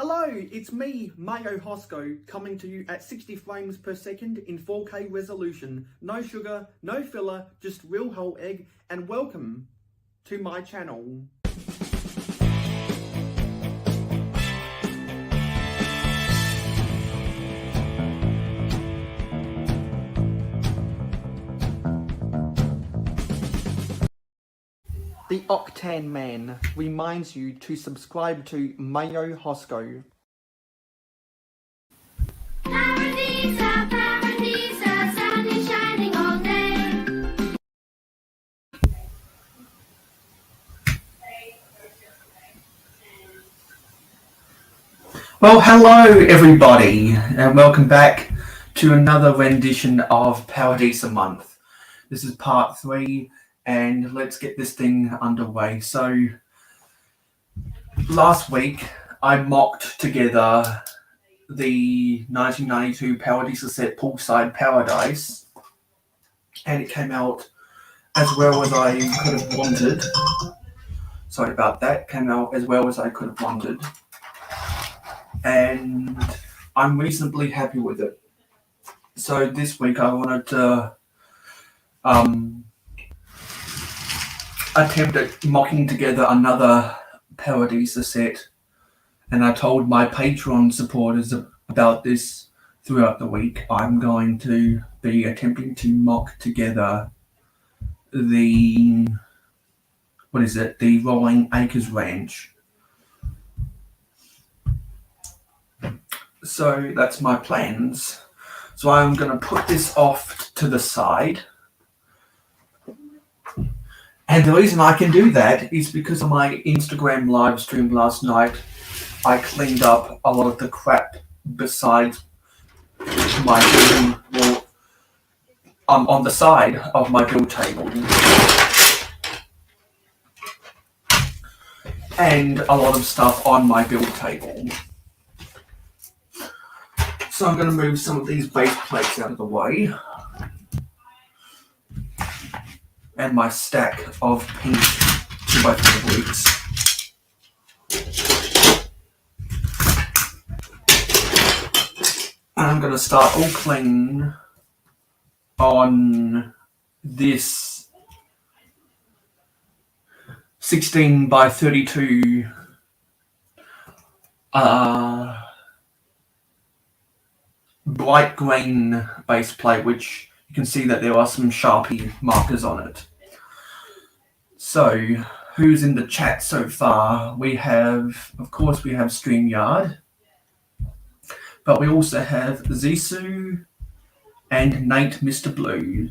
Hello, it's me, Mayo Hosko, coming to you at 60 frames per second in 4K resolution. No sugar, no filler, just real whole egg, and welcome to my channel. The Octane Man reminds you to subscribe to Mayo Hosko. Paradisa, Paradisa, sun is shining all day. Well, hello everybody, and welcome back to another rendition of Paradisa month. This is part 3. And let's get this thing underway. So last week I mocked together the 1992 Paradisa set Poolside Paradise, and it came out as well as I could have wanted. Sorry about that. Came out as well as I could have wanted, and I'm reasonably happy with it. So this week I wanted to attempt at mocking together another Paradisa set, and I told my Patreon supporters about this throughout the week. I'm going to be attempting to mock together the Rolling Acres Ranch. So that's my plans. So I'm going to put this off to the side. And the reason I can do that is because of my Instagram live stream last night. I cleaned up a lot of the crap besides my build, on the side of my build table. And a lot of stuff on my build table. So I'm going to move some of these base plates out of the way. And my stack of pink 2x4 bricks. And I'm going to start all clean on this 16 by 32 bright green base plate, which you can see that there are some Sharpie markers on it. So, who's in the chat so far? We have, of course, StreamYard, but we also have Zissou and Nate Mr. Blue.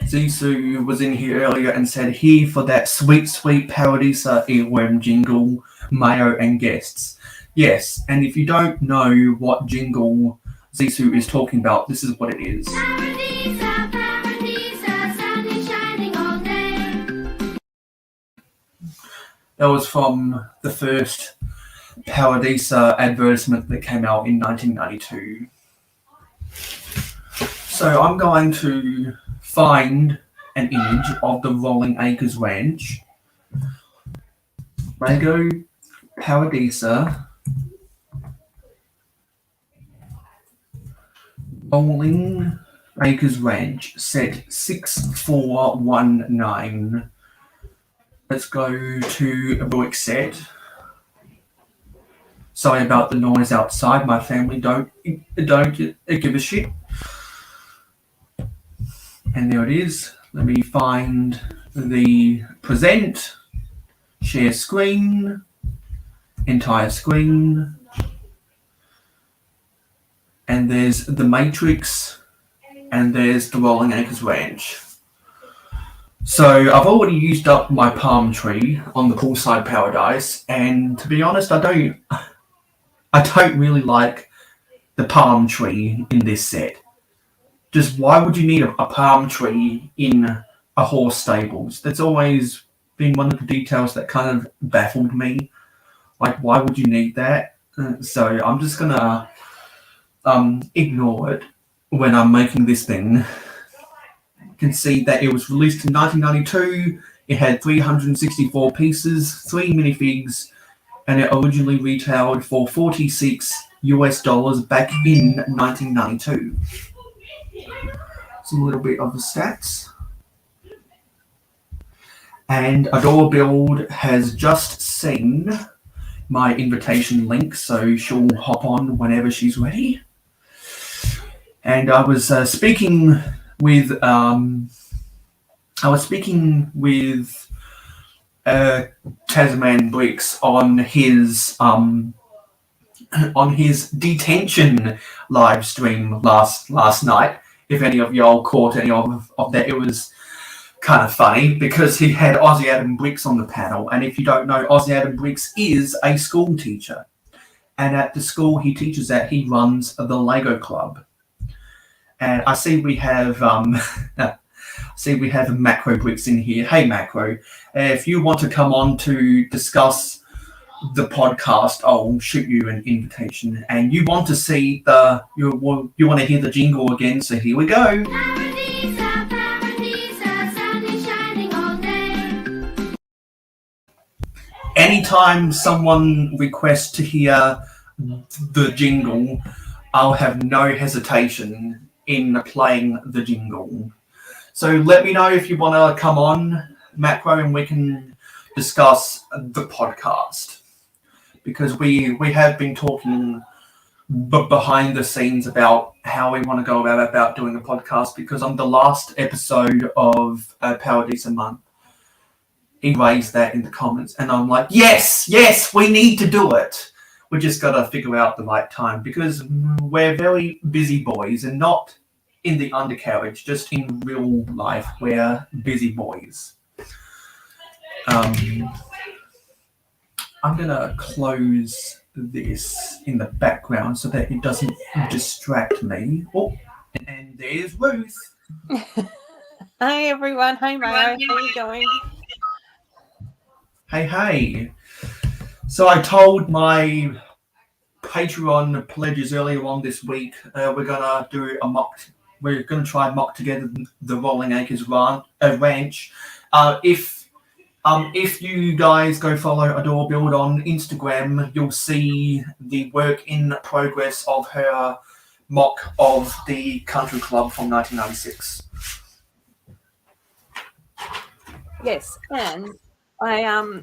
Zissou was in here earlier and said, "Here for that sweet, sweet Paradisa earworm jingle, Mayo and guests." Yes, and if you don't know what jingle Zissou is talking about, this is what it is. Paradisa, Paradisa, sun is shining all day. That was from the first Paradisa advertisement that came out in 1992. So I'm going to find an image of the Rolling Acres Ranch. Lego Paradisa Rolling Acres Ranch, set 6419. Let's go to a brick set. Sorry about the noise outside. My family don't give a shit. And there it is. Let me find the present, share screen, entire screen. And there's the Matrix, and there's the Rolling Acres Ranch. So I've already used up my palm tree on the Poolside Paradise, and to be honest, I don't really like the palm tree in this set. Just why would you need a palm tree in a horse stables? That's always been one of the details that kind of baffled me. Like, why would you need that? So I'm just gonna ignore it when I'm making this thing. You can see that it was released in 1992. It had 364 pieces, 3 minifigs, and it originally retailed for $46 back in 1992. Some little bit of the stats. And Adora Build has just seen my invitation link, so she'll hop on whenever she's ready. And I was speaking with Tasman Bricks on his detention live stream last night. If any of y'all caught any of that, it was kind of funny because he had Aussie Adam Bricks on the panel. And if you don't know, Aussie Adam Bricks is a school teacher. And at the school he teaches at, he runs the Lego Club. And I see we have Makro Bricks in here. Hey Makro, if you want to come on to discuss the podcast, I'll shoot you an invitation. And you want to see you want to hear the jingle again, so here we go. Paradisa, Paradisa, sun is shining all day. Anytime someone requests to hear the jingle, I'll have no hesitation in playing the jingle. So let me know if you want to come on, Macro, and we can discuss the podcast. Because we have been talking behind the scenes about how we want to go about doing a podcast, because on the last episode of Paradisa Month, he raised that in the comments, and I'm like, yes, we need to do it. We just got to figure out the right time, because we're very busy boys, and not in the undercarriage, just in real life, we're busy boys. I'm going to close this in the background so that it doesn't distract me. Oh, and there's Ruth. Hi everyone. Hi Mayo. How are you going? Hey. So I told my Patreon pledges earlier on this week, we're gonna try mock together the Rolling Acres Ranch. If you guys go follow Adore Build on Instagram, you'll see the work in progress of her mock of the country club from 1996. Yes, and I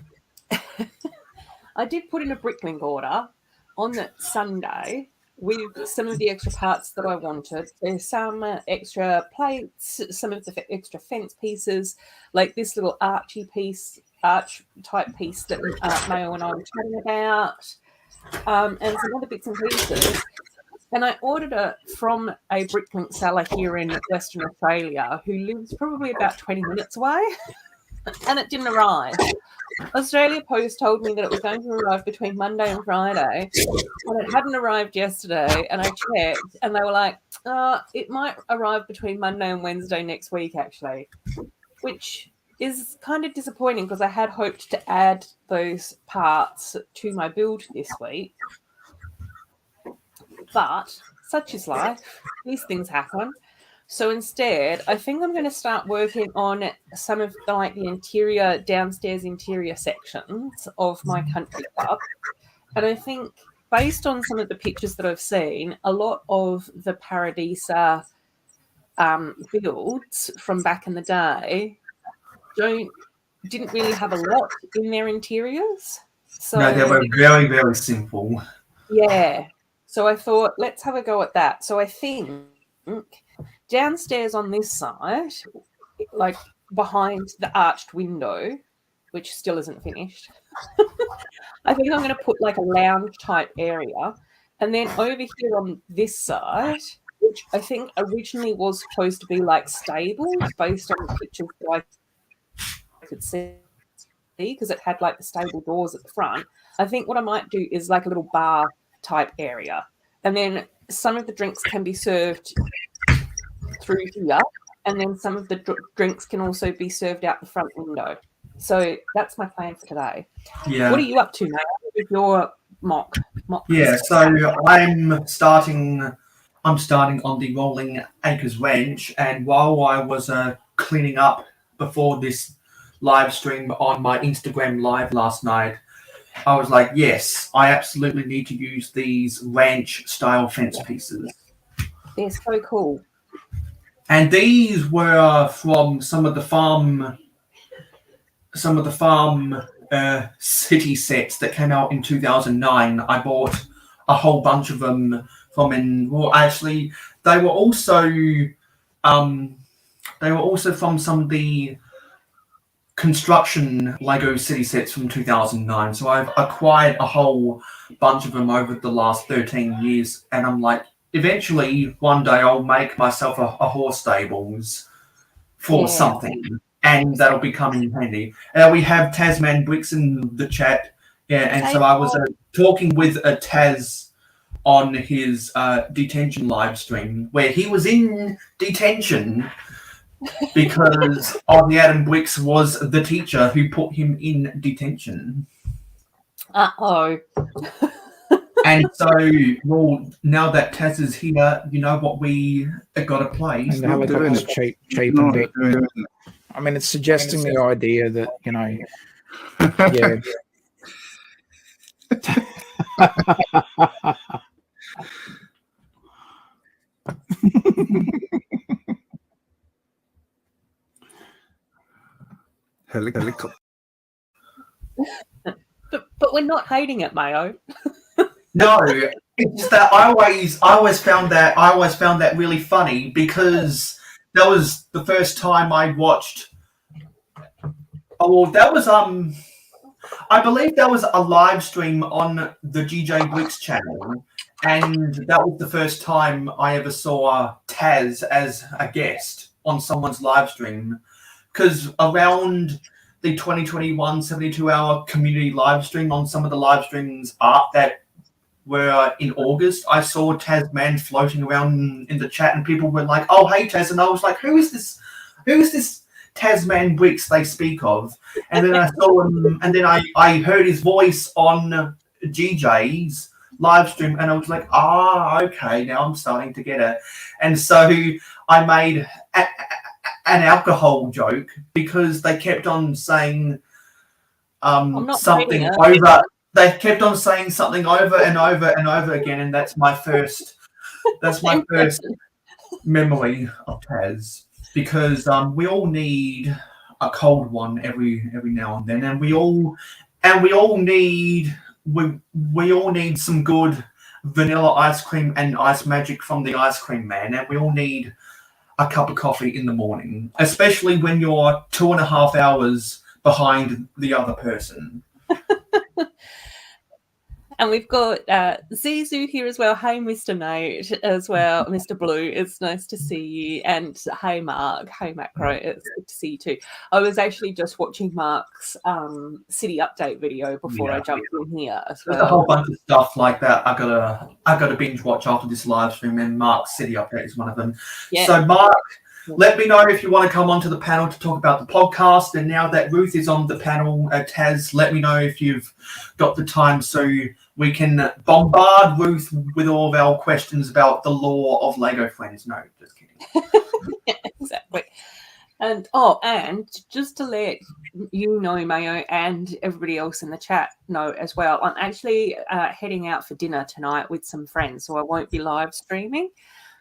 I did put in a bricklink order on Sunday with some of the extra parts that I wanted. There's some extra plates, some of the extra fence pieces, like this little arch type piece that Mayo and I were chatting about, and some other bits and pieces. And I ordered it from a bricklink seller here in Western Australia who lives probably about 20 minutes away, and it didn't arrive. Australia Post told me that it was going to arrive between Monday and Friday, and it hadn't arrived yesterday. And I checked, and they were like, it might arrive between Monday and Wednesday next week, actually, which is kind of disappointing because I had hoped to add those parts to my build this week. But such is life. These things happen. So instead, I think I'm going to start working on some of the downstairs interior sections of my country club. And I think based on some of the pictures that I've seen, a lot of the Paradisa builds from back in the day didn't really have a lot in their interiors. So No, they were very, very simple. Yeah. So I thought, let's have a go at that. So I think downstairs on this side, like behind the arched window, which still isn't finished, I think I'm going to put like a lounge type area. And then over here on this side, which I think originally was supposed to be like stables based on the pictures that I could see, because it had like the stable doors at the front. I think what I might do is like a little bar type area. And then some of the drinks can be served through here, and then some of the drinks can also be served out the front window. So that's my plan for today. Yeah. What are you up to now with your mock? Yeah, so I'm starting on the Rolling Acres Ranch, and while I was cleaning up before this live stream on my Instagram live last night, I was like, yes, I absolutely need to use these ranch-style fence pieces. They're so cool. And these were from some of the farm city sets that came out in 2009. I bought a whole bunch of them actually, they were also from some of the construction Lego city sets from 2009. So I've acquired a whole bunch of them over the last 13 years, and I'm like, eventually one day I'll make myself a horse stables for something, and that'll be coming in handy. We have Tasman Bricks in the chat, and so I was talking with Taz on his detention live stream, where he was in detention because Ozzy Adam Bricks was the teacher who put him in detention. Uh-oh. And so, well, now that Taz is here, you know what we got to play. And have a just cheapened it. I mean, it's suggesting the idea that, you know, yeah. Helicopter. But we're not hating it, Mayo. No, it's just that I always found that really funny, because that was the first time I watched. Oh, well, that was I believe that was a live stream on the GJ Bricks channel, and that was the first time I ever saw Taz as a guest on someone's live stream. Because around the 2021 72-hour community live stream, on some of the live streams that were in August, I saw Tasman floating around in the chat, and people were like, "Oh, hey, Taz," and I was like, "Who is this? Who is this Tasman Bricks they speak of?" And then I saw him, and then I heard his voice on GJ's live stream, and I was like, okay, now I'm starting to get it. And so I made an alcohol joke, because they kept on saying something over. They kept on saying something over and over and over again, and that's my first memory of Taz, because we all need a cold one every now and then, and we all need some good vanilla ice cream and ice magic from the ice cream man, and we all need a cup of coffee in the morning, especially when you're 2.5 hours behind the other person. And we've got Zizu here as well. Hey, Mr. Nate as well. Mr. Blue, it's nice to see you. And hey, Mark. Hey, Macro. It's good to see you too. I was actually just watching Mark's city update video before I jumped in here as well. There's a whole bunch of stuff like that I gotta binge watch after this live stream, and Mark's city update is one of them. Yeah. So Mark, let me know if you want to come onto the panel to talk about the podcast. And now that Ruth is on the panel, Taz, let me know if you've got the time, so we can bombard Ruth with all of our questions about the lore of Lego Friends. No, just kidding. Yeah, exactly. And just to let you know, Mayo, and everybody else in the chat know as well, I'm actually heading out for dinner tonight with some friends, so I won't be live streaming.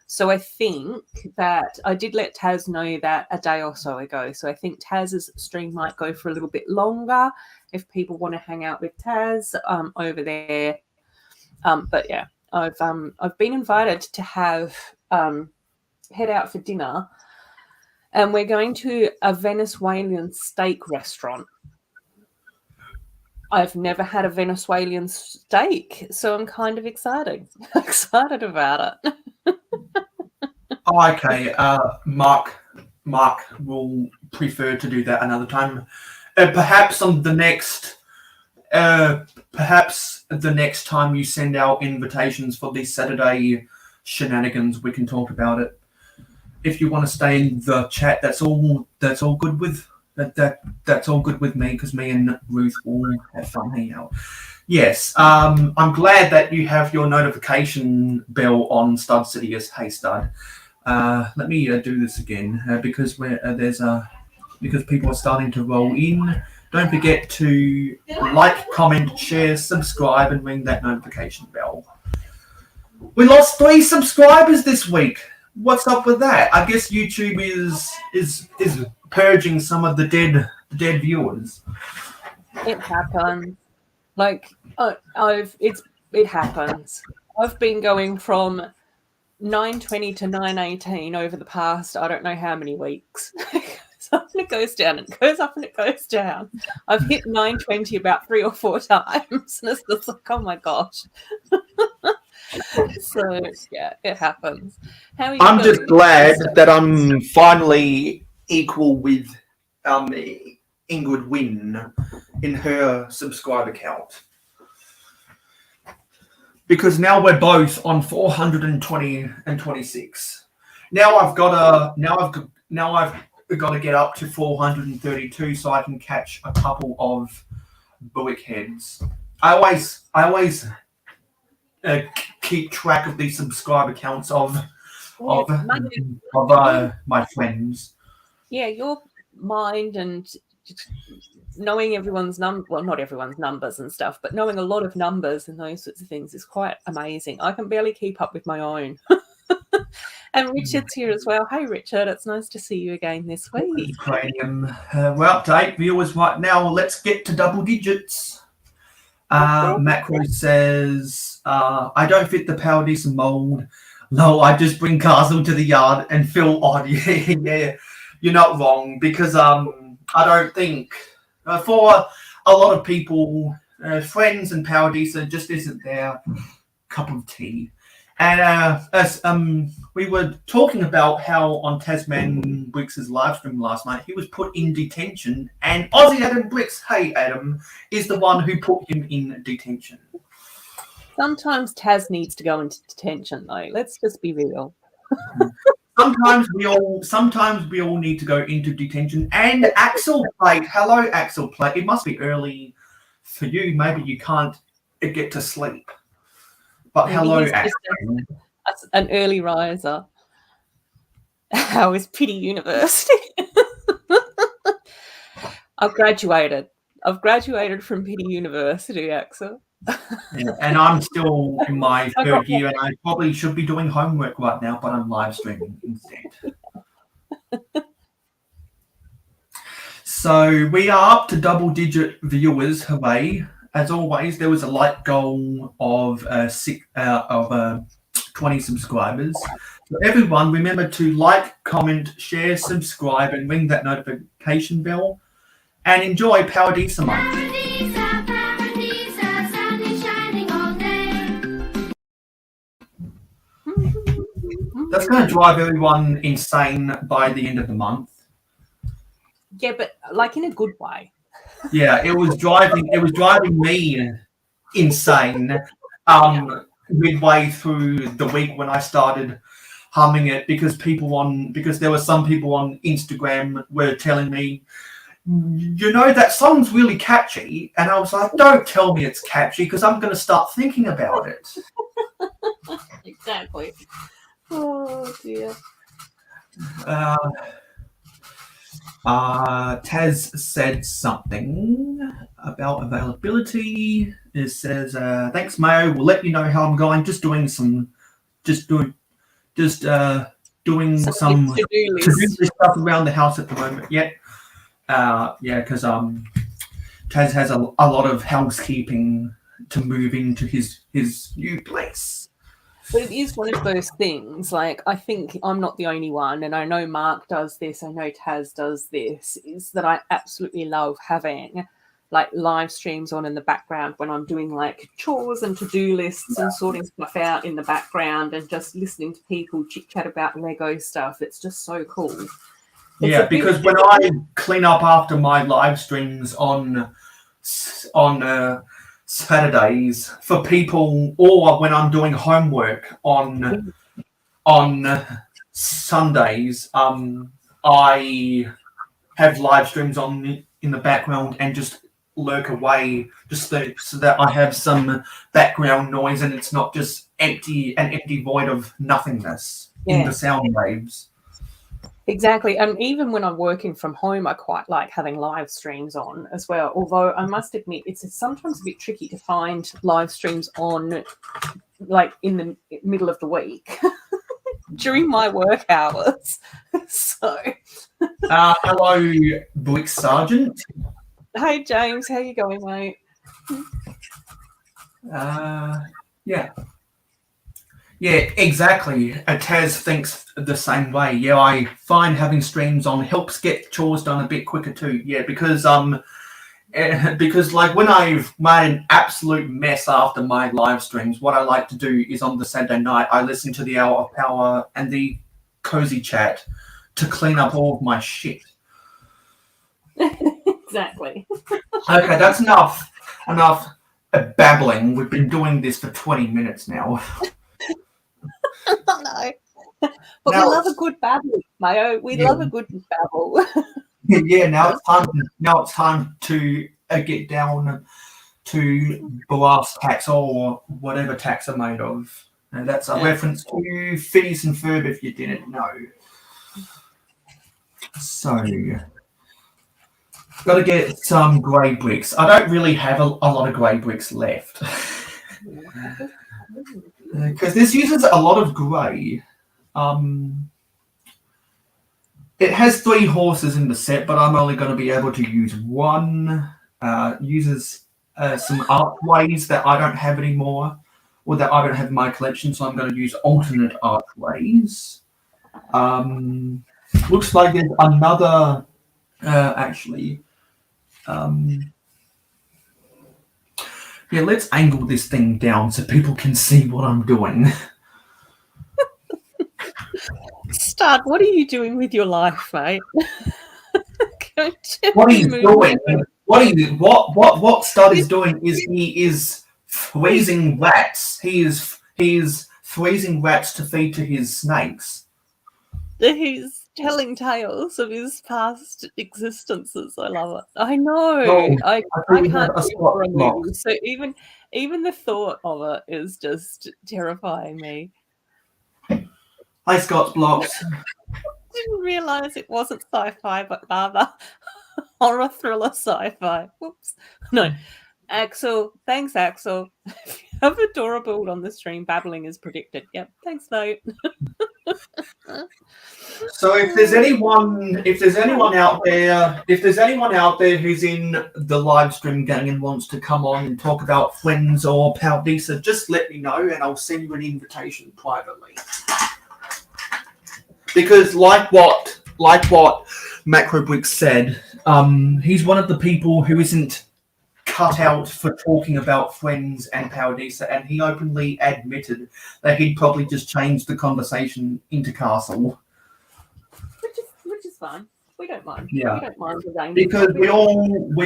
So I think that I did let Taz know that a day or so ago. So I think Taz's stream might go for a little bit longer if people want to hang out with Taz over there. But yeah, I've been invited to head out for dinner, and we're going to a Venezuelan steak restaurant. I've never had a Venezuelan steak, so I'm kind of excited about it. Okay, Mark will prefer to do that another time. Perhaps the next time you send out invitations for these Saturday shenanigans, we can talk about it. If you want to stay in the chat, that's all good with that's all good with me, because me and Ruth will have fun hanging out. Yes, I'm glad that you have your notification bell on Stud City as Hey Stud. Let me do this again because because people are starting to roll in. don't forget to like, comment, share, subscribe, and ring that notification bell. We lost 3 subscribers this week. What's up with that? I guess YouTube is purging some of the dead viewers. It happens. Like it happens. I've been going from 9:20 to 9:18 over the past I don't know how many weeks. So it goes down and it goes up and it goes down. I've hit 9:20 about 3 or 4 times, and it's just like, oh my gosh. So yeah, it happens. How are you I'm doing? just glad that I'm finally equal with Ingrid Wynn in her subscriber count, because now we're both on 420 and 26. Now I've got to get up to 432 so I can catch a couple of Buick heads. I always keep track of the subscriber counts of my friends. Yeah, your mind and knowing everyone's well, not everyone's numbers and stuff, but knowing a lot of numbers and those sorts of things is quite amazing. I can barely keep up with my own. And Richard's here as well. Hey, Richard, it's nice to see you again this week. Cranium. We're up to 8 viewers right now. Let's get to double digits. Macro says, I don't fit the Paradisa mold. No, I just bring cars into the yard and feel odd. Yeah, you're not wrong, because I don't think for a lot of people, friends and Paradisa just isn't their cup of tea. And as we were talking about how on Tasman Bricks' live stream last night, he was put in detention, and Aussie Adam Bricks, hey Adam, is the one who put him in detention. Sometimes Taz needs to go into detention, though. Let's just be real. Sometimes we all need to go into detention. And Axel Plate, hello Axel Plate. It must be early for you. Maybe you can't get to sleep. But hello, Axel. An early riser. How is Pity University? I've graduated from Pity University, Axel. Yeah, and I'm still in my 3rd year, and I probably should be doing homework right now, but I'm live streaming instead. So we are up to double-digit viewers. Hooray! As always, there was a light goal of 20 subscribers. So everyone, remember to like, comment, share, subscribe, and ring that notification bell. And enjoy Paradisa month. Paradisa, Paradisa, sun is shining all day. That's going to drive everyone insane by the end of the month. Yeah, but like in a good way. Yeah, it was driving me insane midway through the week when I started humming it, because there were some people on Instagram were telling me, you know, that song's really catchy, and I was like, don't tell me it's catchy, because I'm going to start thinking about it. Exactly. Oh dear. Taz said something about availability. It says, thanks, Mayo. We'll let you know how I'm going. Just doing some to-do list stuff around the house at the moment. Yeah, because Taz has a lot of housekeeping to move into his new place. But it is one of those things, like, I think I'm not the only one, and I know Mark does this, I know Taz does this, is that I absolutely love having, like, live streams on in the background when I'm doing, like, chores and to-do lists and sorting stuff out in the background and just listening to people chit-chat about Lego stuff. It's just so cool. Yeah, because when I clean up after my live streams on Saturdays for people, or when I'm doing homework on Sundays, I have live streams on in the background and just lurk away so that I have some background noise and it's not just an empty void of nothingness in the sound waves. Exactly. And even when I'm working from home, I quite like having live streams on as well. Although I must admit, it's sometimes a bit tricky to find live streams on, like, in the middle of the week during my work hours. So, Hello, Brick Sergeant. hey, James, how you going, mate? Yeah. Yeah, exactly. Taz thinks the same way. Yeah, I find having streams on helps get chores done a bit quicker too. Yeah, because like when I've made an absolute mess after my live streams, what I like to do is on the Saturday night I listen to the Hour of Power and the Cozy Chat to clean up all of my shit. Exactly. Okay, that's enough babbling. We've been doing this for 20 minutes now. No. But Now we love a good babble, Mayo. We love a good babble. yeah, now it's time to get down to brass tacks or whatever tacks are made of. And that's a reference to Phineas and Ferb if you didn't know. So, got to get some grey bricks. I don't really have a lot of grey bricks left. Because this uses a lot of grey. It has 3 horses in the set, but I'm only going to be able to use one. Uses some archways that I don't have anymore, or that I don't have in my collection, so I'm going to use alternate archways. Looks like there's another, actually. Yeah, let's angle this thing down so people can see what I'm doing. Stud, what are you doing with your life, mate? What he's doing, what Stud is doing is he is freezing rats. He is freezing rats to feed to his snakes. He's telling tales of his past existences. I love it. I know. Oh, I we can't have a do spot horror block. movies, so even the thought of it is just terrifying me. Hi, Scott's blocks. Didn't realize it wasn't sci-fi, but rather horror thriller sci-fi. Whoops. No. Axel, thanks, Axel. If you have a Dora build on the stream, babbling is predicted. Yep, thanks, mate. So if there's anyone out there who's in the live stream gang and wants to come on and talk about Friends or Paradisa, just let me know and I'll send you an invitation privately. Because like what Makro Bricks said, he's one of the people who isn't cut out for talking about Friends and Paradisa, and he openly admitted that he'd probably just change the conversation into Castle. Which is fine. We don't mind. Yeah. We don't mind the range. Because we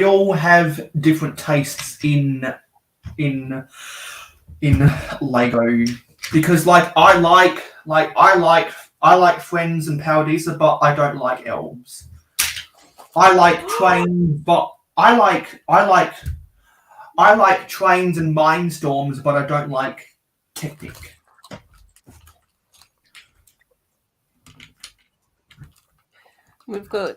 all have different tastes in Lego. Because I like Friends and Paradisa, but I don't like elves. I like trains, but I like trains and mindstorms, but I don't like Technic. We've got.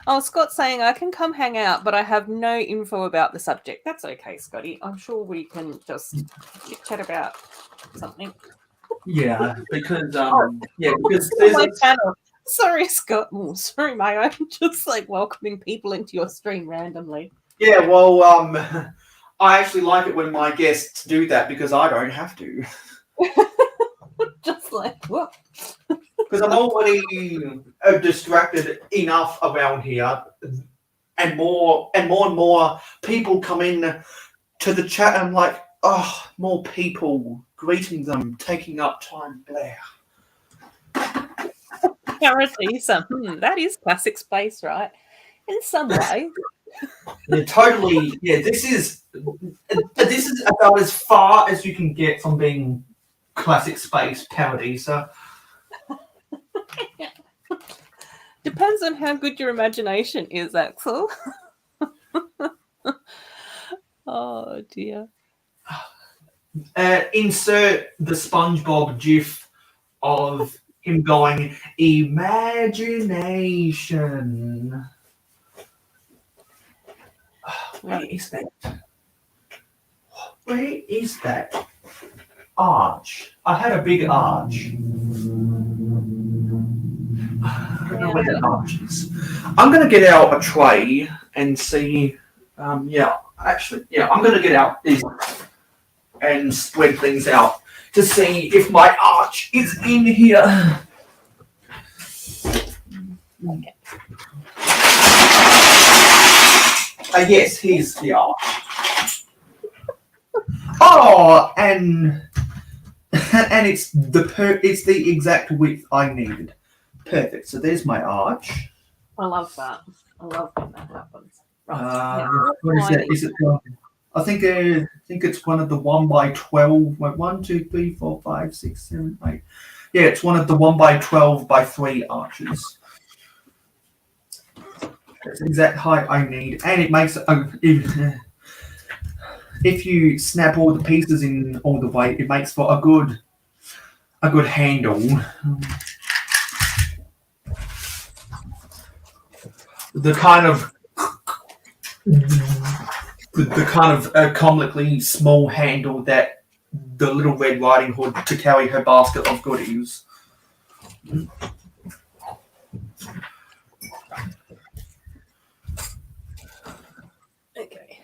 Oh, Scott's saying I can come hang out, but I have no info about the subject. That's okay, Scotty. I'm sure we can just chit chat about something. Yeah, because Because there's my channel. Sorry, Scott. Oh, sorry, mate. I'm just like welcoming people into your stream randomly. yeah. Well, I actually like it when my guests do that because I don't have to. Just like what? Because I'm already distracted enough around here, and more people come in to the chat. And I'm like, oh, more people greeting them, taking up time. Blair. Paradisa. That is classic space, right? In some way. Yeah, totally. Yeah, this is about as far as you can get from being classic space Paradisa. Depends on how good your imagination is, Axel. Oh dear. Insert the SpongeBob gif of him going, imagination. Where is that? Where is that arch? I had a big arch. I don't know where that arch is. I'm going to get out a tray and see. I'm going to get out this and spread things out to see if my arch is in here. Okay. Yes, here's the arch. Oh, and it's it's the exact width I needed. Perfect. So there's my arch. I love that. I love when that happens. What is that? Is it? I think it's one of the 1x12. Wait, 1, 2, 3, 4, 5, 6, 7, 8. Yeah, it's one of the 1x12x3 arches. That's the exact height I need, and it makes if you snap all the pieces in all the way, it makes for a good handle. The kind of comically small handle that the Little Red Riding Hood to carry her basket of goodies. Okay.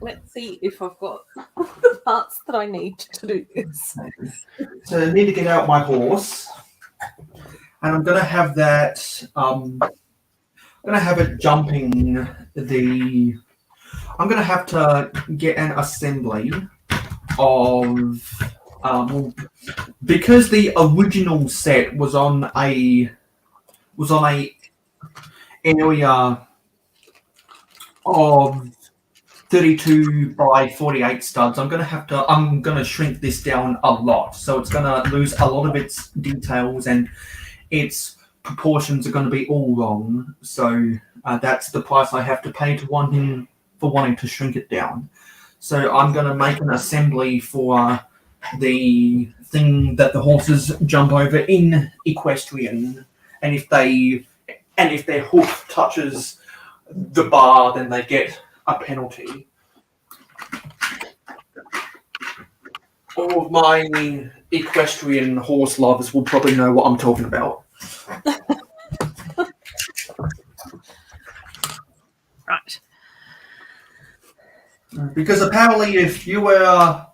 Let's see if I've got the parts that I need to do this. So I need to get out my horse, and I'm gonna have that. I'm gonna have it jumping the. I'm gonna have to get an assembly of because the original set was on a area of 32 by 48 studs. I'm gonna shrink this down a lot, so it's gonna lose a lot of its details and its proportions are gonna be all wrong. So that's the price I have to pay to wanting to shrink it down. So I'm gonna make an assembly for the thing that the horses jump over in equestrian, and if their hoof touches the bar, then they get a penalty. All of my equestrian horse lovers will probably know what I'm talking about. Right. Because apparently, if you were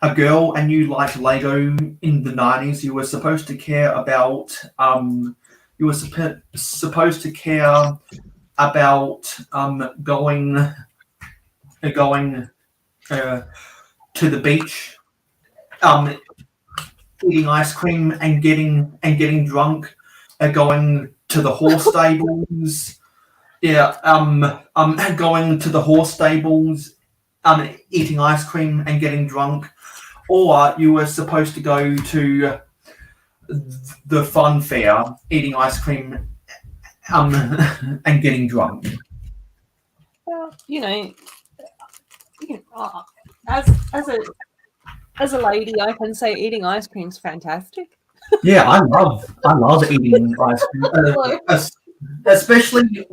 a girl and you liked Lego in the 90s, you were supposed to care about going to the beach, eating ice cream and getting drunk, going to the horse stables. Yeah, going to the horse stables, eating ice cream and getting drunk, or you were supposed to go to the fun fair, eating ice cream, and getting drunk. Well, as a lady, I can say eating ice cream's fantastic. Yeah, I love eating ice cream, especially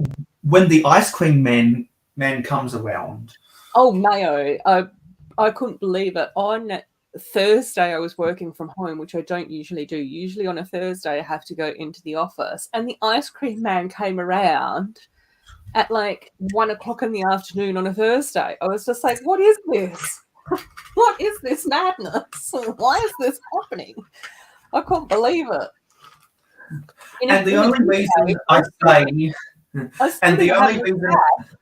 when the ice cream man comes around. Oh, Mayo, I couldn't believe it. On Thursday, I was working from home, which I don't usually do. Usually on a Thursday, I have to go into the office, and the ice cream man came around at like 1 o'clock in the afternoon on a Thursday. I was just like, what is this? What is this madness? Why is this happening? I couldn't believe it. And the only reason I say, and the only reason,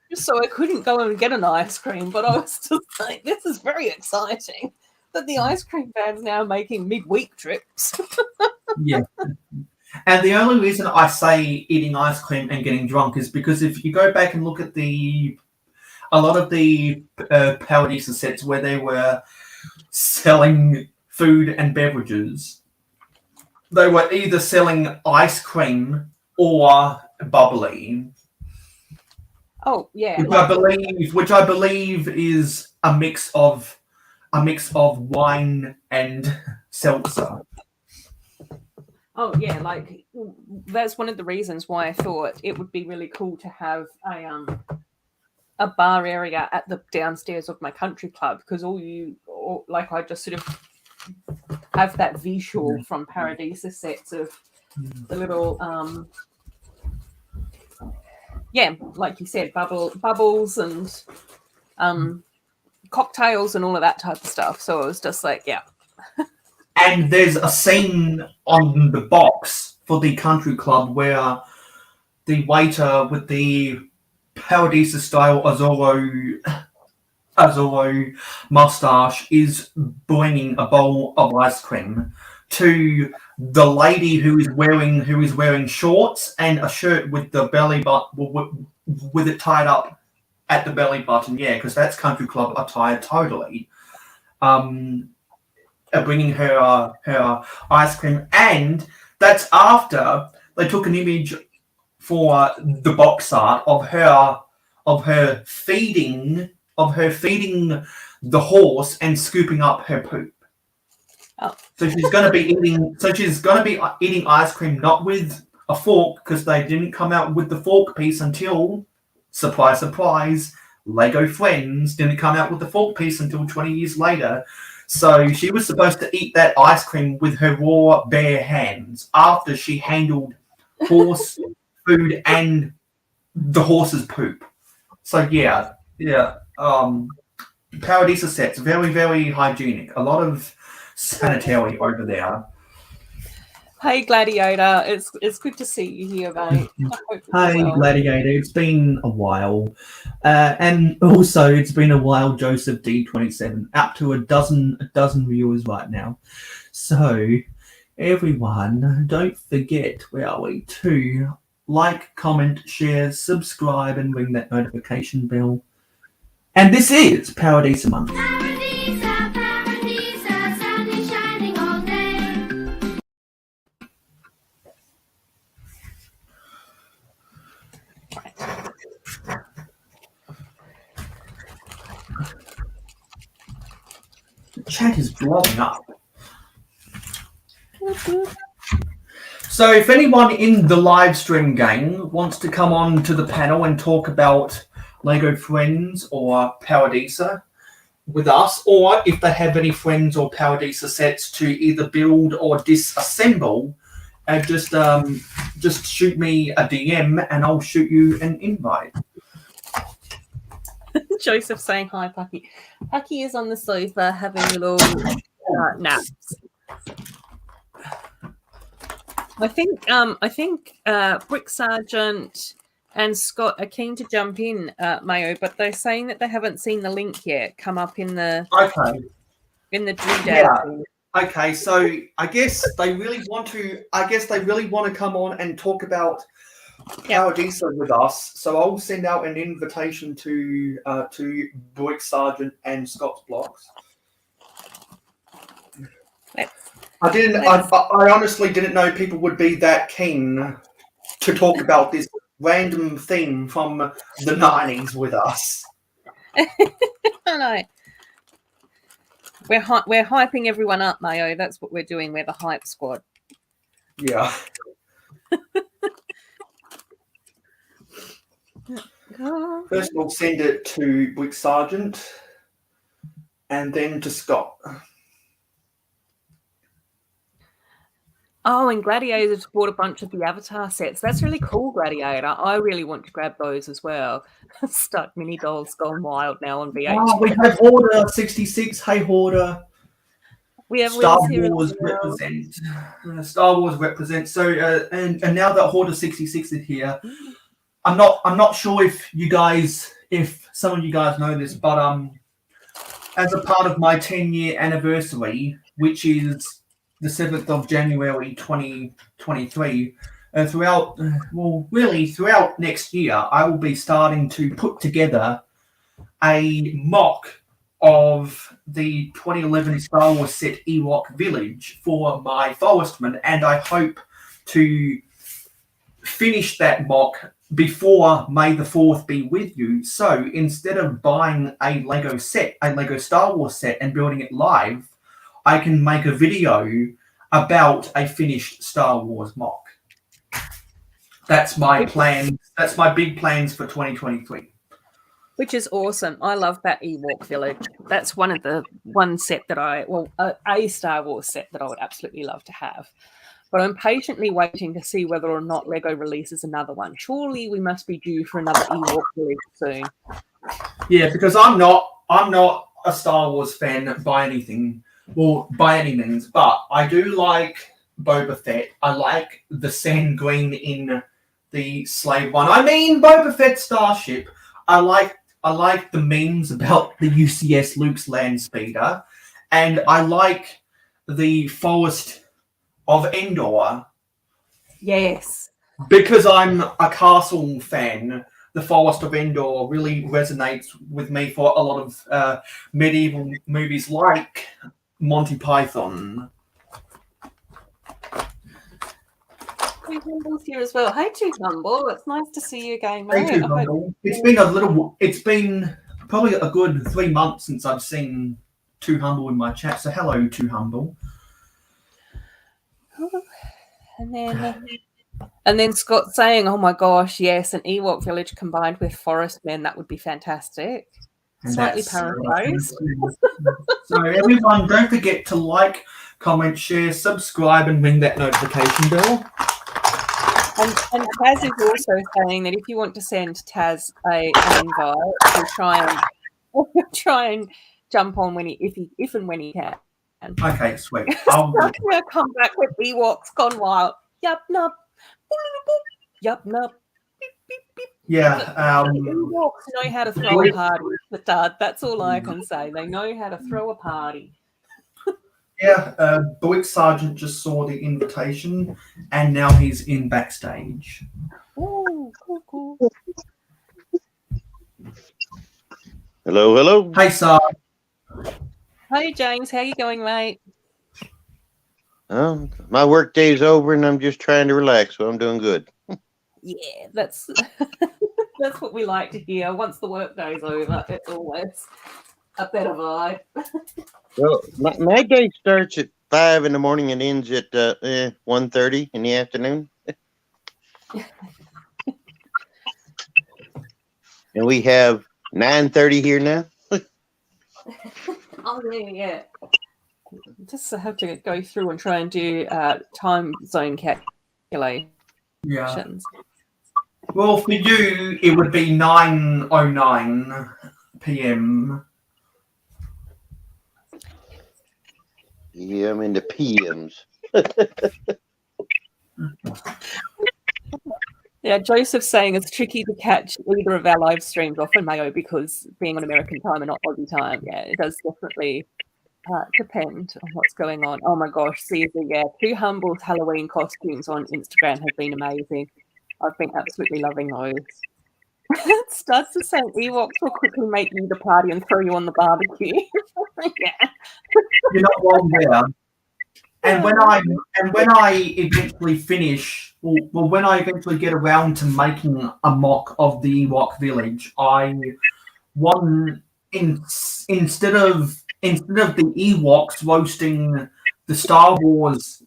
just so I couldn't go and get an ice cream, but I was just like, this is very exciting that the ice cream van's now making midweek trips. yeah. And the only reason I say eating ice cream and getting drunk is because if you go back and look at a lot of the Paradisa sets where they were selling food and beverages, they were either selling ice cream or bubbly. Oh yeah, which I believe is a mix of a mix of wine and seltzer. Oh yeah, like that's one of the reasons why I thought it would be really cool to have a bar area at the downstairs of my country club, because I just sort of have that visual from Paradisa sets of the little like you said, bubbles and cocktails and all of that type of stuff. So it was just like, yeah. And there's a scene on the box for the country club where the waiter with the Paradisa style Azoro mustache is bringing a bowl of ice cream to the lady who is wearing shorts and a shirt with the belly button with it tied up at the belly button. Yeah, because that's country club attire totally. Bringing her ice cream, and that's after they took an image for the box art of her feeding the horse and scooping up her poop. Oh. So she's going to be eating ice cream not with a fork, because they didn't come out with the fork piece until, surprise surprise, Lego Friends didn't come out with the fork piece until 20 years later. So she was supposed to eat that ice cream with her raw, bare hands after she handled horse food and the horse's poop. So yeah. Paradisa sets, very, very hygienic. A lot of sanitary over there. Hey Gladiator, it's good to see you here, mate. Hey Gladiator, it's been a while. And also it's been a while, Joseph D27, up to a dozen viewers right now. So everyone, don't forget, where are we, to like, comment, share, subscribe, and ring that notification bell. And this is Paradisa Month. Paradisa, Paradisa, sun is shining all day. The chat is blowing up. So if anyone in the live stream gang wants to come on to the panel and talk about Lego Friends or Paradisa with us, or if they have any Friends or Paradisa sets to either build or disassemble, just shoot me a DM and I'll shoot you an invite. Joseph saying hi, Pucky. Pucky is on the sofa having little naps. I think Brick Sergeant and Scott are keen to jump in, Mayo, but they're saying that they haven't seen the link yet come up in the doodad. Yeah. Okay, so I guess they really want to come on and talk about Paradisa with us. So I'll send out an invitation to Brick Sergeant and Scott's blocks. I honestly didn't know people would be that keen to talk about this random theme from the 90s with us. I know. We're hyping everyone up, Mayo. That's what we're doing. We're the hype squad. Yeah. First we'll send it to Brick Sergeant and then to Scott. Oh, and Gladiator's bought a bunch of the Avatar sets. That's really cool, Gladiator. I really want to grab those as well. Stuck Mini Dolls gone wild now on VH. Oh, we have Hoarder 66. Hey, Hoarder. We have Star Wills Wars here as represent. Star Wars represents. So, and now that Hoarder 66 is here, I'm not sure if some of you guys know this, but as a part of my 10-year anniversary, which is the 7th of January 2023, throughout next year, I will be starting to put together a mock of the 2011 Star Wars set Ewok Village for my forestmen, and I hope to finish that mock before May the 4th be with you. So instead of buying a Lego set, a Lego Star Wars set, and building it live, I can make a video about a finished Star Wars mock. That's my plan. That's my big plans for 2023. Which is awesome. I love that Ewok village. That's one set that a Star Wars set that I would absolutely love to have. But I'm patiently waiting to see whether or not Lego releases another one. Surely we must be due for another Ewok village soon. Yeah, because I'm not a Star Wars fan by any means, but I do like Boba Fett. I like the sand green in the Slave one. I mean, Boba Fett starship. I like the memes about the UCS Luke's land speeder, and I like the Forest of Endor. Yes. Because I'm a Castle fan, the Forest of Endor really resonates with me for a lot of medieval movies like Monty Python. Two Humble's here as well. Hey, Two Humble. It's nice to see you again, Hey, mate. Two Humble. It's been probably a good 3 months since I've seen Two Humble in my chat. So hello, Two Humble. And then Scott saying, "Oh my gosh, yes, an Ewok village combined with Forest Men, that would be fantastic." And Slightly that's, paraphrased. So everyone, don't forget to like, comment, share, subscribe, and ring that notification bell. And Taz is also saying that if you want to send Taz an invite, we'll try and jump on if and when he can. Okay, sweet. I'm gonna come back with Ewoks gone wild. Yup, nup. Yup, nup. Beep, beep, beep. Yeah. Ewoks know how to throw a party. That's all I can say. They know how to throw a party. Yeah, Boyd Sargent just saw the invitation, and now he's in backstage. Ooh, cool. Hello. Hey, Sar. Hey, James. How you going, mate? My work day's over, and I'm just trying to relax, so I'm doing good. Yeah, that's that's what we like to hear. Once the work day's over, it's always a better vibe. Well, my day starts at 5 in the morning and ends at 1:30 in the afternoon. And we have 9:30 here now. Oh, yeah. Just have to go through and try and do time zone calculations. Yeah. Well, for you, it would be 9:09 p.m. Yeah, I'm in the PMs. Yeah, Joseph's saying it's tricky to catch either of our live streams off in Mayo because being on American time and not Aussie time, yeah, it does definitely depend on what's going on. Oh my gosh, Caesar, yeah. Two Humble's Halloween costumes on Instagram have been amazing. I've been absolutely loving those. Studs is saying Ewoks will quickly make you the party and throw you on the barbecue. Yeah. You're not wrong there. And when I eventually finish, when I eventually get around to making a mock of the Ewok village, instead of the Ewoks roasting the Star Wars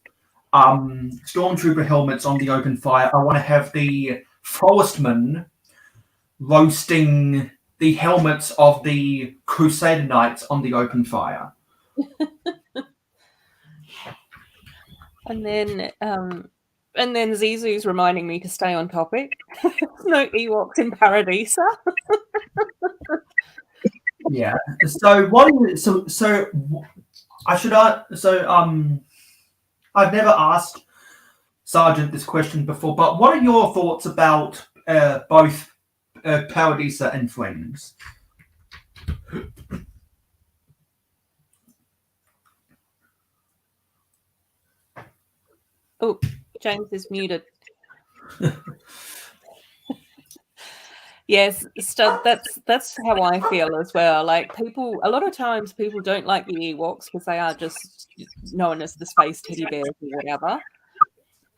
stormtrooper helmets on the open fire, I want to have the Forestmen roasting the helmets of the Crusader Knights on the open fire. And then Zizou's reminding me to stay on topic. No Ewoks in Paradisa. Yeah. So I've never asked Sergeant this question before, but what are your thoughts about both Paradisa and Friends? Oh, James is muted. Yes, Stud, that's how I feel as well. Like a lot of times people don't like the Ewoks because they are just known as the space teddy bears or whatever.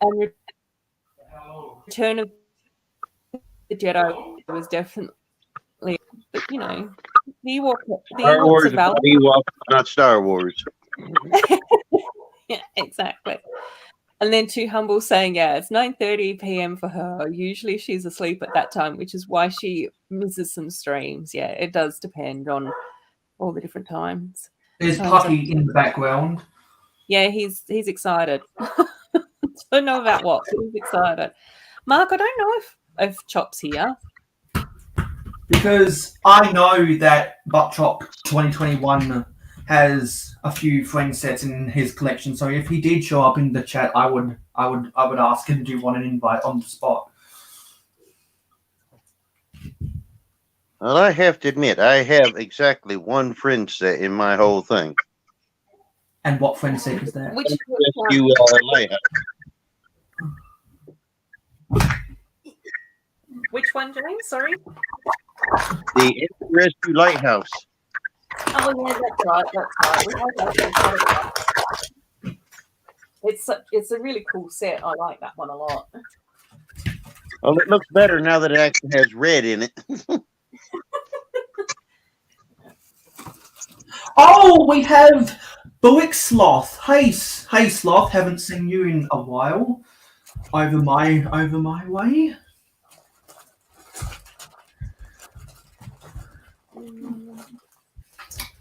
And Return of the Jedi was definitely, but you know, the Star Wars Ewoks are is about valid. Ewok, not Star Wars. Yeah, exactly. And then Too Humble saying, yeah, it's 9:30 p.m. for her. Usually she's asleep at that time, which is why she misses some streams. Yeah, it does depend on all the different times. There's Times Puppy in the background. Yeah, he's excited. Don't know about what, but he's excited. Mark, I don't know if Chop's here. Because I know that Butt Chop 2021 has a few friend sets in his collection. So if he did show up in the chat, I would ask him, do you want an invite on the spot? Well, I have to admit, I have exactly one friend set in my whole thing. And what friend set is that? Which Rescue Lighthouse. which one, James? Sorry. The Rescue Lighthouse. Oh yeah, that's right. We have that. It's a really cool set. I like that one a lot. Well, it looks better now that it actually has red in it. Oh, we have Bullock Sloth. Hey Sloth, haven't seen you in a while. Over my way.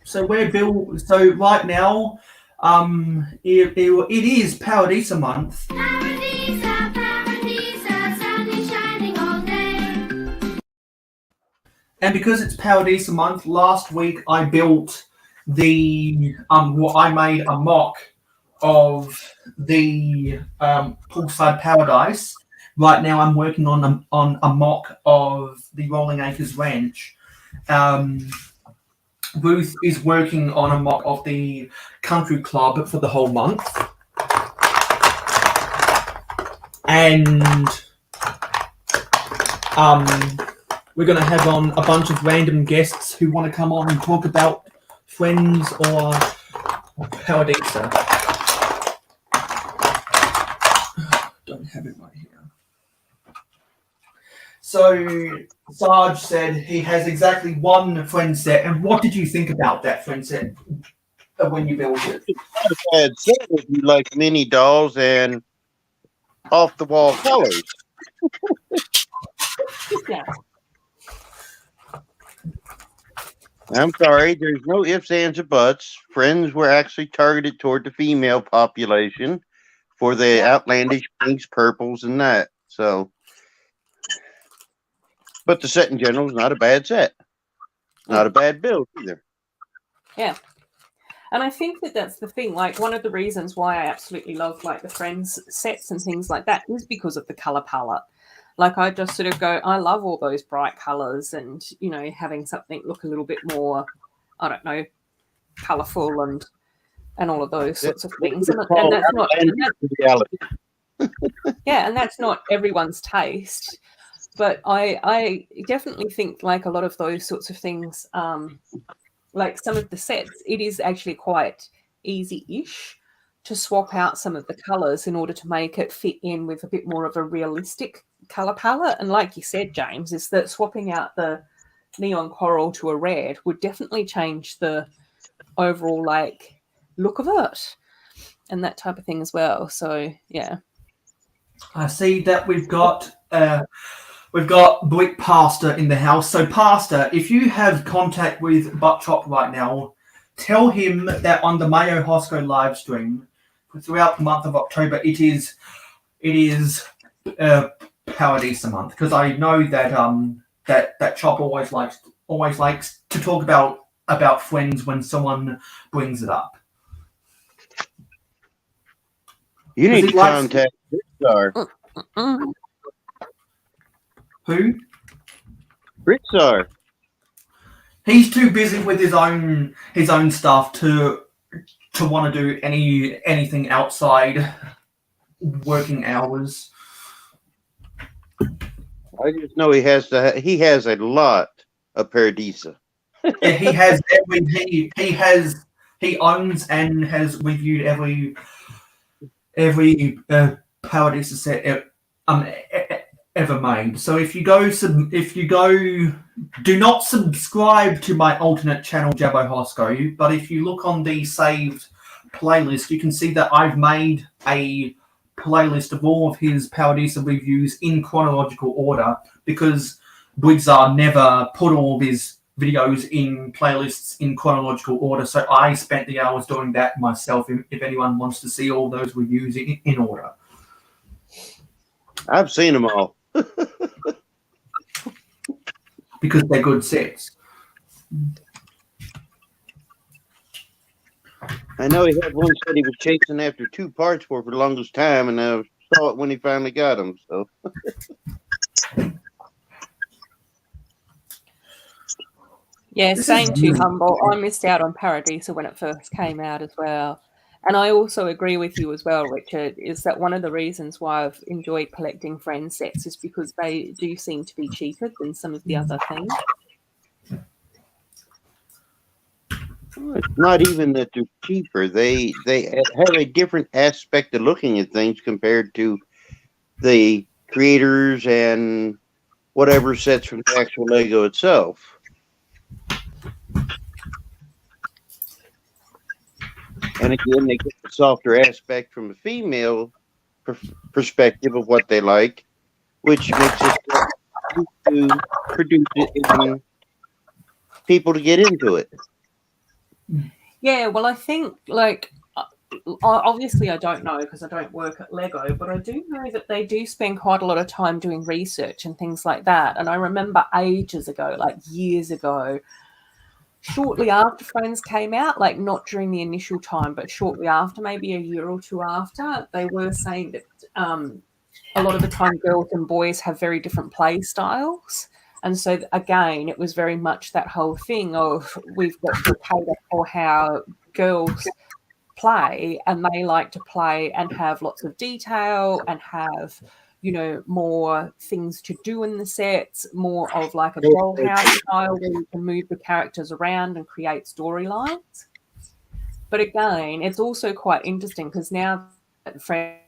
So we're built. So right now, it is Paradisa month. Paradisa, Paradisa, sun is shining all day. And because it's Paradisa month, last week I built I made a mock of the Poolside Paradise. Right now I'm working on a mock of the Rolling Acres Ranch. Ruth is working on a mock of the Country Club for the whole month. And we're going to have on a bunch of random guests who want to come on and talk about Friends or Paradisa. Don't have it right here. So Sarge said he has exactly one friend set. And what did you think about that friend set when you built it? Not a bad set if you like mini dolls and off the wall colors. Yeah. I'm sorry, there's no ifs, ands, or buts. Friends were actually targeted toward the female population for the outlandish pinks, purples, and that. So, but the set in general is not a bad set. Not a bad build either. Yeah. And I think that's the thing. Like, one of the reasons why I absolutely love like the Friends sets and things like that is because of the color palette. Like, I just sort of go, I love all those bright colors, and you know, having something look a little bit more, I don't know, colorful and all of those sorts of things. And that's not reality. yeah, and that's not everyone's taste. But I definitely think like a lot of those sorts of things, like some of the sets, it is actually quite easy-ish to swap out some of the colors in order to make it fit in with a bit more of a realistic color palette. And like you said, James, is that swapping out the neon coral to a red would definitely change the overall like look of it and that type of thing as well. So yeah. I see that we've got Brick Pastor in the house. So Pastor, if you have contact with Butt Chop right now, tell him that on the Mayo Hosko live stream throughout the month of October, it is Paradisa month, because I know that that Chop always likes to talk about Friends when someone brings it up. You need to contact Brixar. Who? Brixar. He's too busy with his own stuff to want to do anything outside working hours. I just know he has a lot of Paradisa. Yeah, he owns and has reviewed every Paradisa set ever made. So if you go, do not subscribe to my alternate channel, Mayo Hosko. But if you look on the saved playlist, you can see that I've made a playlist of all of his Paradisa reviews in chronological order, because Blizzard never put all of his videos in playlists in chronological order. So I spent the hours doing that myself. If anyone wants to see all those reviews in order. I've seen them all. Because they're good sets. I know he had one that he was chasing after 2 parts for the longest time, and I saw it when he finally got them. So. Yeah, This same is too, really Humble. I missed out on Paradisa when it first came out as well. And I also agree with you as well, Richard, is that one of the reasons why I've enjoyed collecting friend sets is because they do seem to be cheaper than some of the other things. It's not even that they're cheaper. They have a different aspect of looking at things compared to the creators and whatever sets from the actual Lego itself. And again, they get the softer aspect from a female perspective of what they like, which makes it to produce it and people to get into it. Yeah, well, I think, like, obviously I don't know because I don't work at Lego, but I do know that they do spend quite a lot of time doing research and things like that. And I remember ages ago, like years ago, shortly after Friends came out, like not during the initial time, but shortly after, maybe a year or two after, they were saying that a lot of the time girls and boys have very different play styles. And so, again, it was very much that whole thing of we've got to cater for how girls play, and they like to play and have lots of detail and have, you know, more things to do in the sets, more of like a dollhouse style where you can move the characters around and create storylines. But again, it's also quite interesting because now that Friends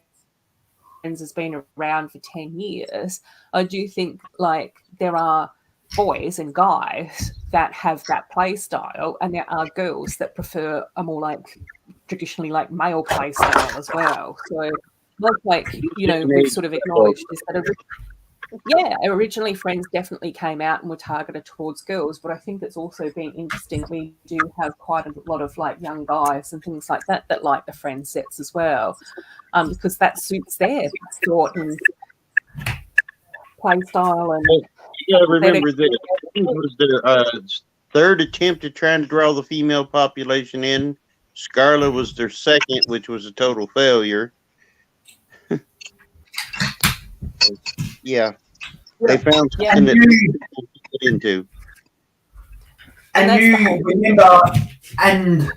has been around for 10 years, I do think like there are boys and guys that have that play style, and there are girls that prefer a more like traditionally like male play style as well. So like, you know, we've sort of acknowledged this that originally Friends definitely came out and were targeted towards girls, but I think it's also been interesting. We do have quite a lot of like young guys and things like that that like the Friends sets as well, because that suits their thought and play style. And you gotta remember that it was their third attempt at trying to draw the female population in. Scarlet was their second, which was a total failure. Yeah. They found something that they could get into. And you remember, and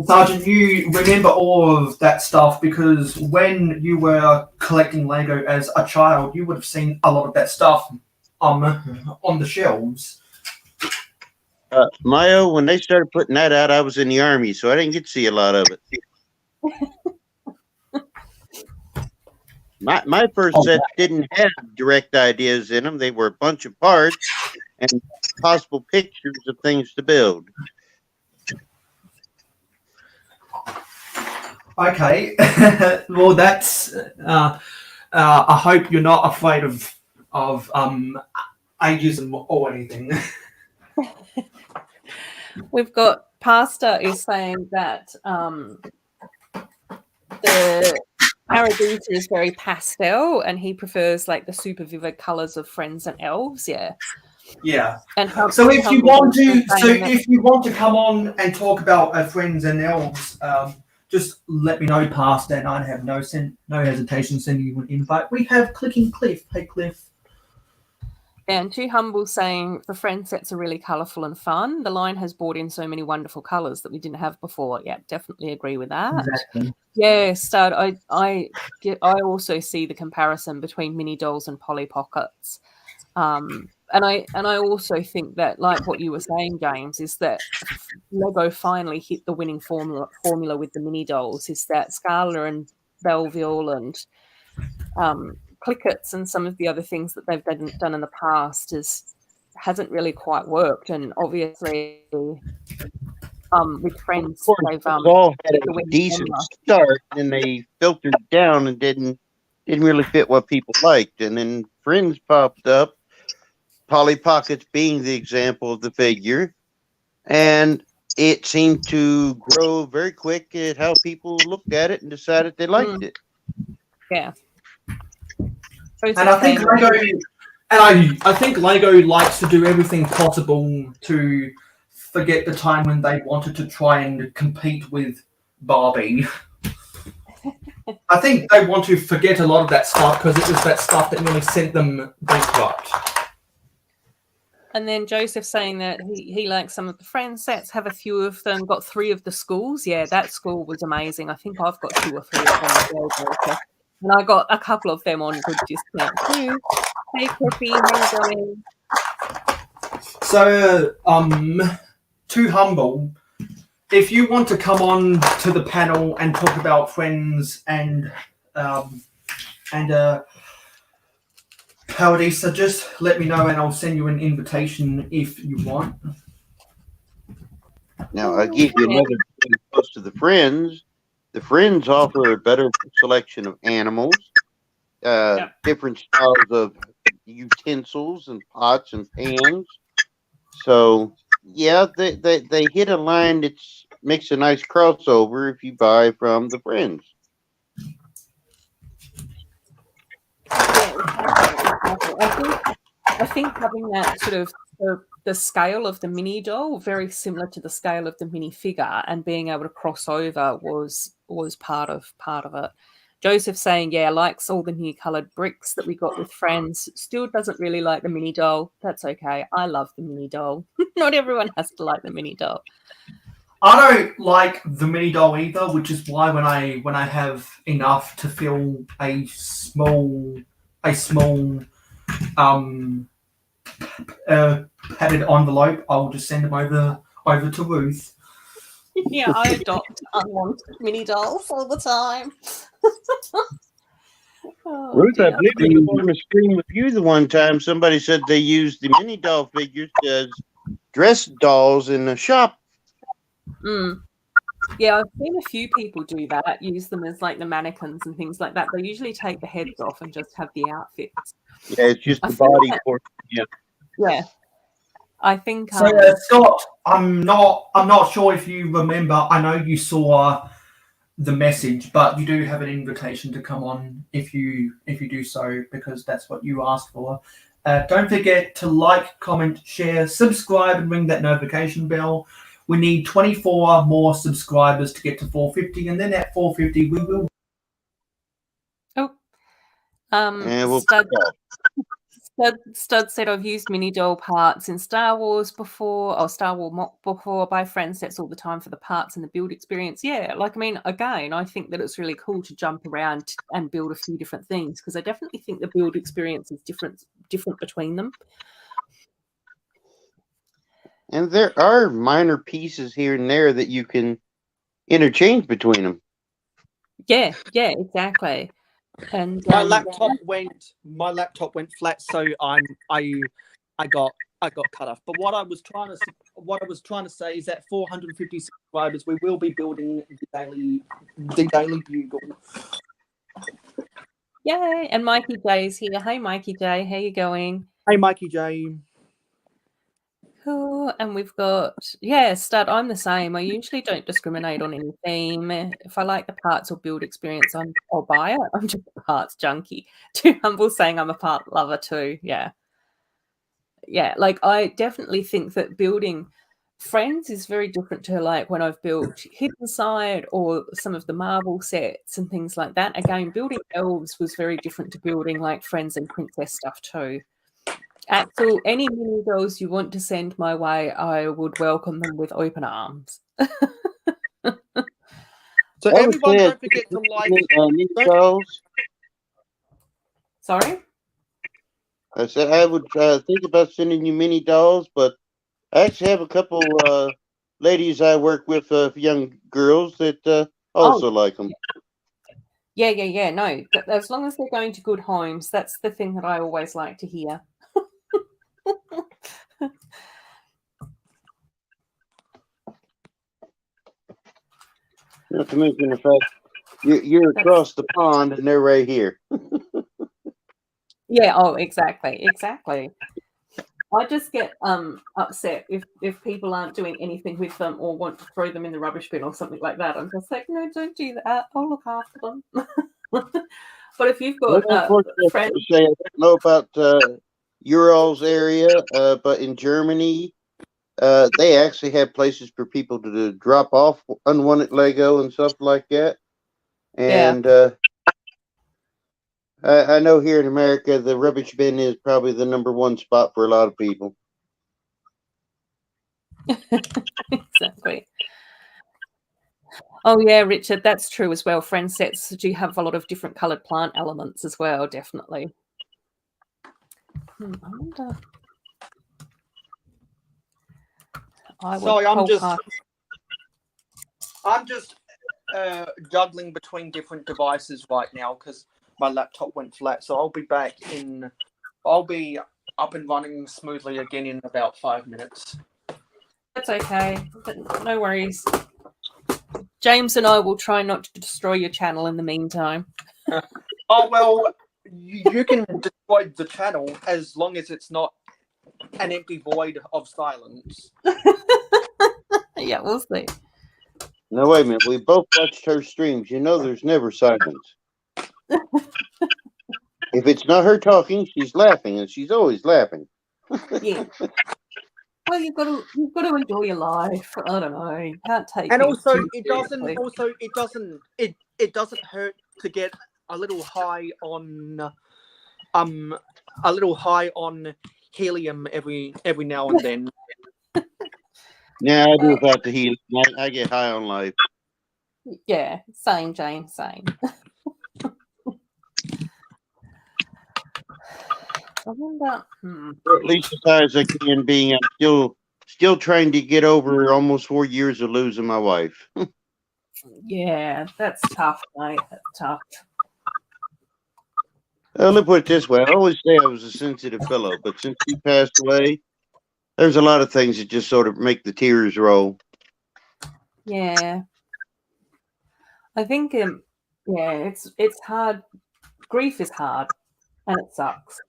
Sergeant, you remember all of that stuff because when you were collecting Lego as a child, you would have seen a lot of that stuff on the shelves. Mayo, when they started putting that out, I was in the Army, so I didn't get to see a lot of it. My first set didn't have direct ideas in them. They were a bunch of parts and possible pictures of things to build. Okay. Well, that's. I hope you're not afraid of ageism or anything. We've got Pastor is saying that the Paradisa is very pastel, and he prefers like the super vivid colors of Friends and Elves. Yeah. Yeah. And so if you want to come on and talk about Friends and Elves, just let me know, Pastor, and I'd have no hesitation sending you an invite. We have Clicking Cliff. Hey, Cliff. And Too Humble saying the Friend sets are really colourful and fun. The line has brought in so many wonderful colours that we didn't have before. Yeah, definitely agree with that. Exactly. Yeah, Stud. I also see the comparison between mini dolls and Polly Pockets. And I also think that, like what you were saying, James, is that Lego finally hit the winning formula with the mini dolls. Is that Scarla and Belleville and clickets and some of the other things that they've done in the past hasn't really quite worked. And obviously, with friends, Of course, they've it's all had picked a a winning decent formula. start, and they filtered down and didn't really fit what people liked. And then Friends popped up, Polly Pockets being the example of the figure, and it seemed to grow very quick at how people looked at it and decided they liked it. Yeah. And I think I think Lego likes to do everything possible to forget the time when they wanted to try and compete with Barbie. I think they want to forget a lot of that stuff because it was that stuff that nearly sent them bankrupt. And then Joseph saying that he likes some of the Friends sets, have a few of them, got 3 of the schools. Yeah, that school was amazing. I think I've got 2 or 3 of them as well, Joseph. And I got a couple of them on good discount too. Hey, Cliffy, how you going? So, too humble. If you want to come on to the panel and talk about Friends and Paradisa, just let me know and I'll send you an invitation if you want. Now, I'll give you another thing close to the Friends. The Friends offer a better selection of animals, different styles of utensils and pots and pans. So, yeah, they hit a line that makes a nice crossover if you buy from the Friends. I think having that sort of the scale of the mini doll very similar to the scale of the mini figure, and being able to cross over was part of it. Joseph saying, yeah, likes all the new coloured bricks that we got with Friends. Still doesn't really like the mini doll. That's okay. I love the mini doll. Not everyone has to like the mini doll. I don't like the mini doll either, which is why when I have enough to fill a small padded envelope, I'll just send them over to Ruth. Yeah, I adopt unwanted mini dolls all the time. Ruth, I believe it was on the screen with you the one time. Somebody said they used the mini doll figures as dress dolls in the shop. Yeah, I've seen a few people do that, use them as like the mannequins and things like that. They usually take the heads off and just have the outfits. Yeah, it's just the body portion. Yeah. I think so. Scott, I'm not sure if you remember. I know you saw the message, but you do have an invitation to come on if you do so, because that's what you asked for. Don't forget to like, comment, share, subscribe, and ring that notification bell. We need 24 more subscribers to get to 450, and then at 450 we will. Stud said, I've used mini doll parts in Star Wars before, or Star Wars mock before. Buy Friends sets all the time for the parts and the build experience. Yeah, like, I mean, again, I think that it's really cool to jump around and build a few different things, because I definitely think the build experience is different between them. And there are minor pieces here and there that you can interchange between them. Yeah, exactly. And my laptop went flat, so I got cut off. But what I was trying to say is that 450 subscribers, we will be building the daily bugle. Yay! And Mikey J is here. Hey, Mikey J, how you going? Hey, Mikey J. Cool. And we've got, Stud, I'm the same. I usually don't discriminate on any theme. If I like the parts or build experience, I'll buy it. I'm just a parts junkie. Too humble saying I'm a part lover too. Yeah, like, I definitely think that building Friends is very different to like when I've built Hidden Side or some of the Marvel sets and things like that. Again, building elves was very different to building like Friends and Princess stuff too. Axel, any mini dolls you want to send my way, I would welcome them with open arms. So everyone, don't forget to like mini dolls. Sorry? I said I would think about sending you mini dolls, but I actually have a couple ladies I work with, young girls that also like them. Yeah. No, as long as they're going to good homes, that's the thing that I always like to hear. Not to mention the fact you're across the pond and they're right here. Yeah. Oh, exactly. I just get upset if people aren't doing anything with them or want to throw them in the rubbish bin or something like that. I'm just like, no, don't do that. I'll look after them. But if you've got friends, I don't know about Ural's area, but in Germany, they actually have places for people to drop off unwanted Lego and stuff like that. And I know here in America, the rubbish bin is probably the #1 spot for a lot of people. exactly. Oh yeah, Richard, that's true as well. Friend sets do have a lot of different coloured plant elements as well, definitely. I wonder. Sorry, I'm just juggling between different devices right now because my laptop went flat. So I'll be up and running smoothly again in about 5 minutes. That's okay. No worries. James and I will try not to destroy your channel in the meantime. Oh, well, you can destroy the channel as long as it's not an empty void of silence. Yeah, we'll see. No, wait a minute. We both watched her streams. You know there's never silence. If it's not her talking, she's laughing, and she's always laughing. Yeah. Well, you've got to enjoy your life. I don't know. You can't take. And things also, too seriously. it doesn't hurt to get a little high on helium every now and then. Yeah, I do without the heat. I get high on life. Yeah, same, Jane, same. I wonder. Or at least as high as I can, being I'm still trying to get over almost 4 years of losing my wife. Yeah, that's tough, mate. That's tough. Let me put it this way. I always say I was a sensitive fellow, but since she passed away, there's a lot of things that just sort of make the tears roll. Yeah, I think. Yeah, it's hard. Grief is hard, and it sucks.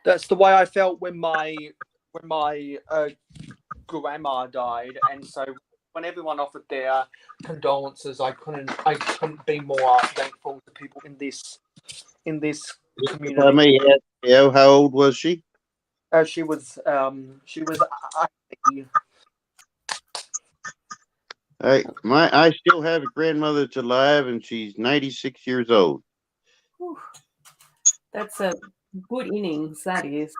That's the way I felt when my grandma died, and so when everyone offered their condolences, I couldn't be more thankful to people in this community. If I may ask, how old was she? She was I still have a grandmother that's alive, and she's 96 years old. Whew. That's a good innings, that is.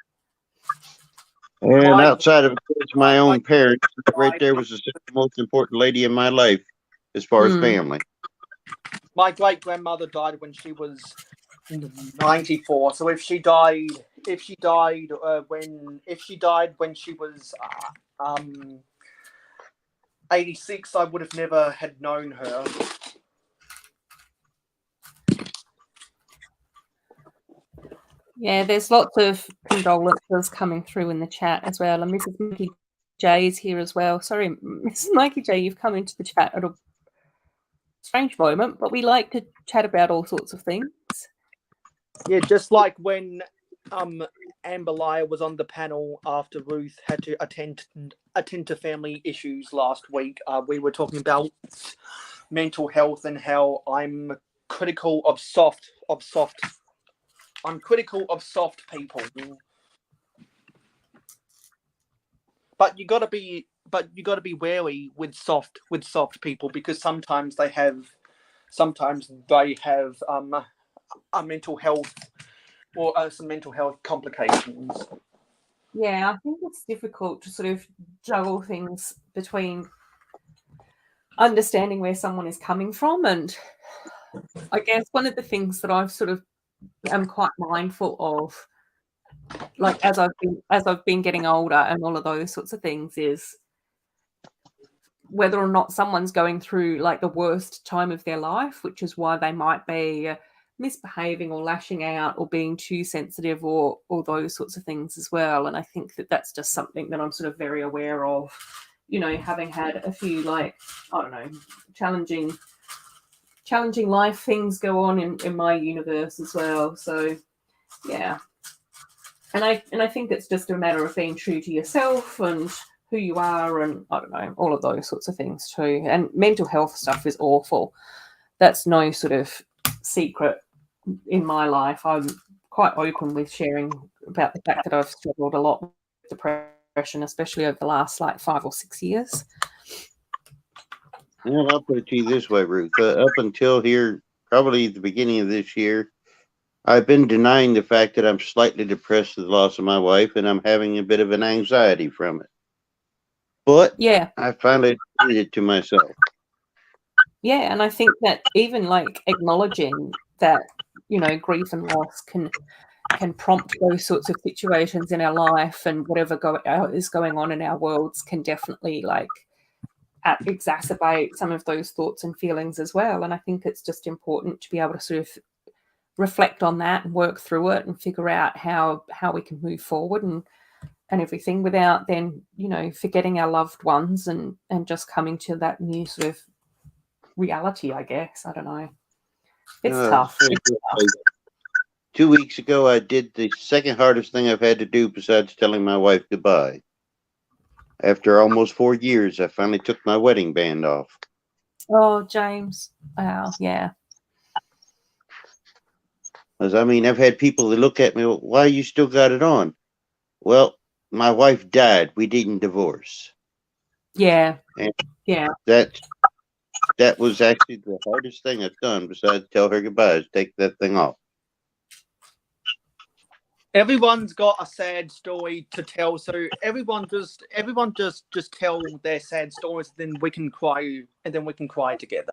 And outside of my own parents, right there was the most important lady in my life as far as family. My great grandmother died when she was 94. So if she died when she was 86, I would have never had known her. Yeah, there's lots of condolences coming through in the chat as well. And Mrs. Mikey J is here as well. Sorry, Mrs. Mikey J, you've come into the chat at a strange moment, but we like to chat about all sorts of things. Yeah, just like when Amber Lyer was on the panel after Ruth had to attend to family issues last week. We were talking about mental health and how I'm critical of soft people. But you got to be wary with soft people, because sometimes they have a mental health or some mental health complications. Yeah, I think it's difficult to sort of juggle things between understanding where someone is coming from, and I guess one of the things that I've sort of am quite mindful of, like as I've been getting older and all of those sorts of things, is whether or not someone's going through like the worst time of their life, which is why they might be misbehaving or lashing out or being too sensitive or those sorts of things as well. And I think that that's just something that I'm sort of very aware of, having had a few, like, I don't know, challenging life things go on in my universe as well. So yeah. And I think it's just a matter of being true to yourself and who you are, and I don't know, all of those sorts of things too. And mental health stuff is awful. That's no sort of secret in my life. I'm quite open with sharing about the fact that I've struggled a lot with depression, especially over the last like 5 or 6 years. Well, I'll put it to you this way, Ruth. Up until here, probably the beginning of this year, I've been denying the fact that I'm slightly depressed with the loss of my wife, and I'm having a bit of an anxiety from it. But yeah, I finally admitted it to myself. Yeah, and I think that even like acknowledging that, grief and loss can prompt those sorts of situations in our life, and whatever is going on in our worlds can definitely like exacerbate some of those thoughts and feelings as well. And I think it's just important to be able to sort of reflect on that and work through it and figure out how we can move forward and everything without then, forgetting our loved ones and just coming to that new sort of reality, I guess. I don't know. It's tough. It's tough. 2 weeks ago, I did the second hardest thing I've had to do besides telling my wife goodbye. After almost 4 years, I finally took my wedding band off. Oh, James. Wow, yeah. Because, I've had people that look at me, why you still got it on? Well, my wife died. We didn't divorce. Yeah. And yeah. That was actually the hardest thing I've done besides tell her goodbye, is take that thing off. Everyone's got a sad story to tell, so everyone just tell their sad stories, then we can cry, and then we can cry together.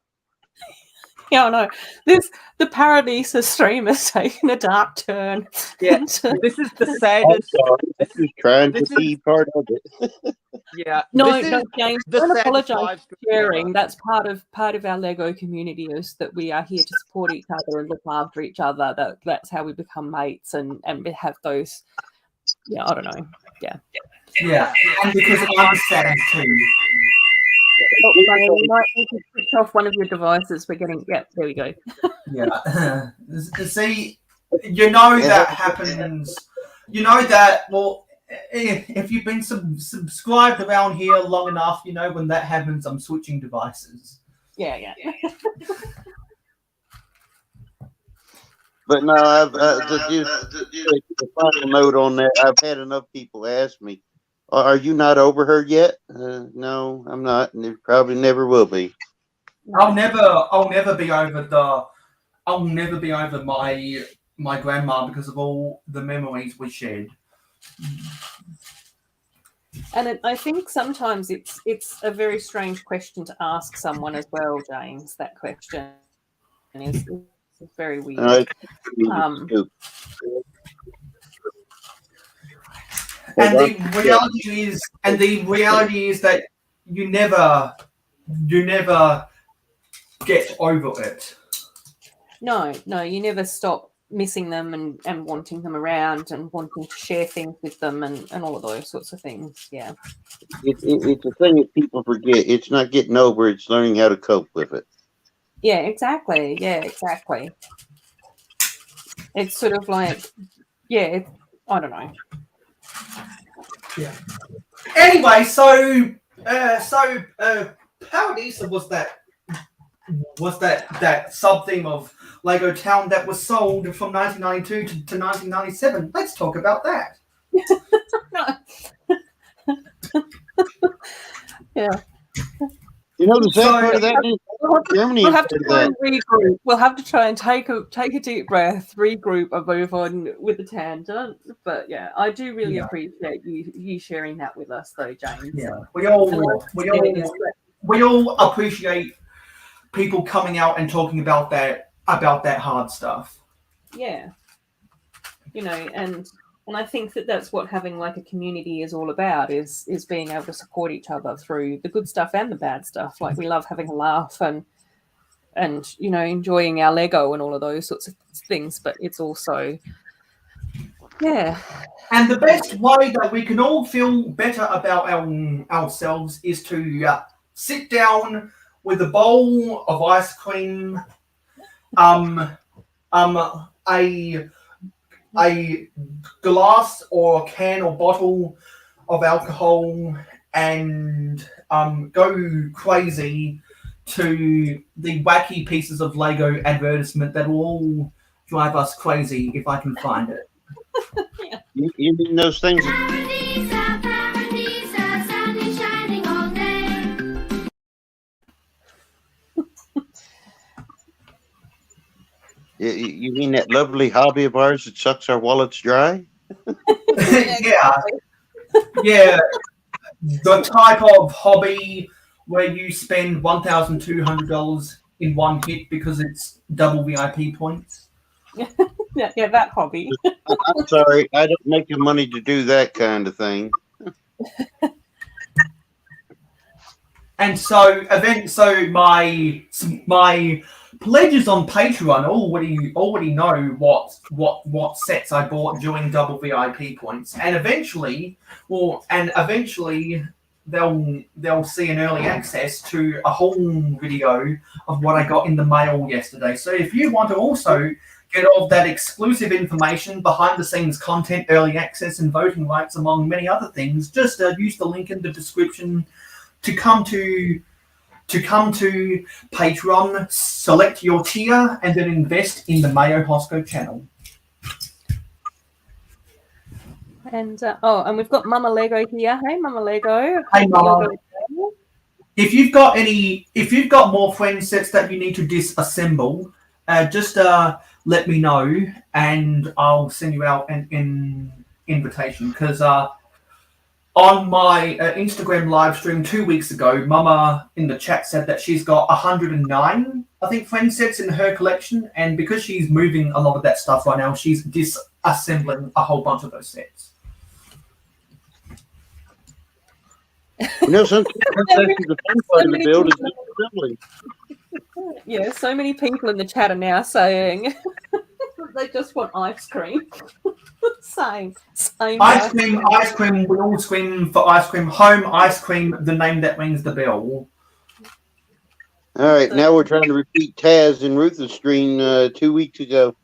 Yeah, I know. The Paradisa stream has taken a dark turn. Yeah, this is the saddest. This is trying to be part of it. Yeah. No, James, don't apologise for sharing. Ever. That's part of our Lego community, is that we are here to support each other and look after each other. That's how we become mates and we have those. Yeah, I don't know. Yeah. Yeah, and because I'm sad too. Oh, you might need to switch off one of your devices. We're getting. Yeah, there we go. Yeah. See, that happens. Well, if you've been subscribed around here long enough, when that happens, I'm switching devices. Yeah. But no, the final note on that, I've had enough people ask me, are you not over her yet? No, I'm not, and it probably never will be. I'll never be over my grandma because of all the memories we shared. And I think sometimes it's a very strange question to ask someone as well, James. That question is very weird. And the reality is that you never get over it. No, you never stop missing them and wanting them around and wanting to share things with them and all of those sorts of things. Yeah. It's a thing that people forget. It's not getting over, it's learning how to cope with it. Yeah, exactly. It's sort of like, I don't know. Yeah. Anyway, so Paradisa was that sub-theme of Lego Town that was sold from 1992 to 1997. Let's talk about that. Yeah. The sad part of that is Germany. We'll have to try and regroup. We'll have to try and take a deep breath, regroup, and move on with the tangent. But yeah, I do really appreciate you sharing that with us, though, James. Yeah, we all appreciate people coming out and talking about that hard stuff. Yeah, and And I think that that's what having like a community is all about, is being able to support each other through the good stuff and the bad stuff. Like, we love having a laugh and you know, enjoying our Lego and all of those sorts of things, but it's also, yeah. And the best way that we can all feel better about ourselves is to sit down with a bowl of ice cream, a glass or can or bottle of alcohol, and go crazy to the wacky pieces of Lego advertisement that will all drive us crazy if I can find it. You mean those things? Paradisa, Paradisa, sun is shining all day. You mean that lovely hobby of ours that sucks our wallets dry? Yeah. The type of hobby where you spend $1,200 in one hit because it's double VIP points. Yeah, that hobby. I'm sorry, I don't make the money to do that kind of thing. And so my pledges on Patreon already know what sets I bought during double VIP points, and eventually they'll see an early access to a whole video of what I got in the mail yesterday. So if you want to also get all of that exclusive information, behind the scenes content, early access, and voting rights, among many other things, just use the link in the description to come to Patreon, select your tier, and then invest in the Mayo Hosko channel. And and we've got Mama Lego here. Hey, Mama Lego. Hey, Mama. If you've got more friend sets that you need to disassemble, just let me know, and I'll send you out an invitation. Because on my Instagram live stream 2 weeks ago, Mama in the chat said that she's got 109, I think, friend sets in her collection, and because she's moving a lot of that stuff right now, she's disassembling a whole bunch of those sets. You know, sometimes that's the fun part of the build is disassembling. Yeah, so many people in the chat are now saying they just want ice cream. Same. Ice cream, we all scream for ice cream. Home ice cream, the name that rings the bell. All right, now we're trying to repeat Taz and Ruth's screen 2 weeks ago.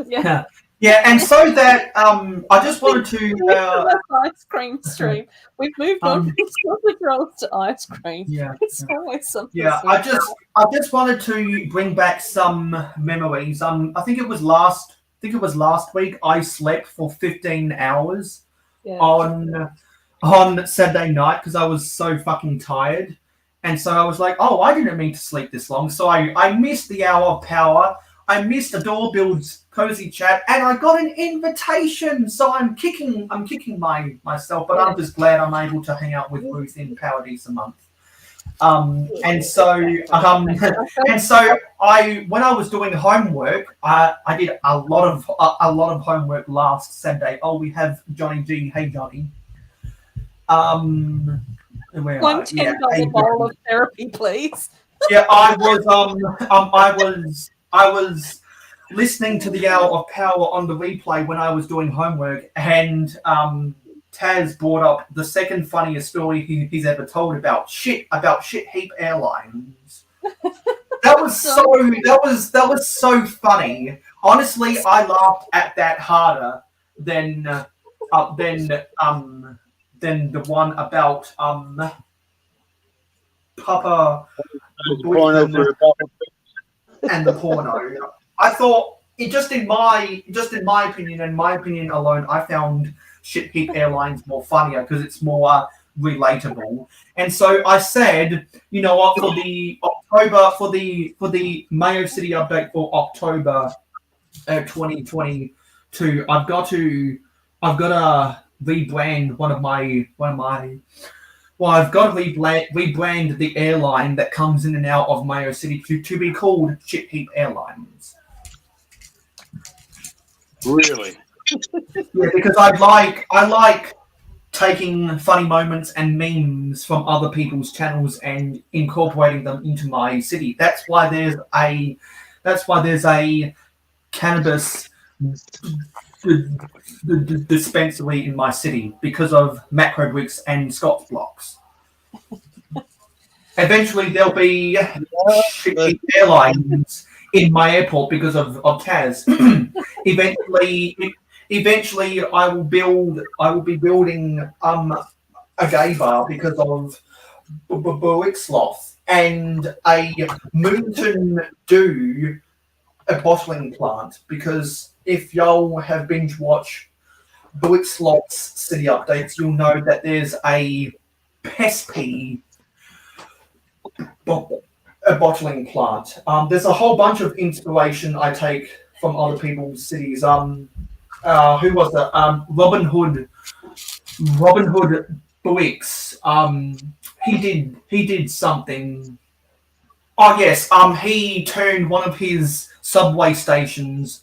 Yeah. Yeah, and so that I just wanted to ice cream stream. We've moved on from sausage rolls to ice cream. Yeah, it's always something. Yeah, I just wanted to bring back some memories. I think it was last week. I slept for 15 hours on Saturday night because I was so fucking tired, and so I was like, oh, I didn't mean to sleep this long. So I missed the hour of power. I missed the door builds cozy chat, and I got an invitation. So I'm kicking myself, but I'm just glad I'm able to hang out with Ruth in Paradisa month. And so when I was doing homework, I did a lot of homework last Saturday. Oh, we have Johnny G. Hey, Johnny. One $10 bowl of therapy, please. Yeah, I was listening to the Hour of Power on the replay when I was doing homework, and Taz brought up the second funniest story he's ever told about Shit Heap Airlines. That was so funny. Honestly, I laughed at that harder than the one about Papa and the porno. I thought it just in my opinion, and my opinion alone, I found Shit Heap Airlines more funnier because it's more relatable. And so I said, you know what, for the Mayo City update for October 2022, I've got to rebrand I've got to rebrand the airline that comes in and out of Mayo City to be called Shit Heap Airlines. Really? Yeah, because I like taking funny moments and memes from other people's channels and incorporating them into my city. That's why there's a cannabis dispensary in my city because of Macro Bricks and Scott's blocks. Eventually, there'll be shitty airlines in my airport because of Taz. eventually, I will be building a gay bar because of Buicksloth and a Moonton Dew a bottling plant because if y'all have binge watched Buicksloth's city updates, you'll know that there's a pesky a bottling plant. There's a whole bunch of inspiration I take from other people's cities. Who was that? Robin Hood Buicks. He did something. Oh yes. He turned one of his subway stations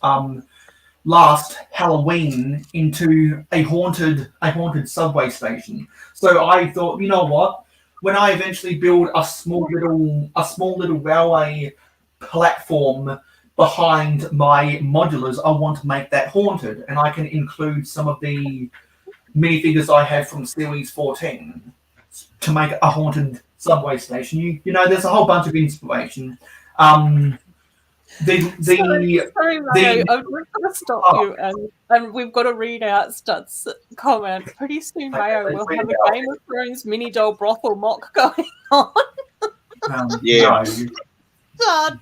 last Halloween into a haunted subway station. So I thought, you know what? When I eventually build a small little railway platform behind my modulars, I want to make that haunted, and I can include some of the minifigures I have from Series 14 to make a haunted subway station. You know, there's a whole bunch of inspiration. Sorry, Mayo, I'm just going to stop you, and we've got to read out Stut's comment. Pretty soon, Mayo will have a Game of Thrones mini doll brothel mock going on. Yeah. Stud.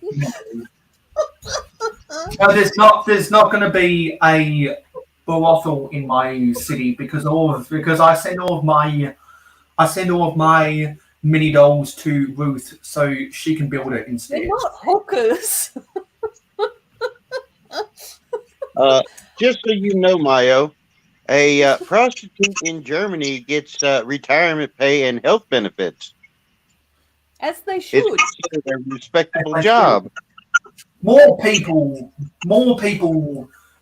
No, there's not going to be a brothel in my city because I send all of my mini dolls to Ruth so she can build it instead. They're not hookers. Just so you know, Mayo, a prostitute in Germany gets retirement pay and health benefits. As they should. It's considered a respectable job. More people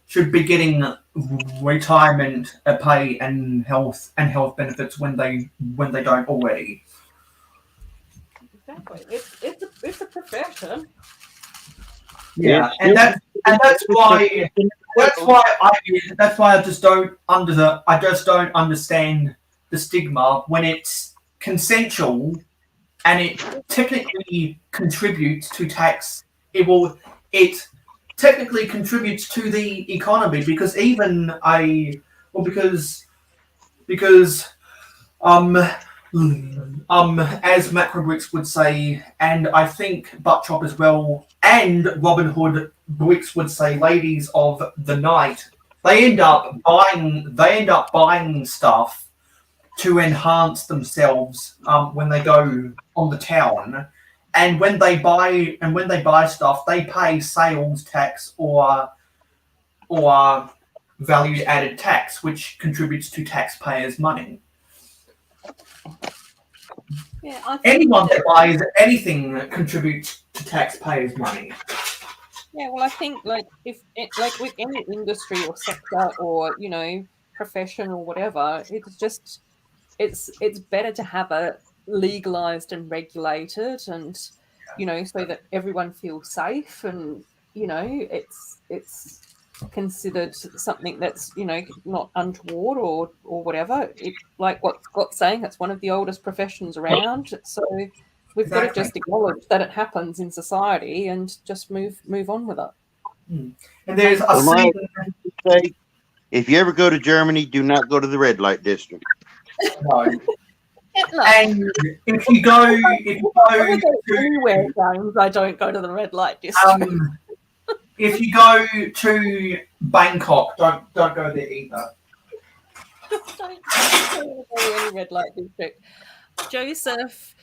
should be getting retirement pay and health benefits when they don't already. Exactly. It's a profession. Yeah, and that's why I just don't understand the stigma when it's consensual and it technically contributes to tax. It technically contributes to the economy because as Macro Bricks would say, and I think Butt Chop as well, and Robin Hood Bricks would say, ladies of the night, they end up buying stuff to enhance themselves when they go on the town, and when they buy stuff, they pay sales tax or value added tax, which contributes to taxpayers' money. Yeah, I think Anyone that buys anything contributes to taxpayers' money. Yeah, well, I think like with any industry or sector or profession or whatever, it's better to have it legalized and regulated, and so that everyone feels safe, and it's considered something that's not untoward or whatever. It, like what Scott's saying, it's one of the oldest professions around, so we've got to just acknowledge that it happens in society and just move on with it. And there's a Well, scene. say, if you ever go to Germany, do not go to the red light district. No. And if you go anywhere, James, I don't go to the red light district. if you go to Bangkok, don't go there either. Don't go to any red light district. Joseph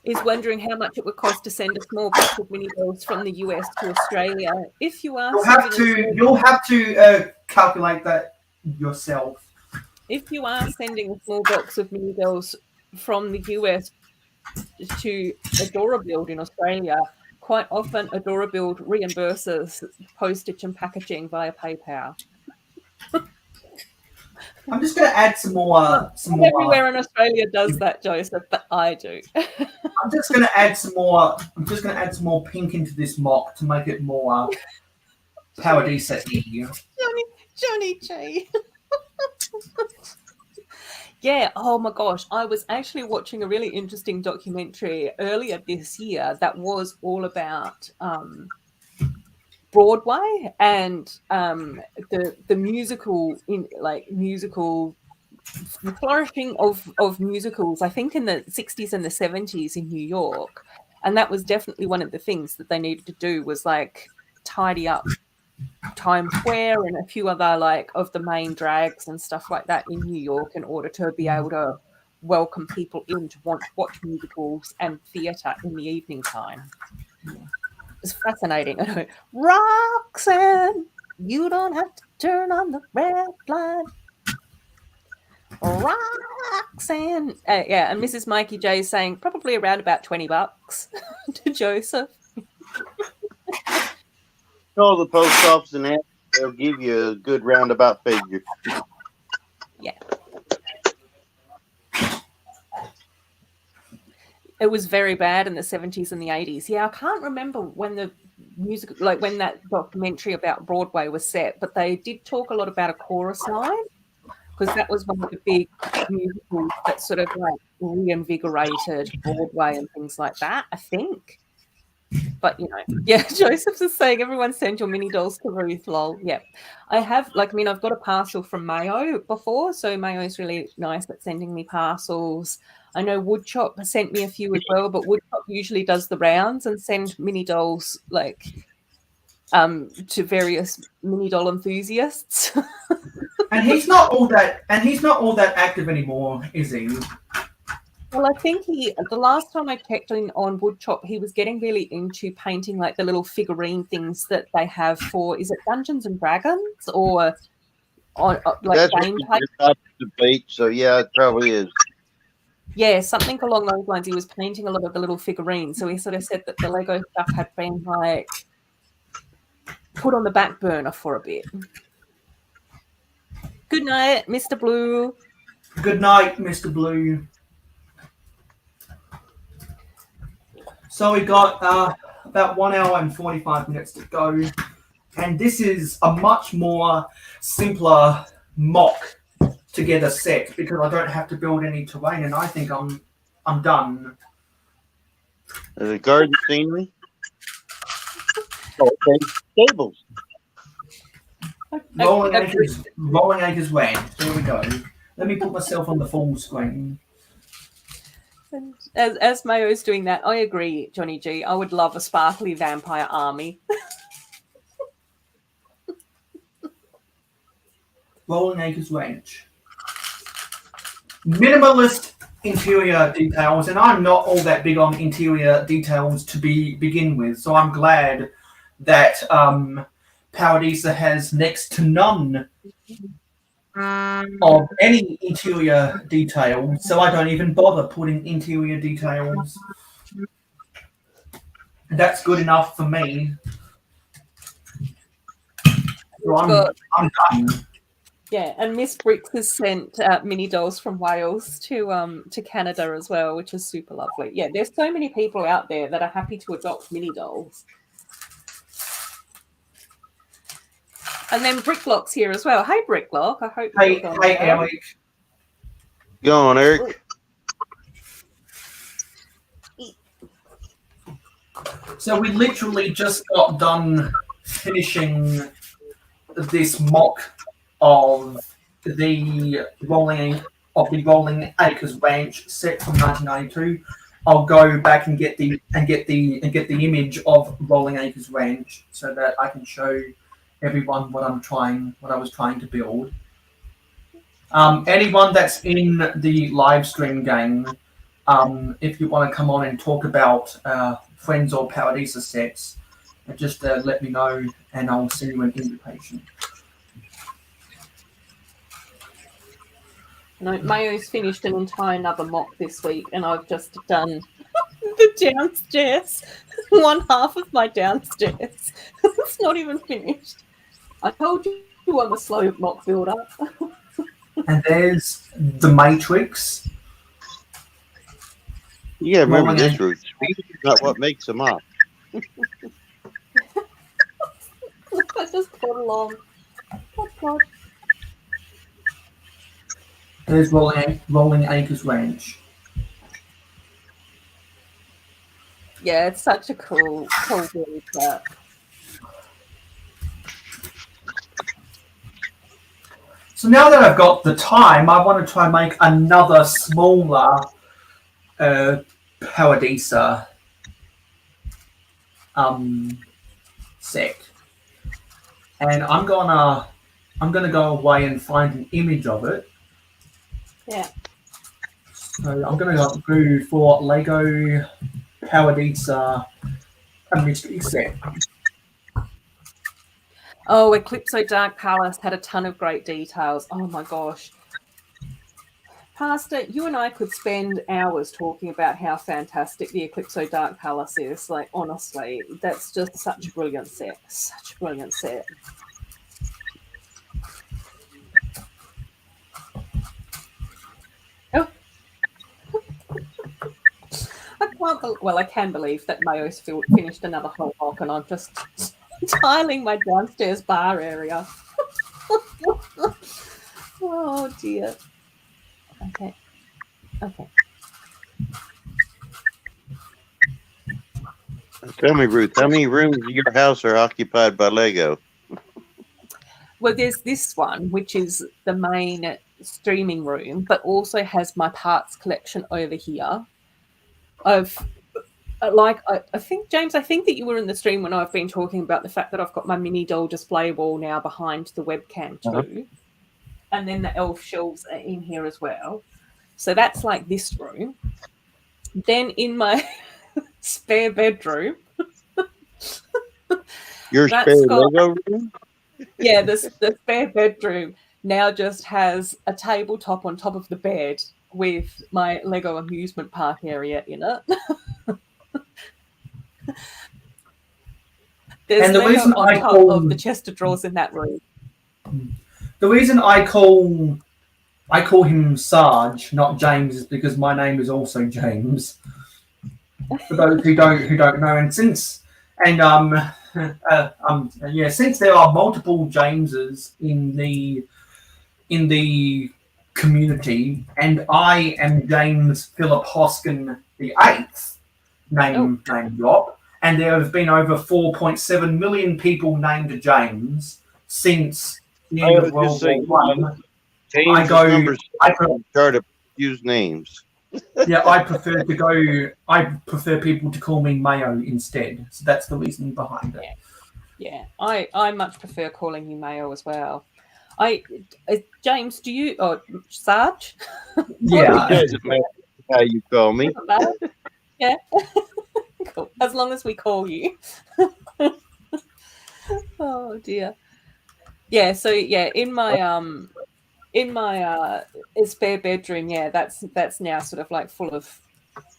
is wondering how much it would cost to send a small box of mini dolls from the US to Australia. If you are You'll have to calculate that yourself. If you are sending a small box of mini dolls from the US to AdoraBuild in Australia, quite often AdoraBuild reimburses postage and packaging via PayPal. I'm just going to add some more. Not everywhere in Australia does that, Joseph, but I do. I'm just going to add some more. I'm just going to add some more pink into this mock to make it more Paradisa-y. Johnny G. Yeah, oh my gosh. I was actually watching a really interesting documentary earlier this year that was all about Broadway and the musical the flourishing of musicals, I think in the 60s and the 70s in New York. And that was definitely one of the things that they needed to do was like tidy up Times Square and a few other like of the main drags and stuff like that in New York in order to be able to welcome people in to want to watch musicals and theatre in the evening time. It's fascinating. I know. Roxanne, you don't have to turn on the red light. Roxanne. Yeah, and Mrs. Mikey J is saying probably around about $20 to Joseph. Call the post office and ask, they'll give you a good roundabout figure. Yeah. It was very bad in the 70s and the 80s. Yeah, I can't remember when the music, like when that documentary about Broadway was set, but they did talk a lot about a chorus line because that was one of the big musicals that sort of like reinvigorated Broadway and things like that, I think. But, you know, yeah, Joseph's is saying everyone send your mini dolls to Ruth, lol. Yeah. I have, like, I mean, I've got a parcel from Mayo before, so Mayo's really nice at sending me parcels. I know Woodchop sent me a few as well, but Woodchop usually does the rounds and send mini dolls, like, to various mini doll enthusiasts. And he's not all that active anymore, is he? Well, I think the last time I checked on Woodchop, he was getting really into painting like the little figurine things that they have for, is it Dungeons and Dragons or like That's game type? what debate, so yeah, it probably is. Yeah, something along those lines. He was painting a lot of the little figurines. So he sort of said that the Lego stuff had been like put on the back burner for a bit. Good night, Mr. Blue. Good night, Mr. Blue. So we got about 1 hour and 45 minutes to go. And this is a much more simpler mock together set because I don't have to build any terrain and I think I'm done. The garden scenery? Okay, stables. Rolling Acres Ranch. There we go. Let me put myself on the full screen. And as Mayo's doing that, I agree, Johnny G. I would love a sparkly vampire army. Rolling Acres Ranch. Minimalist interior details, and I'm not all that big on interior details to begin with, so I'm glad that Paradisa has next to none of any interior detail, so I don't even bother putting interior details. That's good enough for me. So I'm done. Yeah, and Miss Bricks has sent mini dolls from Wales to Canada as well, which is super lovely. Yeah, there's so many people out there that are happy to adopt mini dolls. And then Bricklock's here as well. Hey, Bricklock. I hope you're going well. Eric. Go on, Eric. So we literally just got done finishing this mock of the Rolling Acres Ranch set from 1992. I'll go back and get the image of Rolling Acres Ranch so that I can show everyone what I was trying to build. Anyone that's in the live stream game, if you want to come on and talk about Friends or Paradisa sets, just let me know and I'll send you an invitation. No, Mayo's finished an entire another mock this week, and I've just done the downstairs, one half of my downstairs. It's not even finished. I told you You want the slow mock builder. And there's the Matrix. You gotta remember Rolling this, in. Ruth. Speed is not what makes them up. I just put along. Oh, God. There's Rolling Acres Ranch. Yeah, it's such a cool build. That. So now that I've got the time, I want to try and make another smaller Paradisa set. And I'm gonna go away and find an image of it. Yeah. So I'm gonna go for Lego Paradisa a mystery set. Oh, Eclipso Dark Palace had a ton of great details. Oh my gosh. Pastor, you and I could spend hours talking about how fantastic the Eclipso Dark Palace is. Like, honestly, that's just such a brilliant set. Such a brilliant set. Oh. I can believe that Mayo's finished another whole block and I'm just tiling my downstairs bar area. Oh dear. Okay. Tell me, Ruth, how many rooms in your house are occupied by Lego? Well, there's this one, which is the main streaming room, but also has my parts collection over here. I think, James, I think that you were in the stream when I've been talking about the fact that I've got my mini doll display wall now behind the webcam too. Uh-huh. And then the elf shelves are in here as well. So that's like this room. Then in my spare bedroom. Your spare Lego room? Yeah, the spare bedroom now just has a tabletop on top of the bed with my Lego amusement park area in it. There's Lego on top of the chest of drawers in that room. The reason I call him Sarge, not James, is because my name is also James. For those who don't know, and since there are multiple Jameses in the community, and I am James Philip Hoskin the Eighth name drop, and there have been over 4.7 million people named James since the end of World War One. I try to use names. Yeah, I prefer people to call me Mayo instead. So that's the reason behind it. Yeah, I much prefer calling you Mayo as well. James, do you or Sarge? Yeah, it doesn't matter how you call me. Yeah, cool. As long as we call you. Oh dear. Yeah. So yeah, in my spare bedroom, yeah, that's now sort of like full of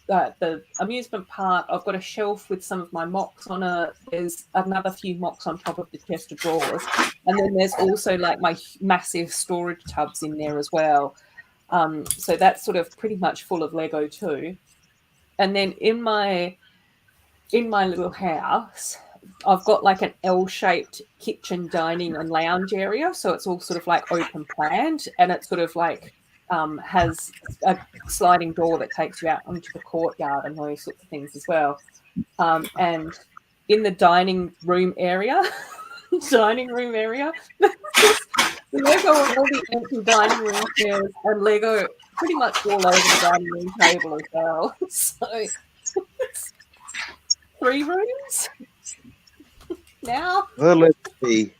the amusement part. I've got a shelf with some of my mocks on it. There's another few mocks on top of the chest of drawers, and then there's also like my massive storage tubs in there as well. So that's sort of pretty much full of Lego too. And then in my little house, I've got like an L-shaped kitchen, dining, and lounge area. So it's all sort of like open planned, and it sort of like has a sliding door that takes you out onto the courtyard and those sorts of things as well. And in the dining room area, the Lego on all the empty dining room chairs and Lego pretty much all over the dining room table as well. So 3 rooms now. Well, let's see.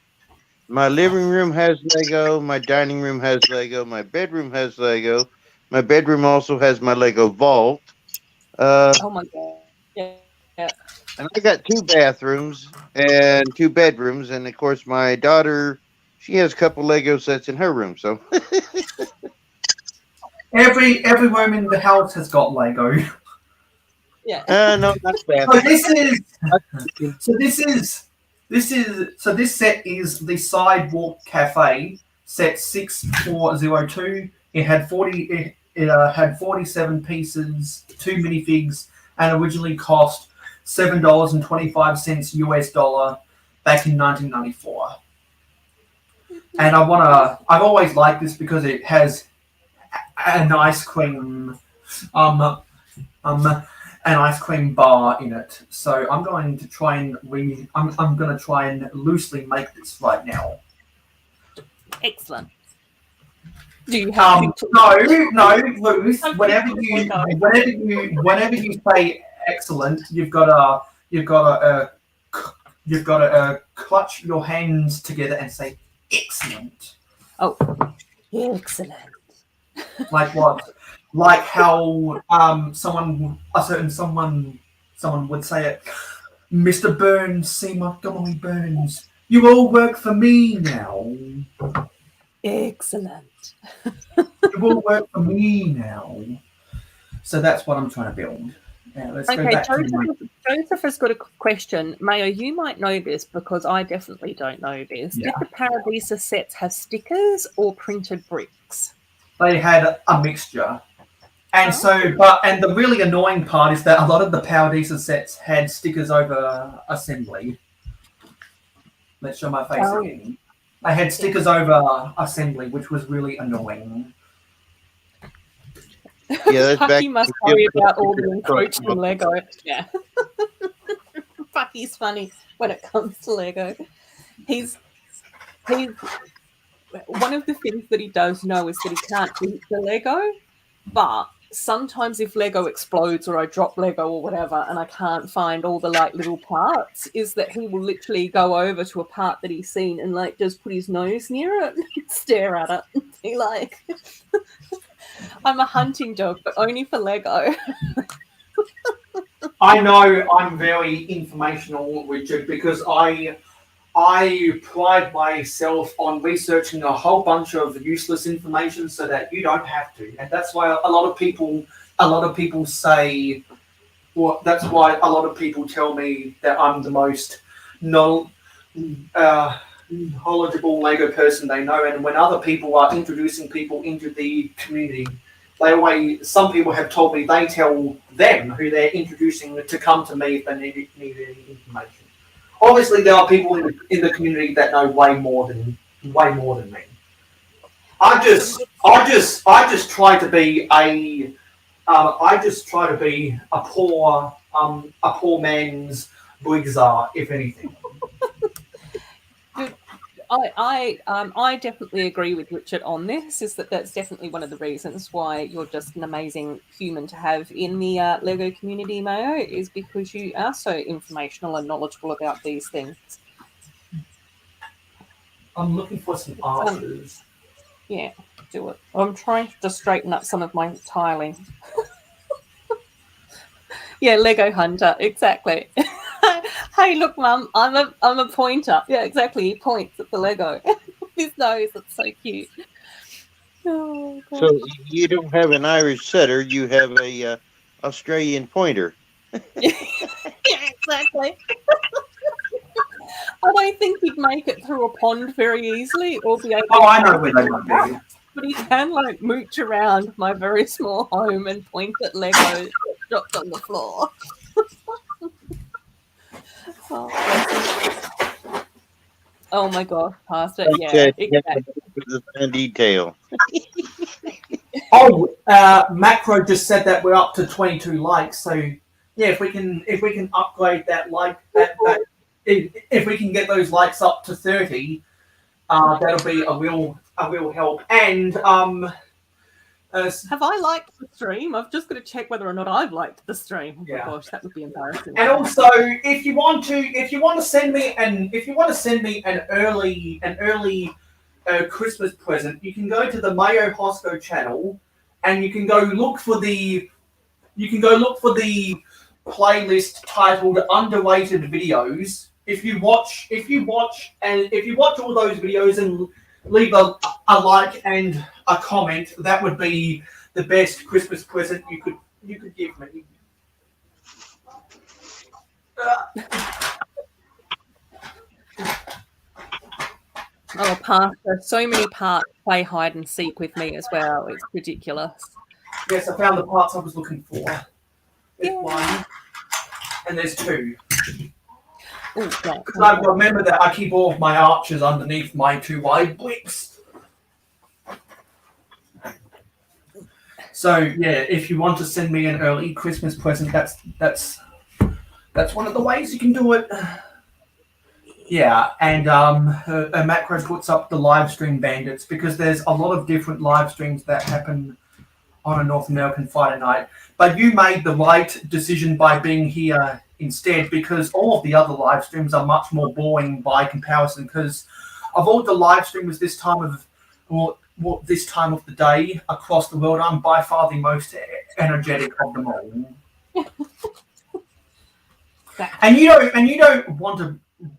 My living room has Lego. My dining room has Lego. My bedroom has Lego. My bedroom also has my Lego vault. Oh my god! Yeah. And I got 2 bathrooms and 2 bedrooms, and of course my daughter, she has a couple Lego sets in her room. So every room in the house has got Lego. Yeah. No, not bad. So this is This set is the Sidewalk Cafe set 6402. It had 47 pieces, 2 minifigs, and originally cost $7.25 US dollar back in 1994. And I've always liked this because it has an ice cream an ice cream bar in it. So I'm going to try and I'm going to try and loosely make this right now. Excellent. Do you have no, Ruth. Whenever you say excellent, you've got to clutch your hands together and say excellent. Oh, excellent. Like what? Like how someone would say it. Mr. Burns, C. Montgomery Burns, you all work for me now. Excellent. You all work for me now. So that's what I'm trying to build. Now, let's go back Joseph has got a question. Mayo, you might know this because I definitely don't know this. Yeah. Did the Paradisa sets have stickers or printed bricks? They had a mixture. And and the really annoying part is that a lot of the Paradisa sets had stickers over assembly. Let's show my face again. They had stickers over assembly, which was really annoying. Yeah, that's Pucky back. must worry about all the encroaching Lego. Yeah. Pucky's funny when it comes to Lego. He's one of the things that he does know is that he can't eat the Lego, but sometimes if Lego explodes or I drop Lego or whatever and I can't find all the like little parts, is that he will literally go over to a part that he's seen and like just put his nose near it and stare at it and be like, I'm a hunting dog, but only for Lego. I know I'm very informational, Richard, because I pride myself on researching a whole bunch of useless information so that you don't have to, and that's why a lot of people say, well, that's why a lot of people tell me that I'm the most knowledgeable Lego person they know. And when other people are introducing people into the community, some people have told me they tell them who they're introducing to come to me if they need any information. Obviously, there are people in the community that know way more than me. I just try to be a poor man's Briggsar, if anything. I definitely agree with Richard on this. That's definitely one of the reasons why you're just an amazing human to have in the Lego community, Mayo, is because you are so informational and knowledgeable about these things. I'm looking for some answers. Yeah, do it. I'm trying to just straighten up some of my tiling. Yeah, Lego Hunter, exactly. Hey, look, Mum, I'm a pointer. Yeah, exactly. He points at the Lego. His nose, it's so cute. Oh, God. So you don't have an Irish setter, you have a Australian pointer. Yeah, exactly. I don't think he'd make it through a pond very easily or be able Oh, I know where they might be. But he can like mooch around my very small home and point at Lego dropped on the floor. Oh my gosh, Pastor. Yeah, exactly. The detail. Macro just said that we're up to 22 likes. So yeah, if we can upgrade that if we can get those likes up to 30, that'll be a real help. And have I liked the stream? I've just got to check whether or not I've liked the stream. Oh my gosh, that would be embarrassing. And also, if you want to send me an early Christmas present, you can go to the Mayo Hosko channel, and you can go look for the playlist titled Underrated Videos. If you watch all those videos and leave a like and a comment, that would be the best Christmas present you could give me. Oh, Pastor, so many parts play hide and seek with me as well. It's ridiculous. Yes, I found the parts I was looking for. There's Yeah. one, and there's two. Ooh, right. Because I remember that I keep all of my archers underneath my 2 wide bricks. So yeah, if you want to send me an early Christmas present, that's one of the ways you can do it. Yeah, and Macro puts up the live stream bandits because there's a lot of different live streams that happen on a North American Friday night. But you made the right decision by being here instead, because all of the other live streams are much more boring by comparison. Because of all the live streamers this time of the day across the world, I'm by far the most energetic of them all. And you don't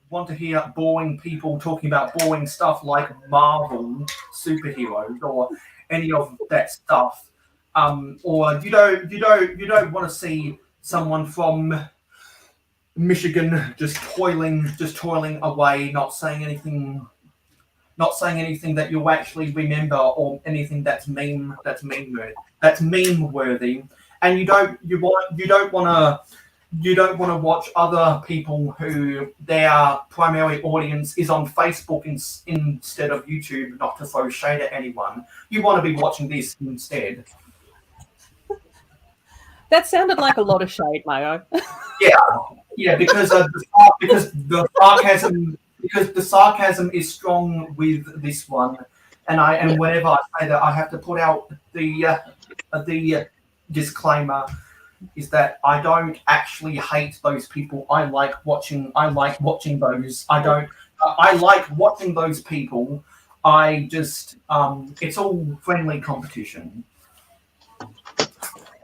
want to hear boring people talking about boring stuff like Marvel superheroes or any of that stuff. Or you don't want to see someone from Michigan just toiling away, not saying anything that you'll actually remember, or anything that's meme worthy. And you don't want to watch other people who their primary audience is on Facebook instead of YouTube, not to throw shade at anyone. You want to be watching this instead. That sounded like a lot of shade, Mayo. Yeah, because the sarcasm is strong with this one, and whenever I say that, I have to put out the disclaimer is that I don't actually hate those people. I like watching those. I like watching those people. I just it's all friendly competition.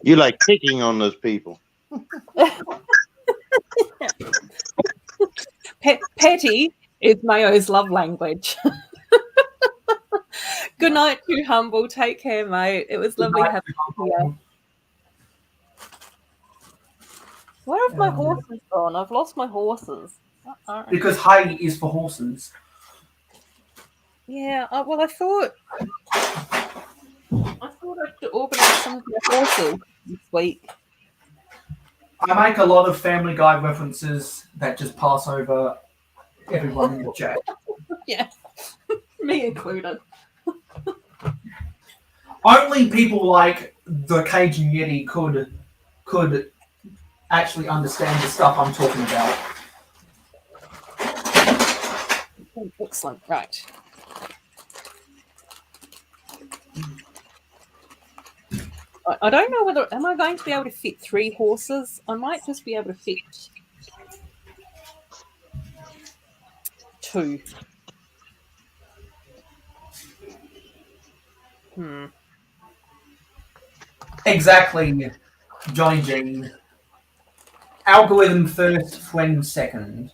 You like picking on those people. Petty is Mayo's love language. Good night, Too Humble. Take care, mate. It was lovely having you here. Where have my horses gone? I've lost my horses. Because hay is for horses. Yeah, well, I thought I should organise some of my horses this week. I make a lot of Family Guy references that just pass over everyone in the chat. Yeah, me included. Only people like the Cajun Yeti could actually understand the stuff I'm talking about. Excellent, right. I don't know whether am I going to be able to fit 3 horses. I might just be able to fit 2. Exactly, Johnny G. Algorithm first, friend second.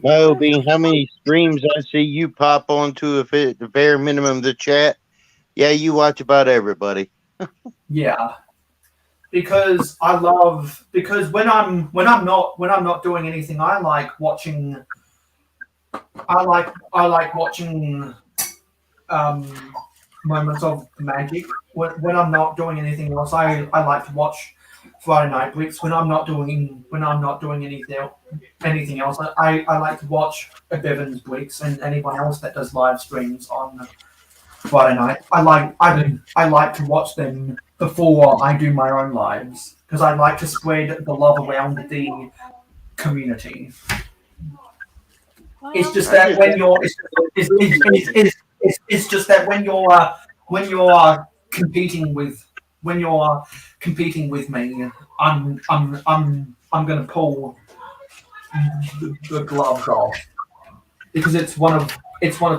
Well, being how many streams I see you pop onto, if at the bare minimum the chat, yeah, you watch about everybody. Yeah, because when I'm not doing anything, I like watching moments of magic. When I'm not doing anything else, I like to watch Friday Night Bricks. When I'm not doing anything else, I like to watch Bevan's Bricks and anyone else that does live streams on Friday night. I like to watch them before I do my own lives because I like to spread the love around the community. It's just that when you're it's just that when you're competing with me, I'm gonna pull the gloves off because it's one of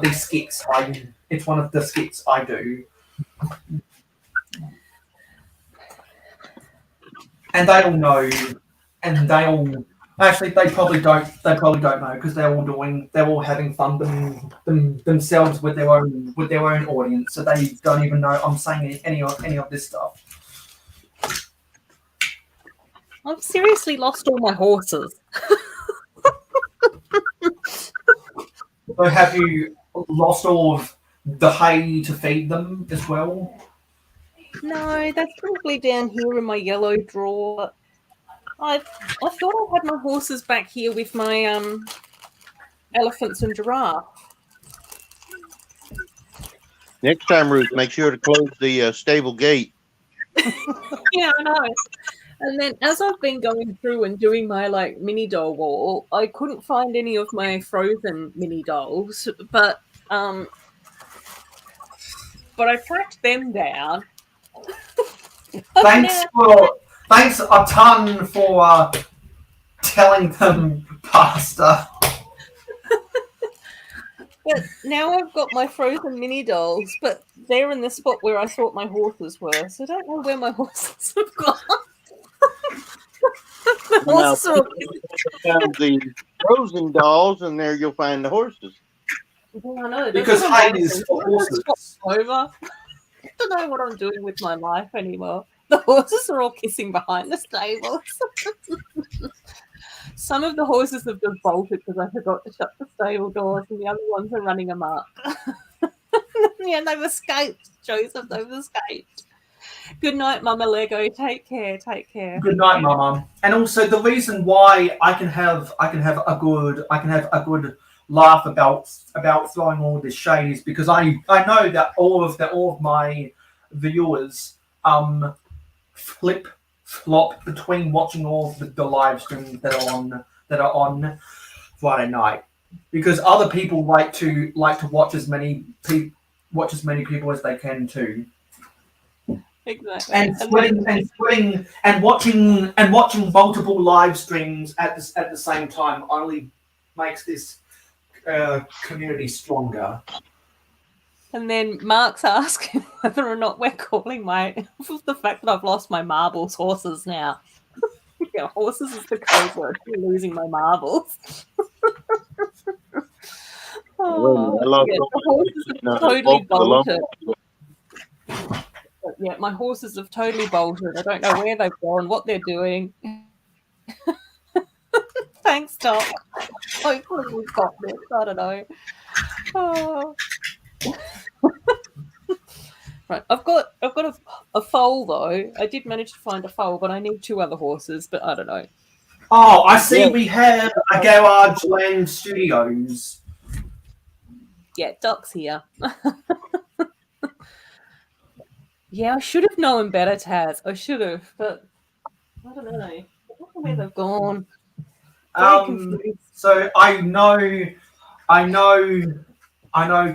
the skits I do, and they all know, and they all actually they probably don't know because they're all having fun themselves with their own audience, so they don't even know I'm saying any of this stuff. I've seriously lost all my horses. So have you lost all of the hay to feed them as well? No, that's probably down here in my yellow drawer. I thought I had my horses back here with my elephants and giraffe. Next time, Ruth, make sure to close the stable gate. Yeah, I know. And then as I've been going through and doing my like mini doll wall, I couldn't find any of my frozen mini dolls, but I tracked them down. Thanks a ton for telling them, Pastor. But now I've got my frozen mini dolls, but they're in the spot where I thought my horses were, so I don't know where my horses have gone. The Now, horses are found the frozen dolls, and there you'll find the horses. I know, Because hay is for horses. over. I don't know what I'm doing with my life anymore. The horses are all kissing behind the stables. Some of the horses have just bolted because I forgot to shut the stable doors, and the other ones are running amok. Yeah, they've escaped, Joseph. They've escaped. Good night, Mama Lego. Take care. Take care. Good night, Mama. And also the reason why I can have a good laugh about throwing all this shade is because I know that all of my viewers flip flop between watching all of the live streams that are on Friday night, because other people like to watch as many people as they can too. Exactly. And watching multiple live streams at the same time only makes this community stronger. And then Mark's asking whether or not we're calling the fact that I've lost my marbles horses now. Yeah, horses is the code word for losing my marbles. Oh, the horses have totally bolted. But yeah, my horses have totally bolted. I don't know where they've gone, what they're doing. Thanks, Doc. Hopefully we've got this. I don't know. Oh. Right, I've got a foal though. I did manage to find a foal, but I need 2 other horses. But I don't know. Oh, I see. We have a Garage Land Studios. Yeah, Doc's here. Yeah, I should have known better, Taz. I should have, but I don't know. I don't know where they've gone. Very confused. So I know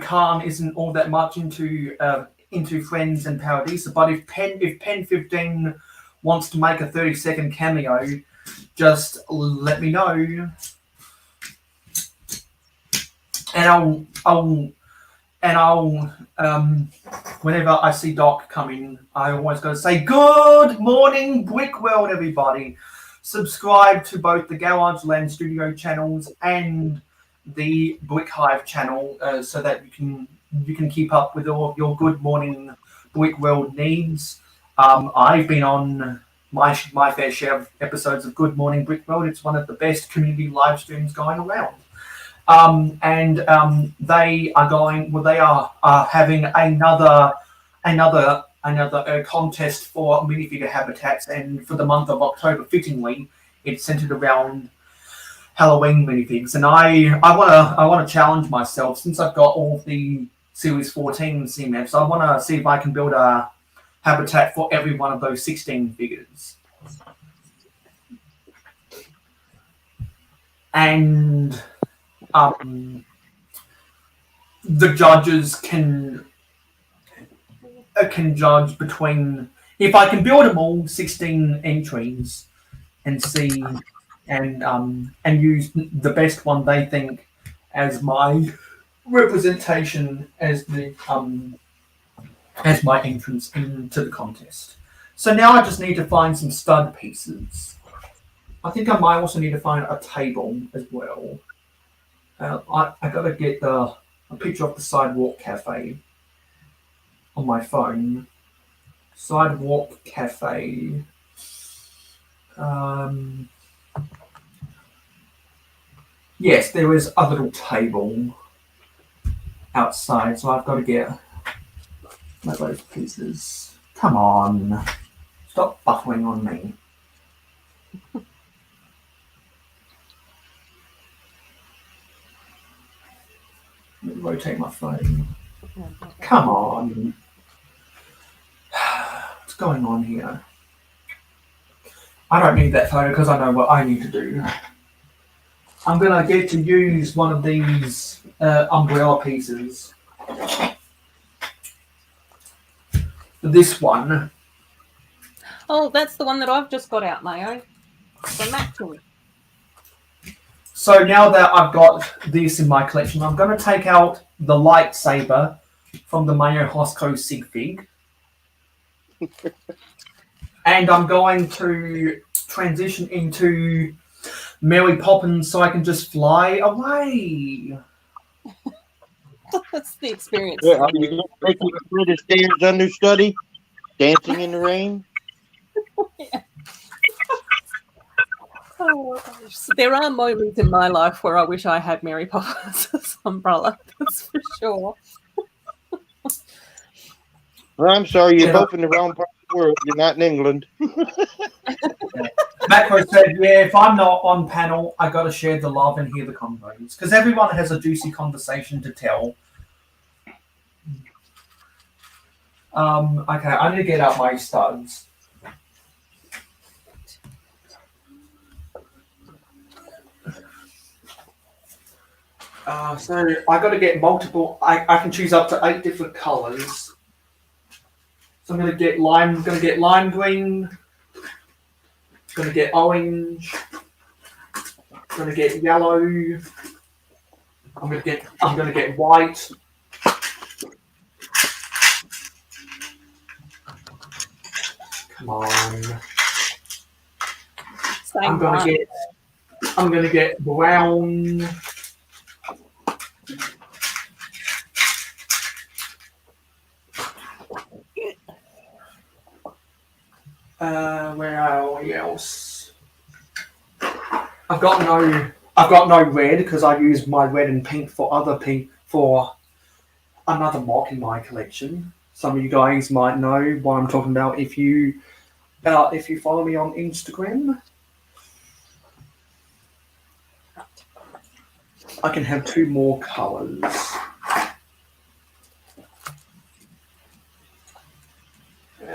Khan isn't all that much into Friends and Paradisa, but if Pen 15 wants to make a 30-second cameo, just let me know, and I'll whenever I see Doc coming, I always go to say good morning, Brick World, everybody. Subscribe to both the Garage Land Studio channels and the Brick Hive channel, so that you can keep up with all of your good morning Brick World needs. I've been on my fair share of episodes of Good Morning Brick World. It's one of the best community live streams going around. They are having another contest for minifigure habitats, and for the month of October, fittingly, it's centered around Halloween minifigs. And I want to challenge myself, since I've got all the Series 14 CMFs. I want to see if I can build a habitat for every one of those 16 figures. And the judges can judge between, if I can build them all 16 entries and see and use the best one they think as my representation as the as my entrance into the contest. So now I just need to find some stud pieces. I think I might also need to find a table as well. I gotta get a picture of the Sidewalk Cafe on my phone. Sidewalk Cafe. Yes, there is a little table. outside, so I've got to get one of those pieces. Come on. Stop buckling on me. Let me rotate my phone. Come on. What's going on here? I don't need that photo because I know what I need to do. I'm going to get to use one of these umbrella pieces. This one. Oh, that's the one that I've just got out, Mayo. The Makro. So now that I've got this in my collection, I'm going to take out the lightsaber from the Mayo Hosko sig fig. And I'm going to transition into Mary Poppins so I can just fly away. That's the experience. Yeah, are you going to take your Fred Astaire's understudy? Dancing in the rain? Oh, gosh. There are moments in my life where I wish I had Mary Poppins' umbrella. That's for sure. Well, I'm sorry, you're both in the wrong part of the world. You're not in England. Makro said, yeah, if I'm not on panel, I got to share the love and hear the convos. Because everyone has a juicy conversation to tell. Okay, I need to get out my studs. So I got to get multiple. I can choose up to 8 different colors. So I'm going to get lime green. Going to get orange. Going to get yellow. I'm going to get white. Come on. I'm going to get brown. Where are we else? I've got no red because I use my red and pink for another mock in my collection. Some of you guys might know what I'm talking about if you follow me on Instagram. I can have 2 more colors.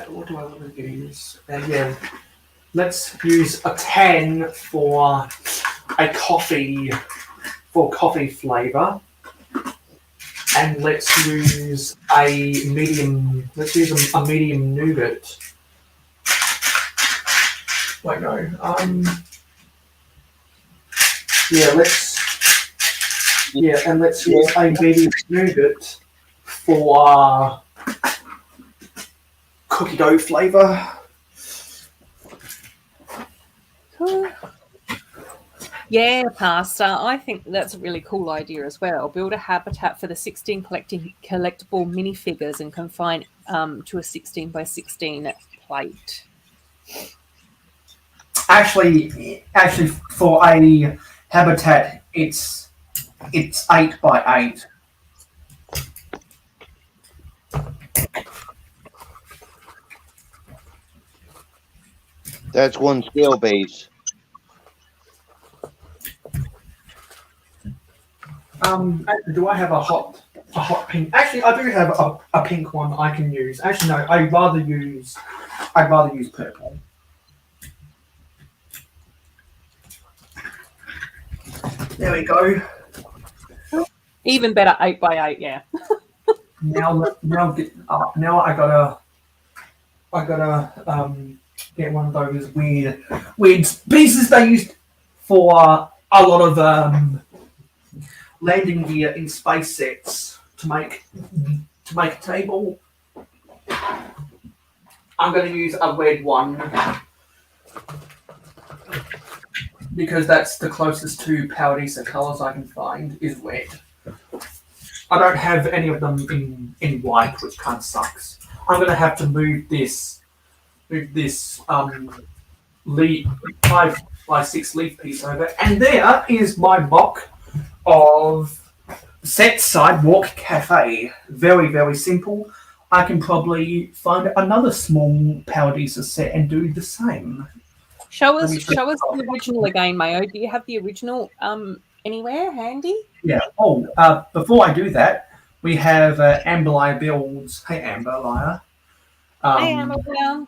What do I want to use? Let's use a 10 for a coffee flavor, and let's use a medium. Let's use a medium nougat. Wait, no. Let's use a medium nougat for cookie dough flavor. Yeah, Pastor. I think that's a really cool idea as well. Build a habitat for the 16 collectible minifigures and confine to a 16 by 16 plate. Actually, for a habitat, it's 8 by 8. That's one scale base. Do I have a hot pink? Actually, I do have a pink one I can use. Actually, no. I'd rather use purple. There we go. Even better, 8 by 8. Yeah. Now I gotta get one of those weird pieces they used for a lot of landing gear in space sets to make a table. I'm going to use a red one because that's the closest to Paradisa colors I can find is red. I don't have any of them in white, which kind of sucks. I'm going to have to move this 5 by 6 leaf piece over, and there is my mock of set sidewalk cafe. Very, very simple. I can probably find another small Paradisa set and do the same. Show Let us me show the original again, Mayo. Do you have the original anywhere handy? Yeah. Oh, before I do that, we have Amber Liar builds. Hey, Amber Liar. Hey, Emma Brown.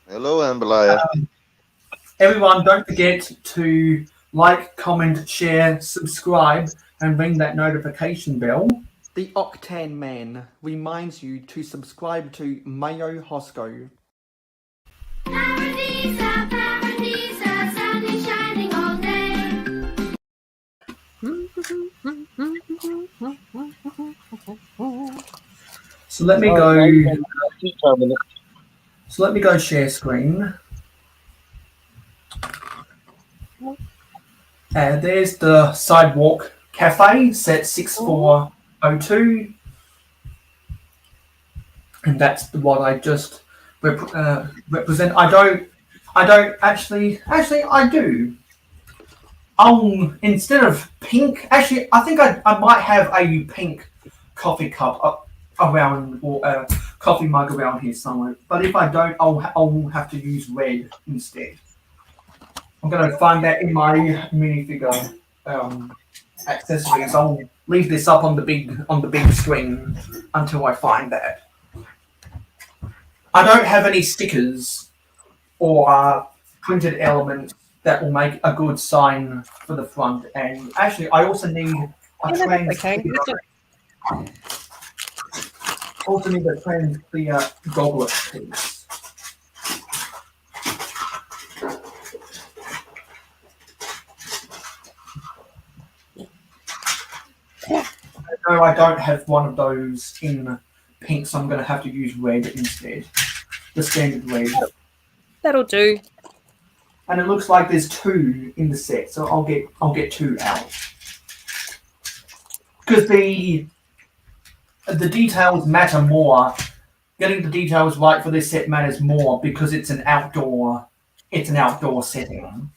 Hello, Ambalaya. Everyone, don't forget to like, comment, share, subscribe, and ring that notification bell. The Octane Man reminds you to subscribe to Mayo Hosko. Paradisa, Paradisa, sun is shining all day. So let me go. So let me go share screen. There's the sidewalk cafe set 6402, and that's what I just represent. I don't actually I do. Instead of pink, actually I think I might have a pink coffee cup around, or a coffee mug around here somewhere. But if I don't, I'll have to use red instead. I'm going to find that in my minifigure accessories. I'll leave this up on the big screen until I find that. I don't have any stickers or printed elements that will make a good sign for the front. And actually, I also need a trans clear goblet piece. No, I don't have one of those in pink, so I'm going to have to use red instead. The standard red. That'll do. And it looks like there's 2 in the set, so I'll get 2 out. Because the details matter more. Getting the details right for this set matters more because it's an outdoor setting.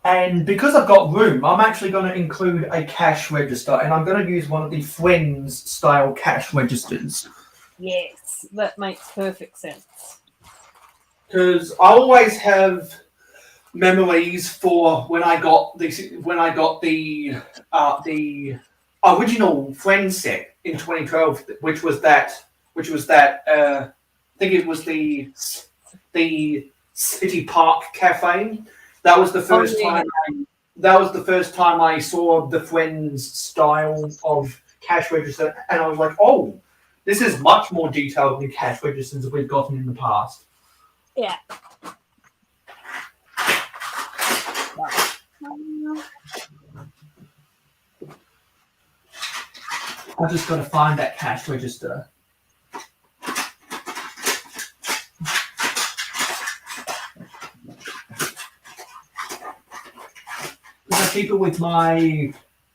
And because I've got room, I'm actually going to include a cash register, and I'm going to use one of the Friends style cash registers. Yes, that makes perfect sense. Because I always have memories for when I got the original Friends set in 2012, which was that I think it was the City Park Cafe. That was the first time. That was the first time I saw the Friends style of cash register, and I was like, "Oh, this is much more detailed than cash registers that we've gotten in the past." Yeah. I just got to find that cash register. I keep it with my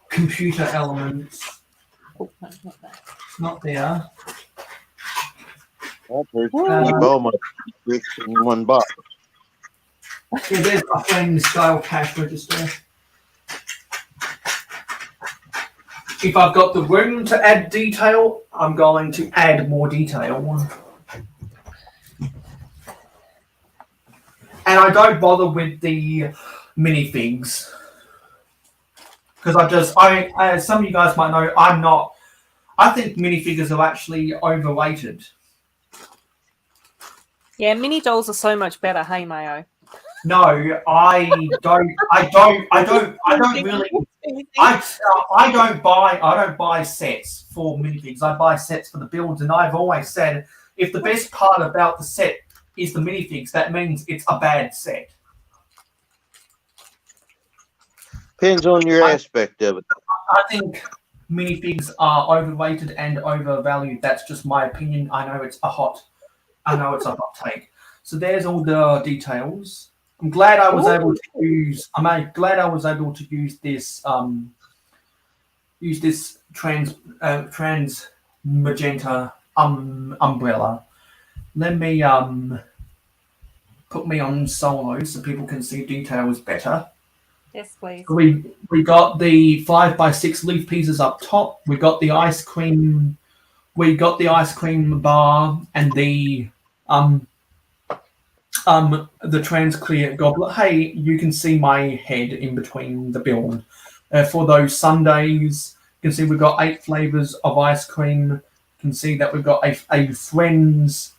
computer elements. Oh, no, not that. It's not there. Keep all my bricks in one box. Yeah, there's a Friends style cash register. If I've got the room to add detail, I'm going to add more detail. And I don't bother with the minifigs. Because as some of you guys might know, I think minifigures are actually overrated. Yeah, mini dolls are so much better. Hey, Mayo. No, I don't really. I don't buy sets for minifigs. I buy sets for the builds, and I've always said if the best part about the set is the minifigs, that means it's a bad set. Depends on your aspect of it. I think minifigs are overrated and overvalued. That's just my opinion. I know it's a hot take. So there's all the details. I'm glad I was able to use this trans magenta umbrella. Let me put me on solo so people can see details better. Yes, please. We got the 5x6 leaf pieces up top. We got the ice cream. We got the ice cream bar and the trans clear goblet. Hey, you can see my head in between the build. For those sundaes, you can see we've got 8 flavors of ice cream. You can see that we've got a friends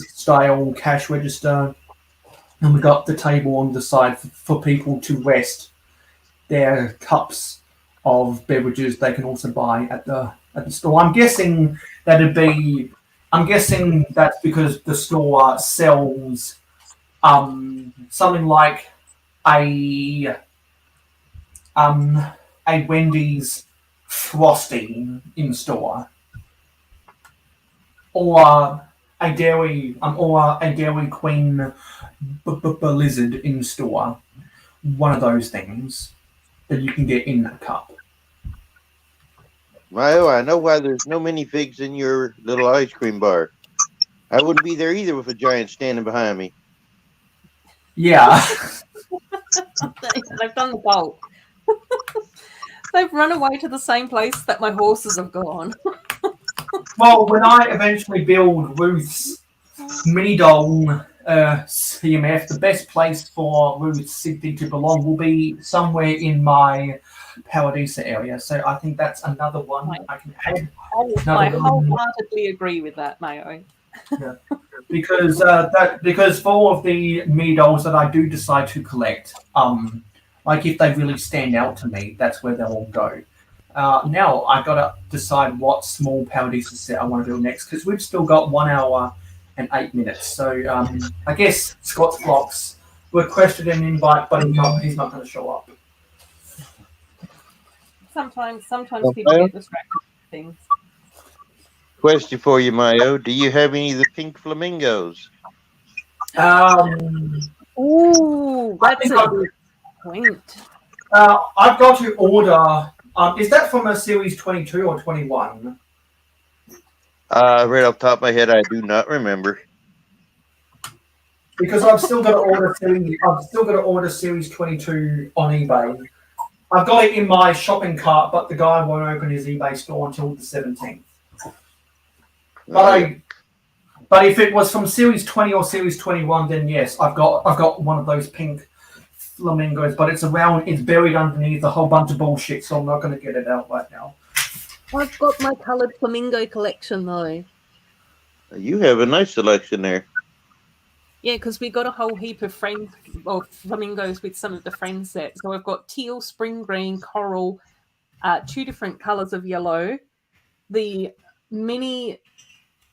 style cash register, and we've got the table on the side for people to rest their cups of beverages they can also buy at the store. I'm guessing that's because the store sells something like a Wendy's Frosty in store, or a Dairy Queen Blizzard in store. One of those things that you can get in that cup. Mayo, I know why there's no minifigs in your little ice cream bar. I wouldn't be there either with a giant standing behind me. Yeah. They've done the bolt. They've run away to the same place that my horses have gone. Well, when I eventually build Ruth's mini doll CMF, the best place for Ruth's Sigby to belong will be somewhere in my Paradisa area. So I think that's another one I can add. I wholeheartedly agree with that, Mayo. Yeah. Because for all of the mini dolls that I do decide to collect, like if they really stand out to me, that's where they'll all go. Now I gotta decide what small Paradisa set I want to build next, because we've still got 1 hour and 8 minutes. So I guess Scott's Blocks requested an invite, but he's not going to show up. Sometimes people get distracted with things. Question for you, Mayo. Do you have any of the pink flamingos? Ooh, that's a good point. I've got to order. Is that from a series 22 or 21? Right off the top of my head, I do not remember. Because I've still got to order series 22 on eBay. I've got it in my shopping cart, but the guy won't open his eBay store until the 17th. But if it was from series 20 or series 21, then yes, I've got one of those pink flamingos, but it's buried underneath a whole bunch of bullshit, so I'm not going to get it out right now. I've got my coloured flamingo collection though. You have a nice selection there. Yeah, because we got a whole heap of flamingos with some of the friend sets. So we've got teal, spring green, coral, 2 different colours of yellow, the mini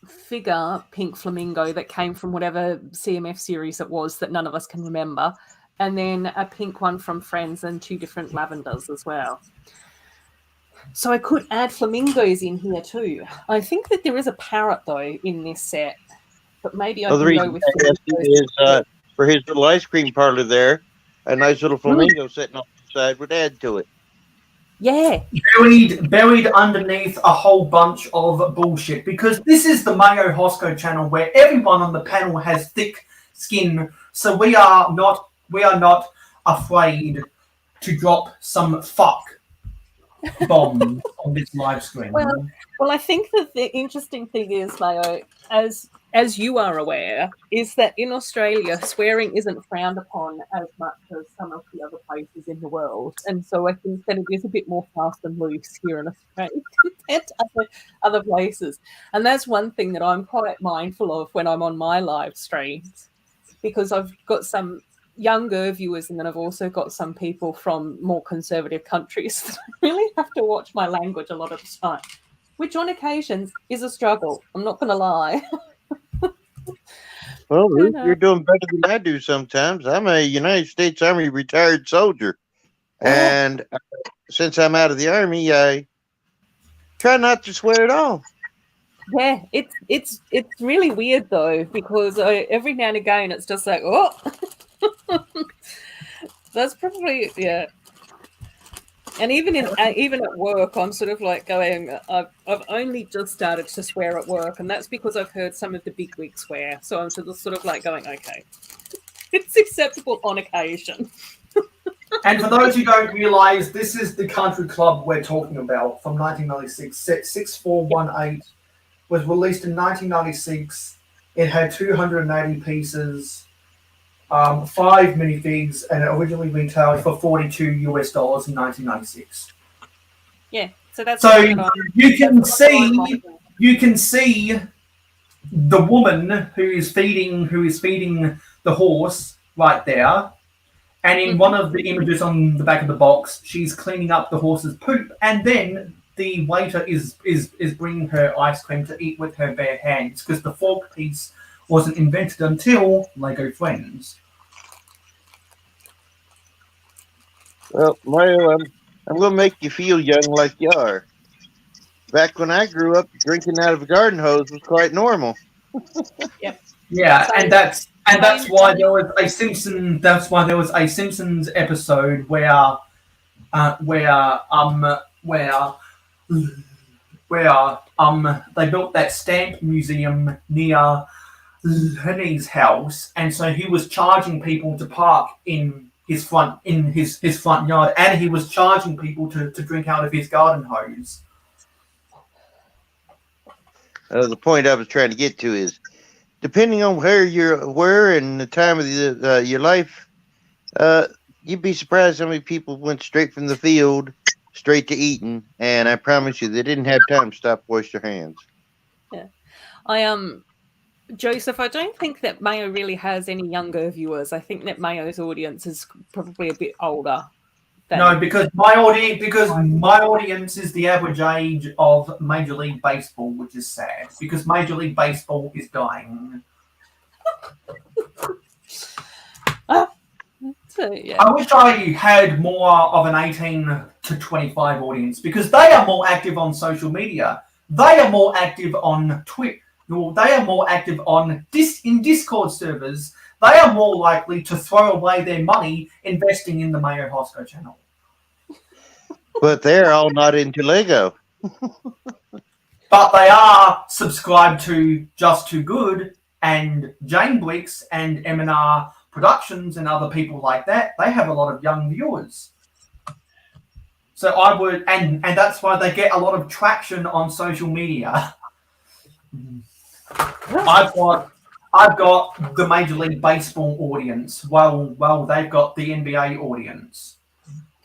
figure pink flamingo that came from whatever CMF series it was that none of us can remember, and then a pink one from Friends and 2 different lavenders as well. So I could add flamingos in here too. I think that there is a parrot though in this set, but maybe I can go with is for his little ice cream parlor there, a nice little flamingo sitting on the side would add to it. Yeah. Buried underneath a whole bunch of bullshit, because this is the Mayo Hosko channel where everyone on the panel has thick skin, so we are not afraid to drop some fuck bombs on this live stream. Well, I think that the interesting thing is, Mayo, as you are aware, is that in Australia, swearing isn't frowned upon as much as some of the other places in the world. And so I think that it is a bit more fast and loose here in Australia compared to other places. And that's one thing that I'm quite mindful of when I'm on my live streams, because I've got some younger viewers and then I've also got some people from more conservative countries that I really have to watch my language a lot of the time, which on occasions is a struggle. I'm not going to lie. Well, Ruth, you're doing better than I do sometimes. I'm a United States Army retired soldier. And since I'm out of the Army, I try not to swear at all. Yeah, it's really weird, though, because every now and again it's just like, oh, that's probably, yeah. And even at work, I'm sort of like going, I've only just started to swear at work, and that's because I've heard some of the big wigs swear. So I'm sort of like going, okay, it's acceptable on occasion. And for those who don't realise, this is the country club we're talking about from 1996. Set 6418 was released in 1996. It had 280 pieces, 5 minifigs, and it originally retailed for $42 in 1996. Yeah, so that's So what I- you can that's what I- see, you can see the woman who is feeding the horse right there. And in one of the images on the back of the box, she's cleaning up the horse's poop, and then the waiter is bringing her ice cream to eat with her bare hands because the fork piece wasn't invented until Lego Friends. Well, Mario, I'm going to make you feel young like you are. Back when I grew up, drinking out of a garden hose was quite normal. Yeah, So- and that's why there was a Simpsons. That's why there was a Simpsons episode where they built that stamp museum near Lenny's house, and so he was charging people to park in his front yard, and he was charging people to drink out of his garden hose. The point I was trying to get to is, depending on where you were and the time of your life, you'd be surprised how many people went straight from the field straight to eating, and I promise you, they didn't have time to stop wash their hands. Joseph, I don't think that Mayo really has any younger viewers. I think that Mayo's audience is probably a bit older. No, because my audience is the average age of Major League Baseball, which is sad because Major League Baseball is dying. So, yeah. I wish I had more of an 18 to 25 audience because they are more active on social media. They are more active on Twitter. They are more active in Discord servers. They are more likely to throw away their money investing in the Mayo Hosko channel. But they're all not into Lego. But they are subscribed to Just Too Good and Jane Bricks and M&R Productions and other people like that. They have a lot of young viewers. So I would, and that's why they get a lot of traction on social media. I've got the Major League Baseball audience. Well, they've got the NBA audience,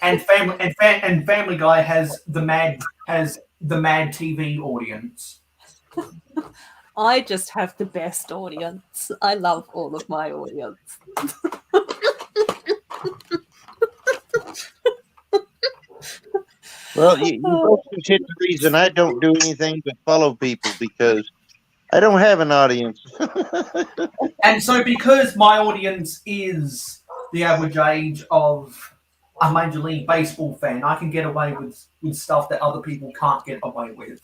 and Family Guy has the Mad TV audience. I just have the best audience. I love all of my audience. Well, you both just hit the reason I don't do anything but follow people because I don't have an audience. And so because my audience is the average age of a Major League Baseball fan, I can get away with stuff that other people can't get away with.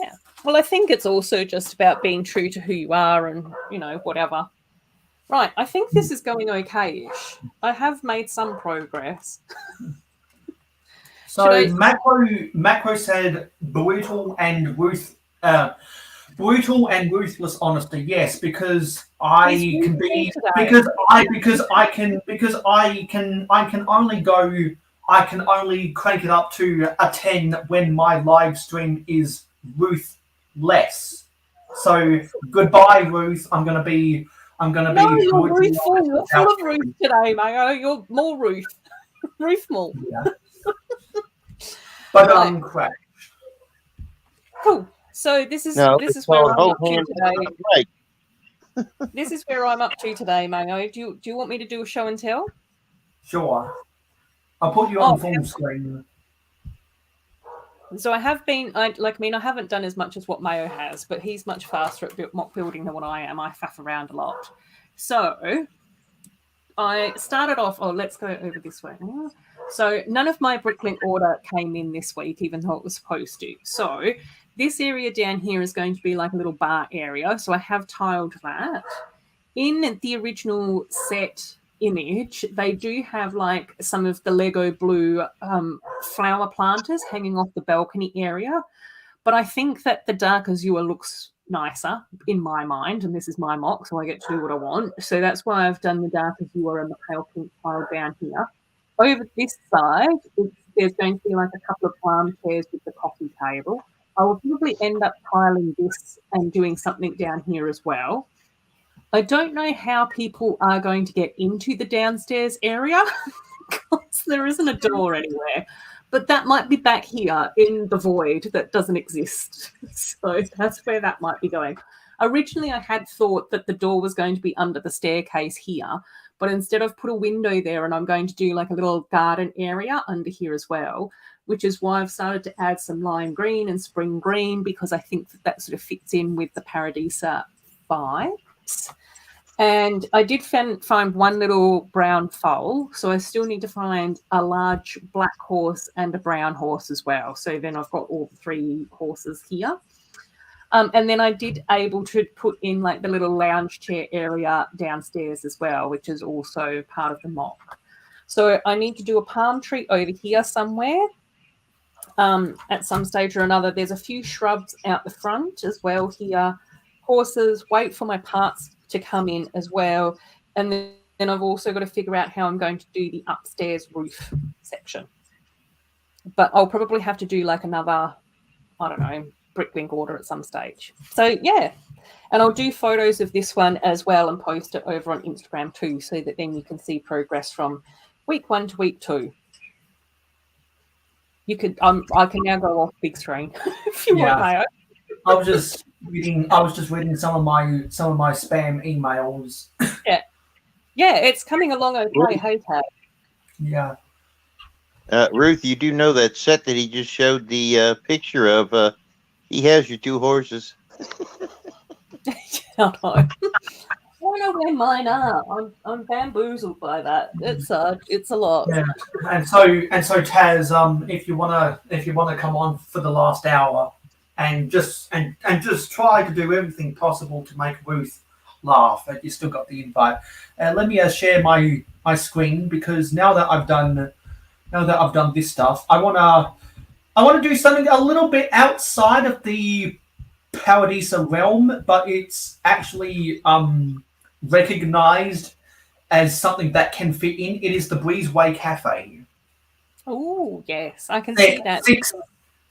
Yeah. Well, I think it's also just about being true to who you are and, whatever. Right. I think this is going okay-ish. I have made some progress. So Macro said brutal and ruthless honesty. Yes, because I He's can be ruthless today. because I can only crank it up to a 10 when my live stream is ruthless. So goodbye, Ruth. I'm gonna be. No, you're Ruthful. You're full of Ruth today, Mayo. You're more Ruth. Ruthful. Yeah. But Right. crap. Cool. So this is No, where called I'm whole up to hand today. right. This is where I'm up to today, Mayo. Do you want me to do a show and tell? Sure. I'll put you on Oh, full screen. So I have been, I haven't done as much as what Mayo has, but he's much faster at mock building than what I am. I faff around a lot. So I started off, let's go over this way. So none of my bricklink order came in this week, even though it was supposed to. So this area down here is going to be like a little bar area. So I have tiled that. In the original set image, they do have like some of the Lego blue flower planters hanging off the balcony area, But I think that the dark azure looks nicer in my mind, and this is my mock, so I get to do what I want. So that's why I've done the dark azure and the pale pink tile down here. Over this side, there's going to be like a couple of armchairs with the coffee table. I will probably end up tiling this and doing something down here as well. I don't know how people are going to get into the downstairs area because there isn't a door anywhere. But that might be back here in the void that doesn't exist. So that's where that might be going. Originally, I had thought that the door was going to be under the staircase here, but instead I've put a window there and I'm going to do like a little garden area under here as well, which is why I've started to add some lime green and spring green, because I think that that sort of fits in with the Paradisa vibes. And I did find one little brown foal, so I still need to find a large black horse and a brown horse as well. So then I've got all 3 horses here. And then I did able to put in like the little lounge chair area downstairs as well, which is also part of the mock. So I need to do a palm tree over here somewhere at some stage or another. There's a few shrubs out the front as well here. Horses, wait for my parts to come in as well. And then I've also got to figure out how I'm going to do the upstairs roof section. But I'll probably have to do like another, I don't know, bricklink order at some stage. So yeah, and I'll do photos of this one as well and post it over on Instagram too, so that then you can see progress from week 1 to week 2. You could, I can now go off big screen if you want, Mayo. I was just reading some of my spam emails. Yeah, it's coming along okay. Hey, Kat. Yeah. Ruth, you do know that set that he just showed the picture of. He has your 2 horses. I don't know where mine are. I'm bamboozled by that. It's a lot. Yeah. And so Taz, if you wanna come on for the last hour and just try to do everything possible to make Ruth laugh, you still got the invite. Let me share my screen, because now that I've done this stuff, I want to do something a little bit outside of the Paradisa realm, but it's actually recognized as something that can fit in. It is the Breezeway Cafe. Oh, yes, I can see that.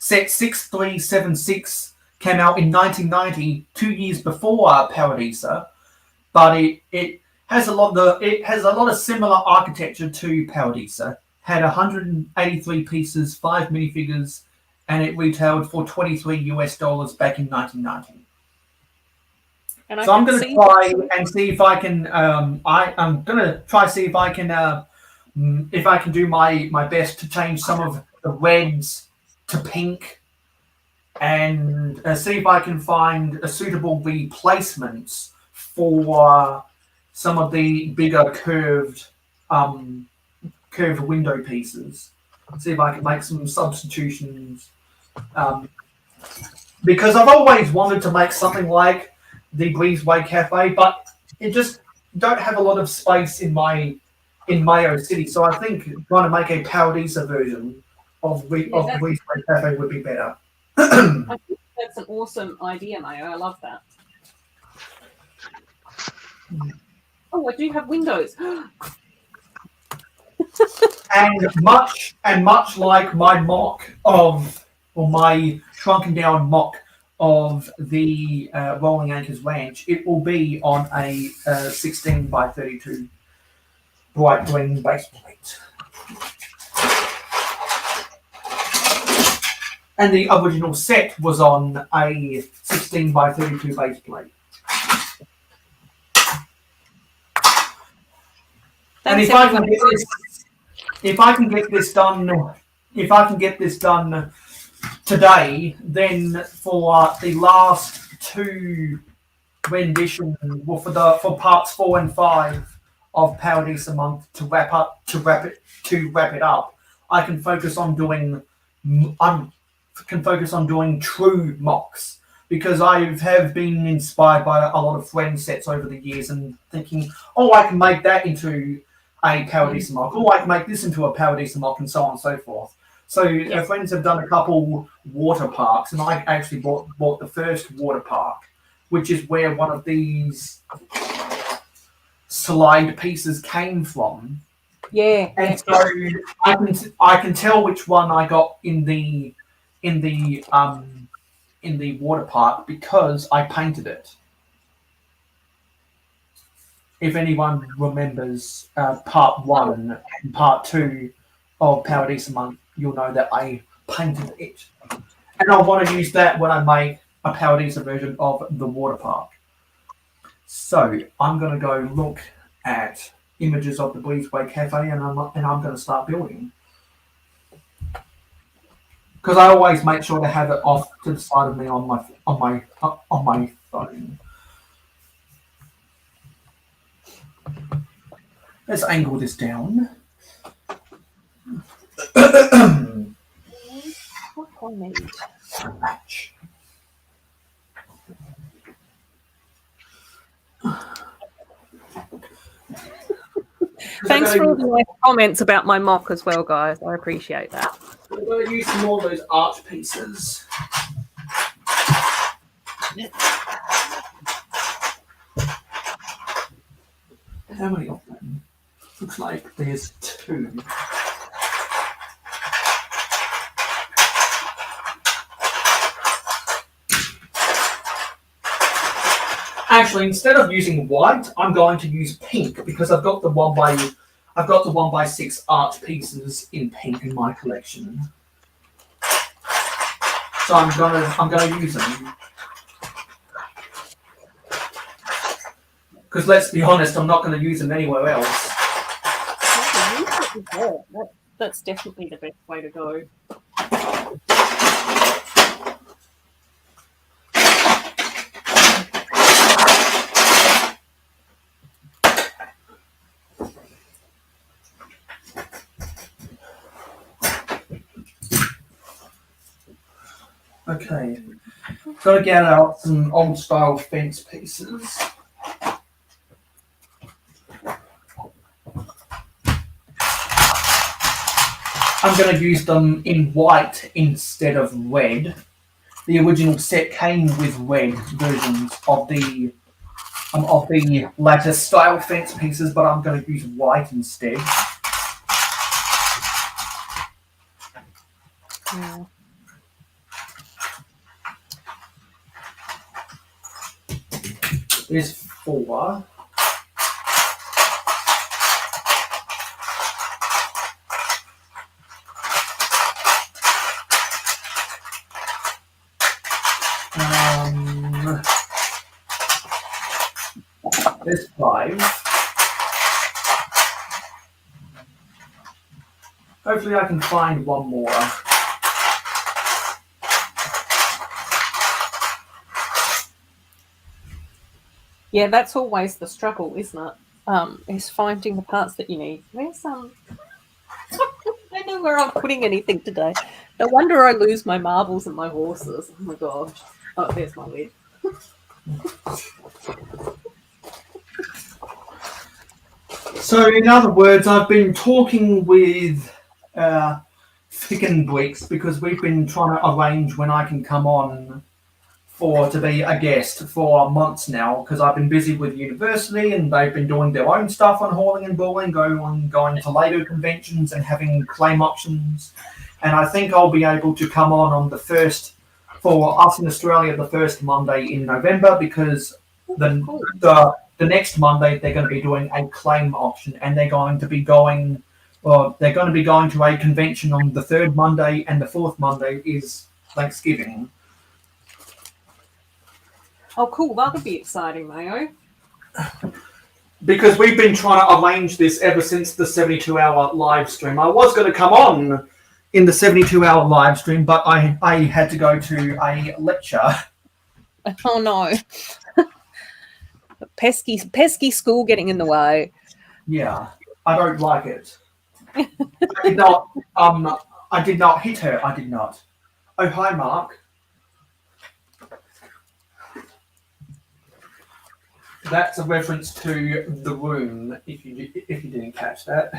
Set 6376 came out in 1990, 2 years before Paradisa, but it has a lot of similar architecture to Paradisa. Had 183 pieces, 5 minifigures, and it retailed for $23 US back in 1990. And so I'm going to try and see if I can. I'm going to try see if I can do my best to change some of the reds to pink, and see if I can find a suitable replacements for some of the bigger curved window pieces. See if I can make some substitutions, because I've always wanted to make something like the Breezeway Cafe, but it just don't have a lot of space in Mayo City. So I think trying to make a Paradisa version of Breezeway Cafe would be better. I think that's an awesome idea, Mayo. I love that. Oh, I do have windows. and much like my mock of, or my shrunken down mock of the Rolling Acres Ranch, it will be on a 16 by 32 bright green base plate. And the original set was on a 16 by 32 base plate. And if I can get this done today, then for the last 2 renditions, well, for parts 4 and 5 of Paradisa month to wrap it up, I can focus on doing true mocks, because I have been inspired by a lot of friend sets over the years and thinking, oh, I can make that into a Paradisa mock, or I can make this into a Paradisa mock, and so on and so forth. So friends have done a couple water parks, and I actually bought the first water park, which is where one of these slide pieces came from. Yeah. And so I can tell which one I got in the water park because I painted it. If anyone remembers part 1 and part 2 of Paradisa Month, you'll know that I painted it. And I want to use that when I make a Paradisa version of the water park. So I'm going to go look at images of the Breezeway Cafe, and I'm going to start building. Because I always make sure to have it off to the side of me on my phone. Let's angle this down. What do I need? Match. Thanks for all the nice comments about my mock as well, guys. I appreciate that. We're going to use some more of those arch pieces. How many of them? Looks like there's 2. Actually, instead of using white, I'm going to use pink because I've got the 1x6 arch pieces in pink in my collection. So I'm gonna use them. Because let's be honest, I'm not going to use them anywhere else. That's definitely the best way to go. Okay, got to get out some old style fence pieces. I'm going to use them in white instead of red. The original set came with red versions of the lattice style fence pieces, but I'm going to use white instead. Yeah. There's 4. There's 5. Hopefully I can find one more. Yeah, that's always the struggle, isn't it? Is finding the parts that you need. Where's I don't know where I'm putting anything today. No wonder I lose my marbles and my horses. Oh my gosh. Oh, there's my lid. So, in other words, I've been talking with Thicken Bricks because we've been trying to arrange when I can come on to be a guest for months now because I've been busy with university and they've been doing their own stuff on hauling and bulling, going to Lego conventions and having claim auctions. And I think I'll be able to come on the first, for us in Australia, the first Monday in November because the next Monday they're going to be doing a claim auction and they're going to be going to a convention on the 3rd Monday and the 4th Monday is Thanksgiving. Oh, cool. That would be exciting, Mayo. Because we've been trying to arrange this ever since the 72-hour live stream. I was going to come on in the 72-hour live stream, but I had to go to a lecture. Oh, no. Pesky school getting in the way. Yeah, I don't like it. I did not hit her. I did not. Oh, hi, Mark. That's a reference to The Room, if you didn't catch that.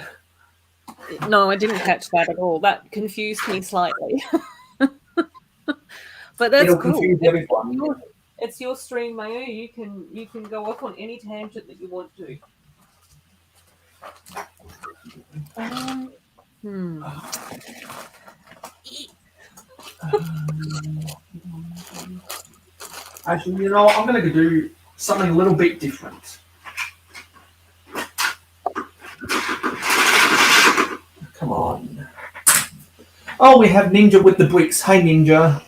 No, I didn't catch that at all. That confused me slightly. But that's It'll cool. confuse everyone. It's your stream, Mayo. You can go off on any tangent that you want to. Actually, you know, I'm going to do something a little bit different. Come on. Oh, we have Ninja with the bricks. Hey, Ninja.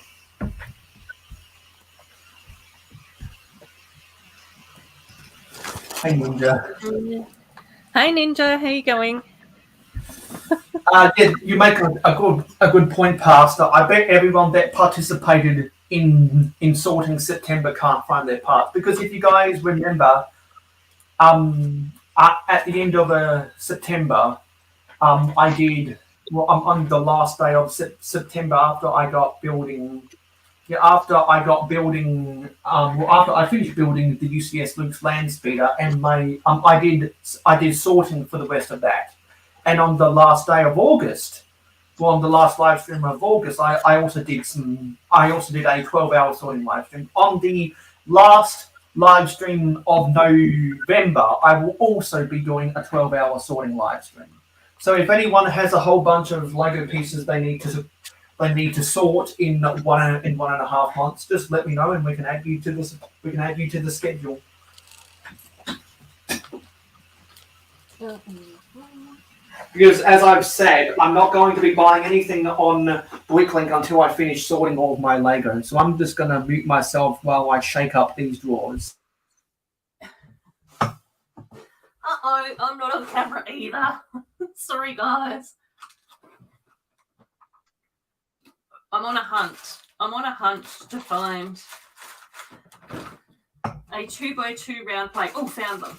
Hey, Ninja. Hi, Ninja. How you going? Yeah, you make a good point, Pastor. I bet everyone that participated in sorting September can't find their parts, because if you guys remember, at the end of September, I did. Well, on the last day of September, after I got building. Yeah, after I finished building the UCS Luke's land speeder, and I did sorting for the rest of that. And on the last day of August, well, on the last live stream of August, I also did a 12-hour sorting live stream. On the last live stream of November, I will also be doing a 12-hour sorting live stream. So if anyone has a whole bunch of Lego pieces they need to sort in 1.5 months, just let me know and we can add you to this. We can add you to the schedule. Because as I've said, I'm not going to be buying anything on Bricklink until I finish sorting all of my Lego. So I'm just going to mute myself while I shake up these drawers. Uh-oh, I'm not on camera either. Sorry, guys. I'm on a hunt. I'm on a hunt to find a 2x2 round plate. Oh, found them.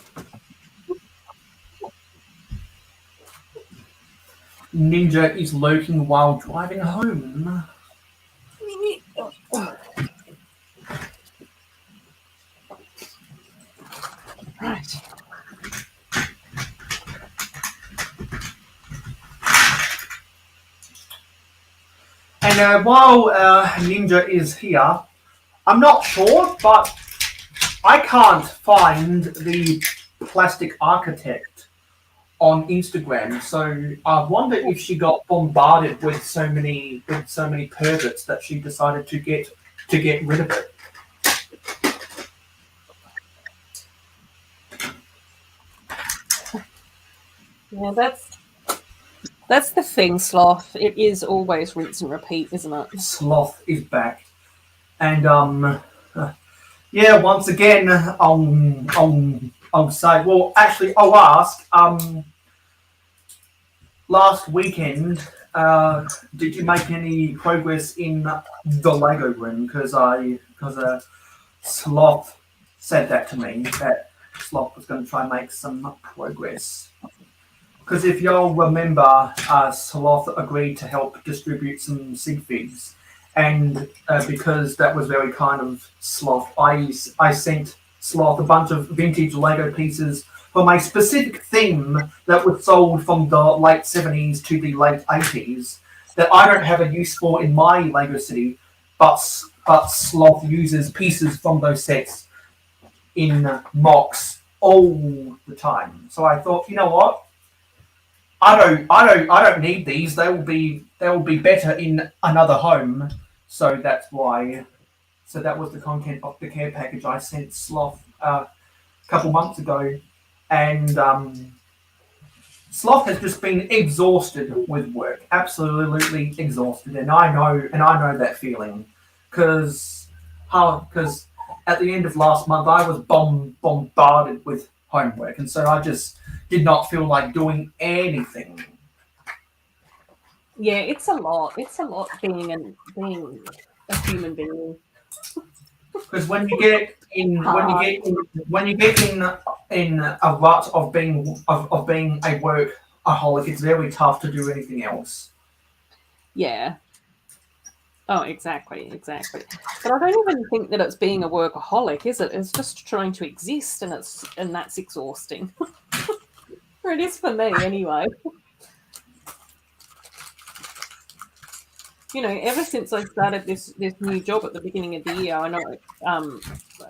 Ninja is lurking while driving home. Right. And while Ninja is here, I'm not sure, but I can't find the Plastic Architect on Instagram. So I wonder if she got bombarded with so many perverts that she decided to get rid of it. Yeah, that's the thing, Sloth. It is always rinse and repeat, isn't it? Sloth is back, and yeah, once again, I'll say. Well, actually, I'll ask. Last weekend, did you make any progress in the Lego room? Because Sloth said that to me, that Sloth was going to try and make some progress. Because if y'all remember, Sloth agreed to help distribute some sig figs, and because that was very kind of Sloth, I sent Sloth a bunch of vintage Lego pieces from a specific theme that was sold from the late 70s to the late 80s that I don't have a use for in my Lego city, but Sloth uses pieces from those sets in mocks all the time. So I thought, you know what? I don't need these. They will be better in another home. So that's why. So that was the content of the care package I sent Sloth a couple months ago, and Sloth has just been exhausted with work, absolutely exhausted, and I know that feeling, because at the end of last month I was bombarded with homework, and so I just did not feel like doing anything. Yeah, it's a lot. It's a lot being a human being. Because when you get in a rut of being a workaholic, it's very tough to do anything else. Yeah. Oh, exactly. But I don't even think that it's being a workaholic, is it? It's just trying to exist, and that's exhausting. Or it is for me, anyway. ever since I started this new job at the beginning of the year, I know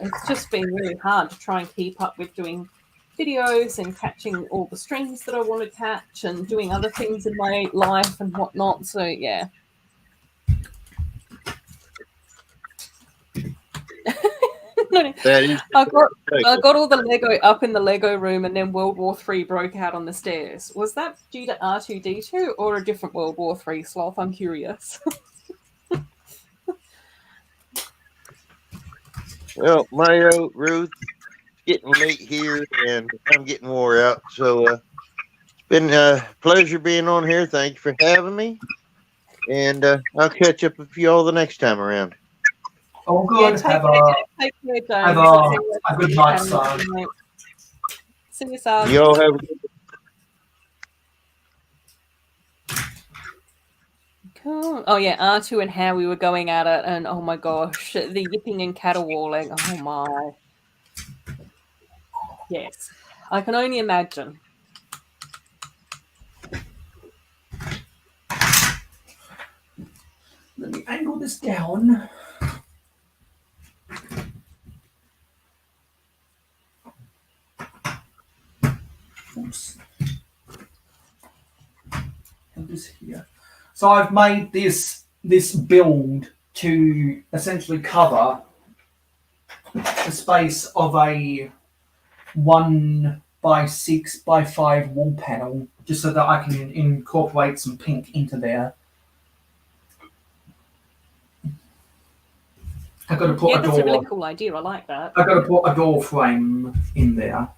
it's just been really hard to try and keep up with doing videos and catching all the streams that I want to catch and doing other things in my life and whatnot. So yeah. That is I got all the Lego up in the Lego room, and then World War III broke out on the stairs. Was that due to R2D2 or a different World War III, Sloth? I'm curious. well, Mayo, Ruth, it's getting late here, and I'm getting wore out. So it's been a pleasure being on here. Thank you for having me, and I'll catch up with you all the next time around. All Yeah, good. take care, James. Have a good night, son. See you, son. You all have a good Cool. Oh yeah, R2 and how we were going at it, and oh my gosh, the yipping and caterwauling. Oh my. Yes, I can only imagine. Let me angle this down. Oops. And this here. So I've made this build to essentially cover the space of a 1x6x5 wall panel, just so that I can incorporate some pink into there. I've got to put Yeah, a that's a really door. cool idea. I like that. I've got to put a door frame in there.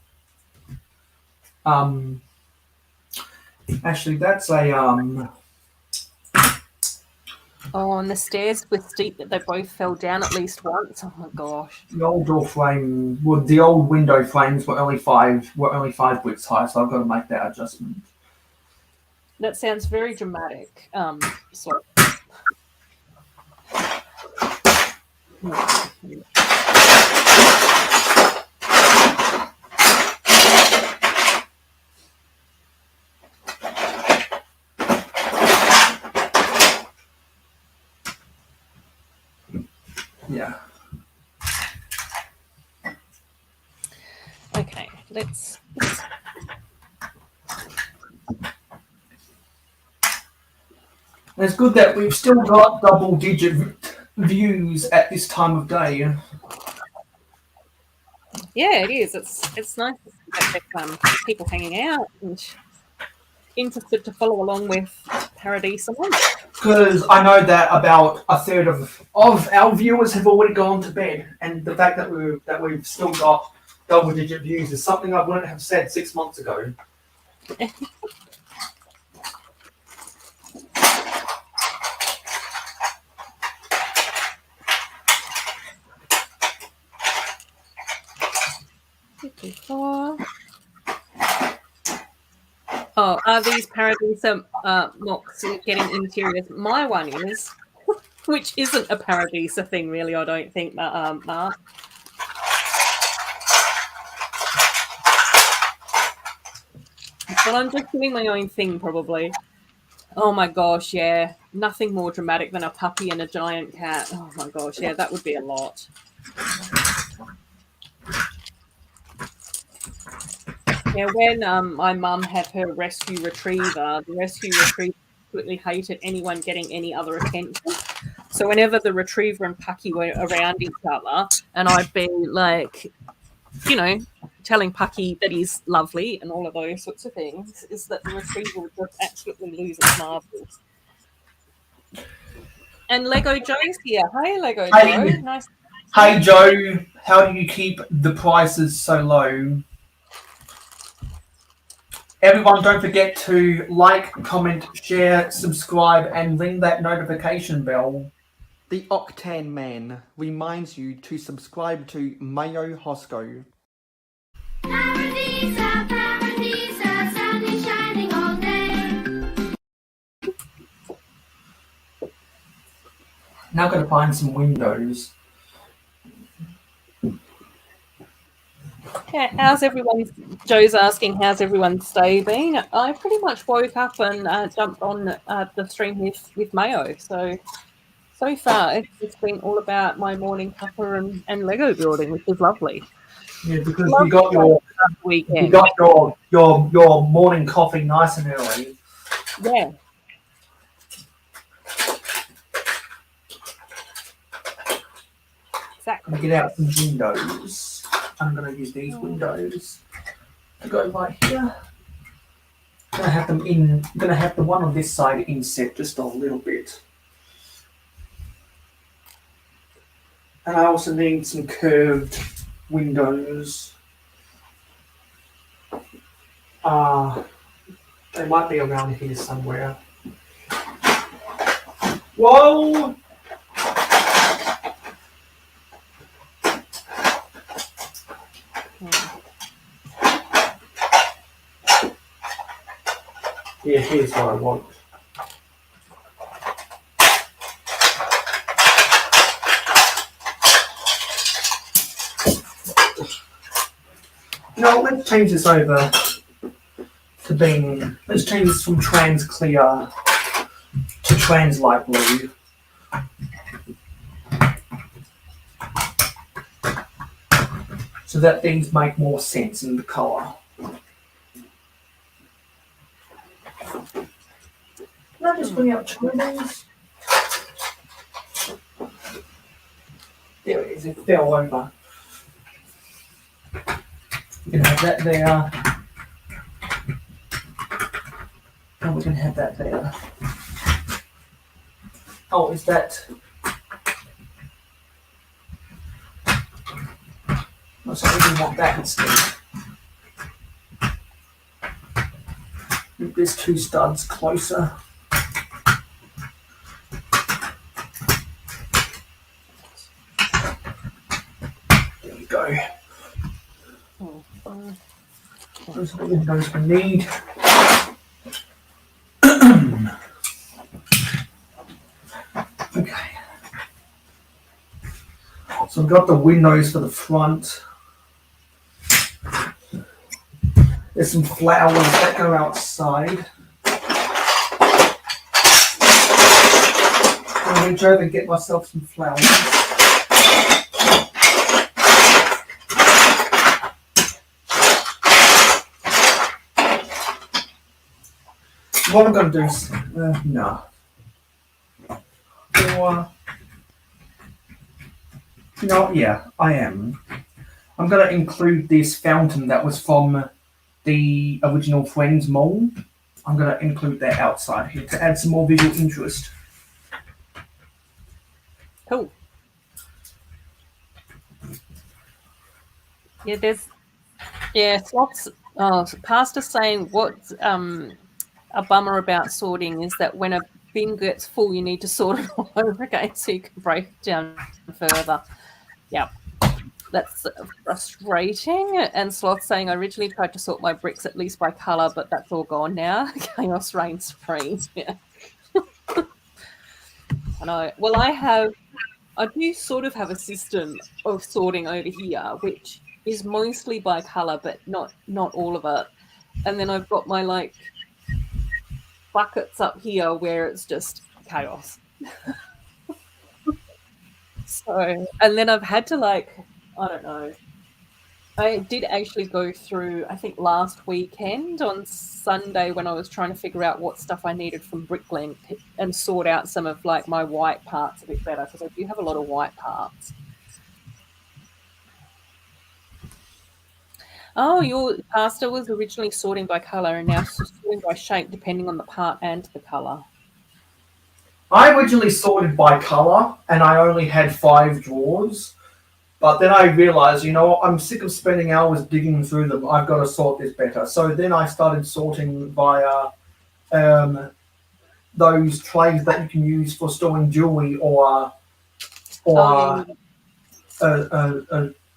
Actually, that's a Oh, and the stairs were steep that they both fell down at least once. Oh my gosh. the old door frame. Well, the old window frames were only five widths high, so I've got to make that adjustment. That sounds very dramatic. So. Yeah. Okay, let's. It's good that we've still got double-digit views at this time of day. Yeah, it is. It's nice to see that people hanging out and interested to follow along with Paradisa. Because I know that about a third of our viewers have already gone to bed, and the fact that we've still got double-digit views is something I wouldn't have said 6 months ago. Oh, are these Paradisa mocks getting interiors? My one is, which isn't a Paradisa thing, really. I don't think, Mark. But I'm just doing my own thing, probably. Oh my gosh, yeah. Nothing more dramatic than a puppy and a giant cat. Oh my gosh, yeah, that would be a lot. Yeah, when my mum had her rescue retriever, the rescue retriever absolutely hated anyone getting any other attention. So whenever the retriever and Pucky were around each other, and I'd be like, telling Pucky that he's lovely and all of those sorts of things, is that the retriever would just absolutely lose its marbles. And Lego Joe's here. Hey, Lego Hey. Joe. Nice. Hey Joe, how do you keep the prices so low? Everyone, don't forget to like, comment, share, subscribe, and ring that notification bell. The Octane Man reminds you to subscribe to Mayo Hosko. Paradisa, Paradisa, sun is shining all day. Now I've got to find some windows. Yeah, how's everyone? Joe's asking, how's everyone's day been? I pretty much woke up and jumped on the stream with Mayo. So far, it's been all about my morning cuppa and Lego building, which is lovely. Yeah, because you Lovely got your weekend. your morning coffee nice and early. Yeah. I'm gonna get out some windows. I'm gonna use these windows to go right here. I'm gonna have them in. I'm gonna have the one on this side inset just a little bit. And I also need some curved windows. They might be around here somewhere. Whoa! Yeah, here's what I want. No, let's change this over to being. Let's change this from trans clear to trans light blue. So that things make more sense in the colour. Can I just bring out two of these? There it is, it fell over. We can have that there. And we can have that there. Oh, is that? Oh, so we can want that instead. Move these two studs closer. There we go. Those are the windows we need. Okay. So I've got the windows for the front. There's some flowers that go outside. I'm going to go and get myself some flowers. What I'm going to do is, no. Or, no, yeah, I am. I'm going to include this fountain that was from the original Friends mold. I'm going to include that outside here to add some more visual interest. Cool. Yeah, slots. Pastor's saying what's a bummer about sorting is that when a bin gets full, you need to sort it all over again so you can break it down further. Yeah, that's frustrating. And Sloth's saying, I originally tried to sort my bricks at least by colour, but that's all gone now. Chaos reigns supreme. Yeah. I know. Well, I do sort of have a system of sorting over here, which is mostly by colour, but not all of it. And then I've got my buckets up here where it's just chaos. So, and then I've had to I don't know. I did actually go through, I think last weekend on Sunday when I was trying to figure out what stuff I needed from Bricklink and sort out some of my white parts a bit better because I do have a lot of white parts. Oh, your pastor was originally sorting by colour and now sorting by shape depending on the part and the colour. I originally sorted by colour and I only had 5 drawers. But then I realised, I'm sick of spending hours digging through them. I've got to sort this better. So then I started sorting via those trays that you can use for storing jewellery or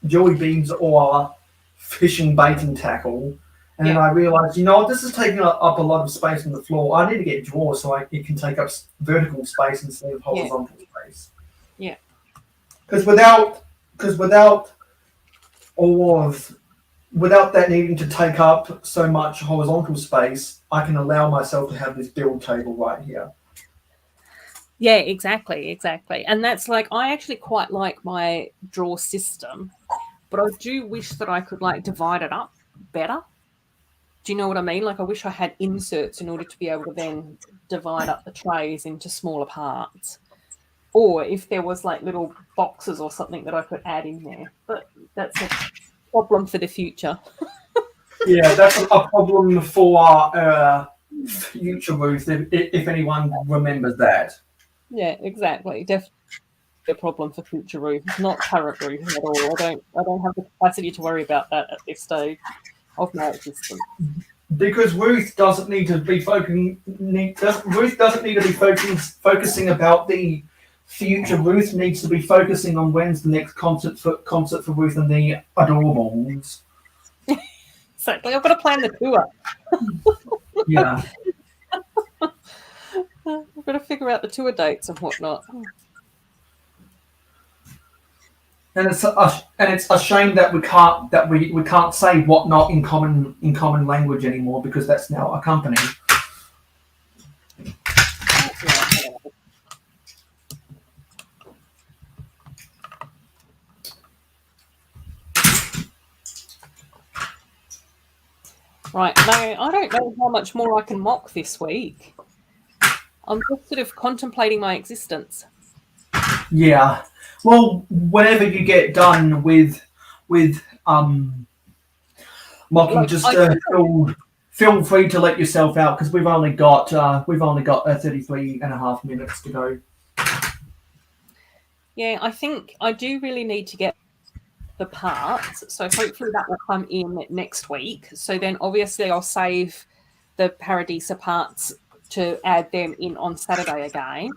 jewellery beads or fishing bait and tackle. And then I realised, this is taking up a lot of space on the floor. I need to get drawers so it can take up vertical space instead of horizontal space. Yeah. Because without all of without that needing to take up so much horizontal space, I can allow myself to have this build table right here. Yeah, exactly. And that's like, I actually quite like my drawer system, but I do wish that I could like divide it up better. Do you know what I mean? Like, I wish I had inserts in order to be able to then divide up the trays into smaller parts. Or if there was like little boxes or something that I could add in there. But that's a problem for the future. Yeah, that's a problem for our future Ruth, if anyone remembers that. Yeah, exactly. Definitely a problem for future Ruth, not current Ruth at all. I don't have the capacity to worry about that at this stage of my existence. Because Ruth doesn't need to be focusing about the future. Ruth needs to be focusing on when's the next concert for Ruth and the Adorables. Exactly. I've got to plan the tour. Yeah. I've got to figure out the tour dates and whatnot. And it's a shame that we can't say whatnot in common language anymore, because that's now a company. Right. No, I don't know how much more I can mock this week. I'm just sort of contemplating my existence. Yeah. Well, whenever you get done with mocking, Like, just feel free to let yourself out, because we've only got 33 and a half minutes to go. Yeah, I think I do really need to get the parts. So hopefully that will come in next week. So then obviously I'll save the Paradisa parts to add them in on Saturday again.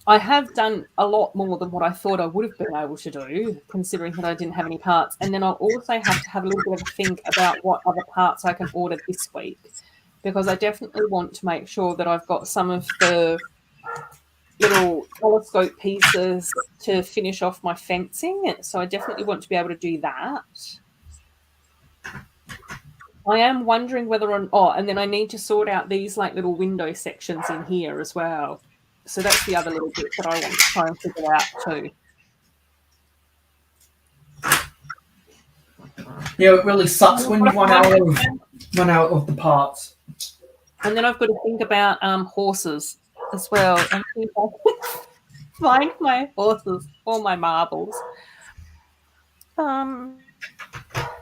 I have done a lot more than what I thought I would have been able to do, considering that I didn't have any parts. And then I'll also have to have a little bit of a think about what other parts I can order this week, because I definitely want to make sure that I've got some of the little telescope pieces to finish off my fencing. So I definitely want to be able to do that. I am wondering whether and then I need to sort out these like little window sections in here as well. So that's the other little bit that I want to try and figure out too. Yeah, it really sucks when you run out of the parts. And then I've got to think about horses as well. And see if I can find my horses or my marbles.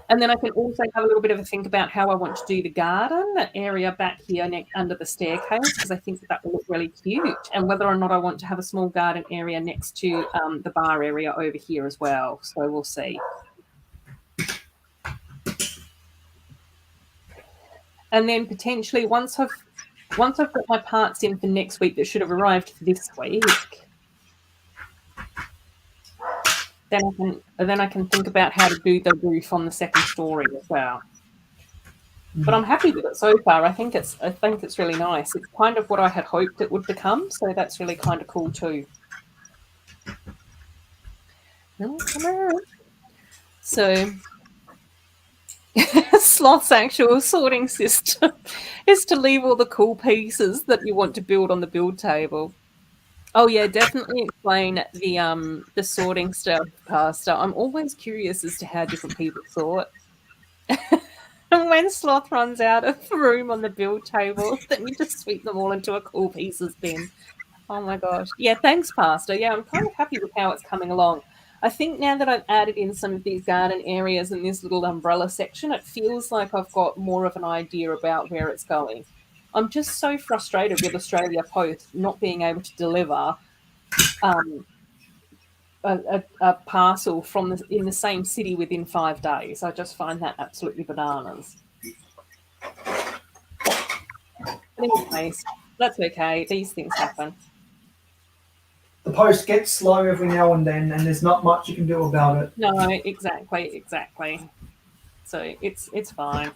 And then I can also have a little bit of a think about how I want to do the garden area back here under the staircase, because I think that will look really cute, and whether or not I want to have a small garden area next to the bar area over here as well. So we'll see. And then potentially once I've got my parts in for next week that should have arrived this week, then I can think about how to do the roof on the second story as well. But I'm happy with it so far. I think it's really nice. It's kind of what I had hoped it would become, so that's really kind of cool too. So Sloth's actual sorting system is to leave all the cool pieces that you want to build on the build table. Oh yeah, definitely explain the sorting stuff, Pastor. I'm always curious as to how different people sort. And when Sloth runs out of room on the build table, then we just sweep them all into a cool pieces bin. Oh my gosh. Yeah, thanks, Pastor. Yeah, I'm kind of happy with how it's coming along. I think now that I've added in some of these garden areas and this little umbrella section, it feels like I've got more of an idea about where it's going. I'm just so frustrated with Australia Post not being able to deliver a parcel in the same city within 5 days. I just find that absolutely bananas. Anyways, that's okay. These things happen. The post gets slow every now and then, and there's not much you can do about it. No, exactly. So it's fine.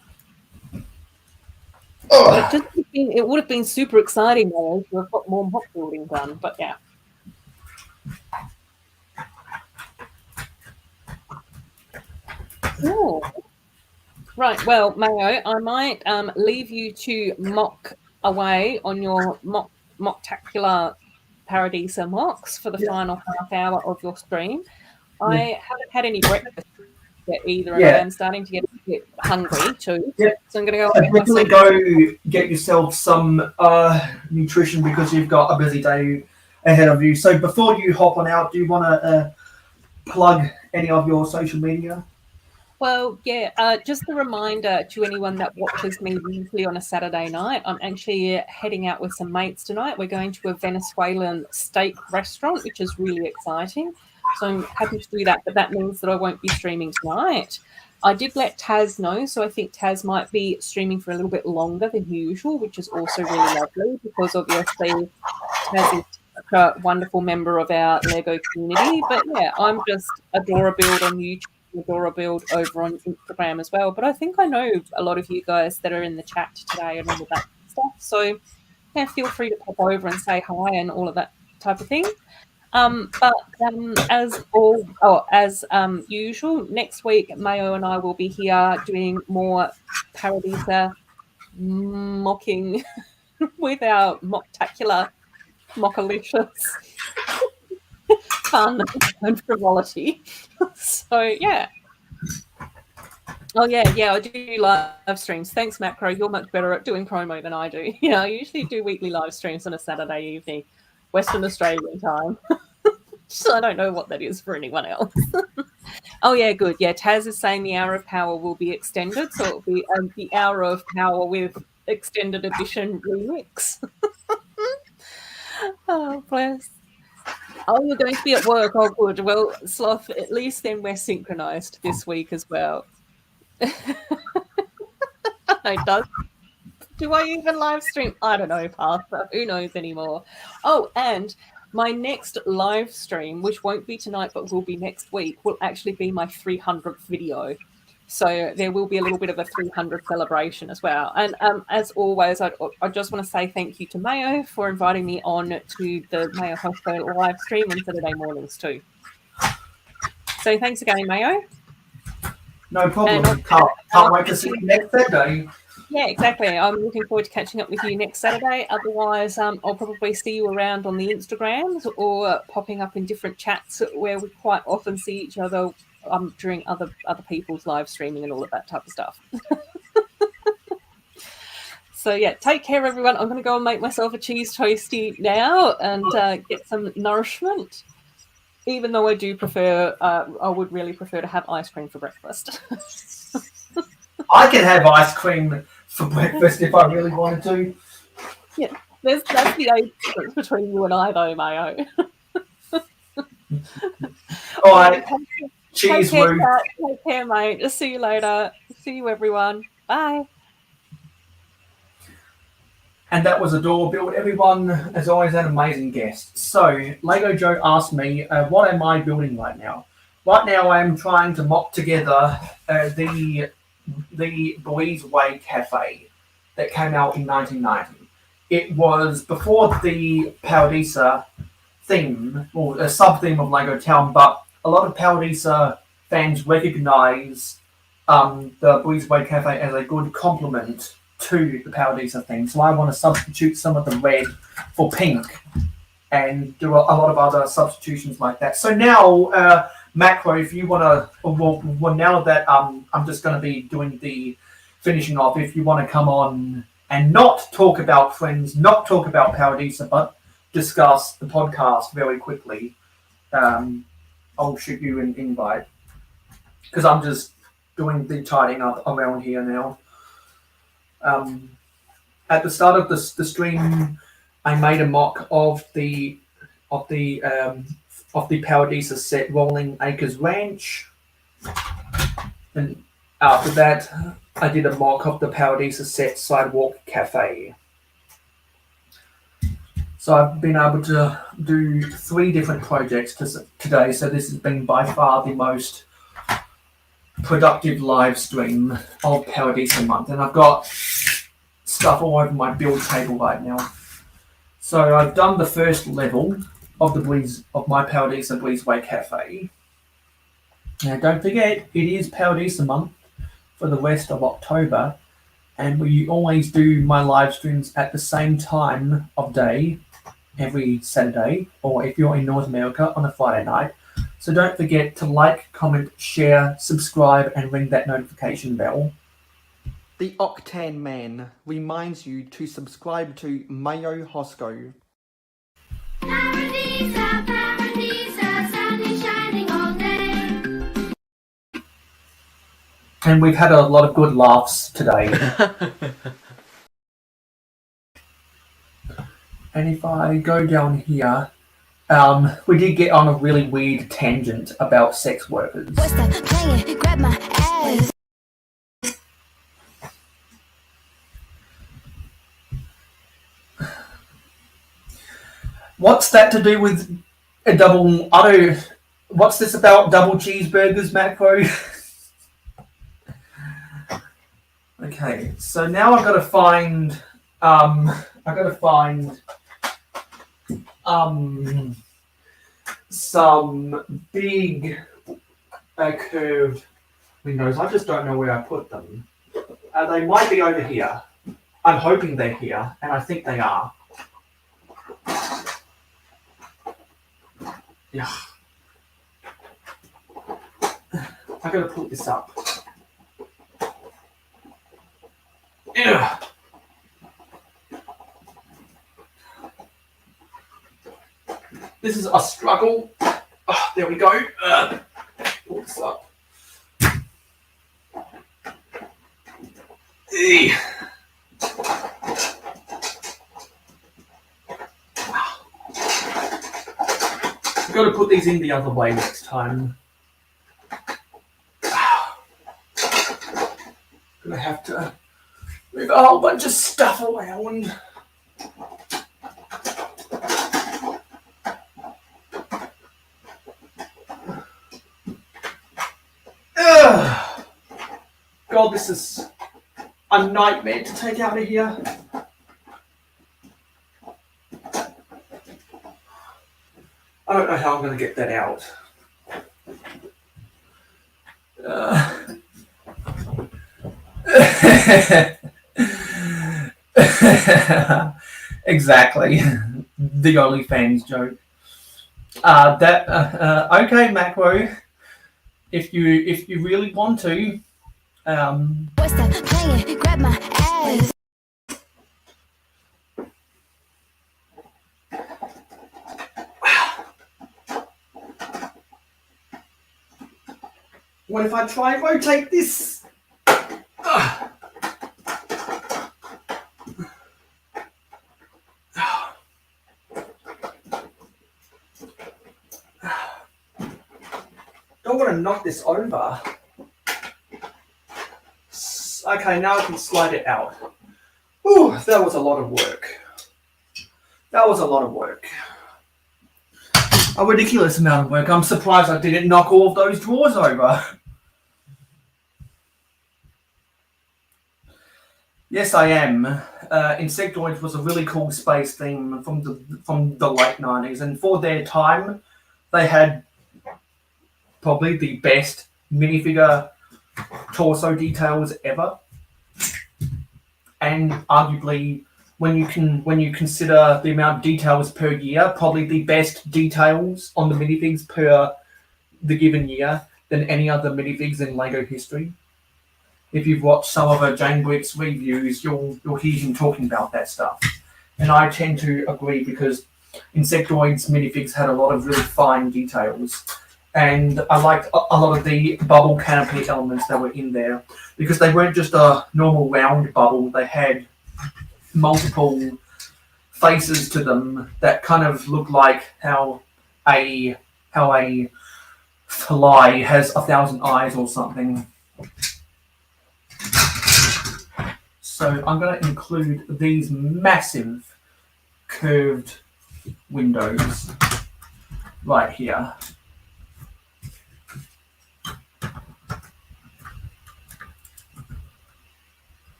But it would have been super exciting though to have got more mock building done. But yeah. Oh, Right. Well, Mayo, I might leave you to mock away on your mocktacular Paradisa mocks for the Yeah. final half hour of your stream. I Yeah. haven't had any breakfast yet either, and I Yeah. am starting to get a bit hungry too. Yeah. So I'm going to go So and make definitely myself. go get yourself some nutrition because you've got a busy day ahead of you. So before you hop on out, do you want to plug any of your social media? Well, yeah, just a reminder to anyone that watches me usually on a Saturday night, I'm actually heading out with some mates tonight. We're going to a Venezuelan steak restaurant, which is really exciting. So I'm happy to do that, but that means that I won't be streaming tonight. I did let Taz know, so I think Taz might be streaming for a little bit longer than usual, which is also really lovely because obviously Taz is such a wonderful member of our Lego community. But yeah, I'm just Adora Build on YouTube, Adora Build over on Instagram as well. But I think I know a lot of you guys that are in the chat today and all of that stuff. So yeah, feel free to pop over and say hi and all of that type of thing. But as usual, next week Mayo and I will be here doing more Paradisa mocking with our mocktacular mockalicious fun and frivolity. So yeah. Oh yeah, I do live streams. Thanks, Macro. You're much better at doing promo than I do. Yeah, I usually do weekly live streams on a Saturday evening, Western Australian time. So I don't know what that is for anyone else. Oh yeah, good. Yeah, Taz is saying the Hour of Power will be extended, so it'll be the Hour of Power with extended edition remix. Oh bless. Oh, you're going to be at work. Oh, good. Well, Sloth, at least then we're synchronized this week as well. It does. Do I even live stream? I don't know, Pastor. Who knows anymore? Oh, and my next live stream, which won't be tonight but will be next week, will actually be my 300th video. So there will be a little bit of a 300 celebration as well. And as always, I just want to say thank you to Mayo for inviting me on to the Mayo Hosko live stream on Saturday mornings too. So thanks again, Mayo. No problem. Can't wait to see you next Saturday. Yeah, exactly. I'm looking forward to catching up with you next Saturday. Otherwise, I'll probably see you around on the Instagrams or popping up in different chats where we quite often see each other during other people's live streaming and all of that type of stuff. So yeah, take care, everyone. I'm going to go and make myself a cheese toasty now and get some nourishment. Even though I do prefer, I would really prefer to have ice cream for breakfast. I can have ice cream for breakfast if I really wanted to. Yeah, that's the age difference between you and I, though, Mayo. All right. Cheers, Take care, Woo. Kat. Take care, mate. See you later. See you, everyone. Bye. And that was Adora Build. Everyone, as always, an amazing guest. So, Lego Joe asked me, what am I building right now? Right now, I am trying to mock together the Boys Way Cafe that came out in 1990. It was before the Paradisa theme, or a sub-theme of Lego Town, but a lot of Paradisa fans recognise the Boys Way Cafe as a good complement to the Paradisa theme. So I want to substitute some of the red for pink and do a lot of other substitutions like that. So now, Macro, if you want to, well, now that I'm just going to be doing the finishing off, if you want to come on and not talk about Friends, not talk about Paradisa, but discuss the podcast very quickly, I'll shoot you an invite. Because I'm just doing the tidying up around here now. At the start of the stream, I made a mock of the Paradisa set Rolling Acres Ranch, and after that, I did a mock of the Paradisa set Sidewalk Cafe. So I've been able to do 3 different projects today. So this has been by far the most productive live stream of Paradisa month, and I've got stuff all over my build table right now. So I've done the first level of my Paradisa Breezeway Cafe. Now don't forget, it is Paradisa month for the rest of October, and we always do my live streams at the same time of day every Saturday, or if you're in North America, on a Friday night. So don't forget to like, comment, share, subscribe, and ring that notification bell. The Octane Man reminds you to subscribe to Mayo Hosko. Paradisa, Paradisa, sun is shining all day. And we've had a lot of good laughs today. And if I go down here, we did get on a really weird tangent about sex workers. What's that playing? Grab my ass. What's that to do with a double? What's this about double cheeseburgers, Makro? Okay, so now I've got to find. Some big curved windows. I just don't know where I put them. They might be over here. I'm hoping they're here, and I think they are. Yeah. I gotta put this up. Yeah. This is a struggle. Oh, there we go. Pull this up. Eey. I've got to put these in the other way next time. Gonna have to move a whole bunch of stuff around. God, this is a nightmare to take out of here. I don't know how I'm going to get that out. Exactly. The OnlyFans joke. Okay, Makro. If you really want to. What's that playing? Grab my ass. What if I try and rotate this? Don't want to knock this over. Okay, now I can slide it out. Ooh, that was a lot of work. That was a lot of work. A ridiculous amount of work. I'm surprised I didn't knock all of those drawers over. Yes, I am. Insectoids was a really cool space theme from the late 90s, and for their time, they had probably the best minifigure torso details ever, and arguably, when you consider the amount of details per year, probably the best details on the minifigs per the given year than any other minifigs in LEGO history. If you've watched some of Jane Brick's reviews, you'll hear him talking about that stuff. And I tend to agree because Insectoids minifigs had a lot of really fine details. And I liked a lot of the bubble canopy elements that were in there because they weren't just a normal round bubble. They had multiple faces to them that kind of look like how a fly has 1,000 eyes or something. So I'm going to include these massive curved windows right here.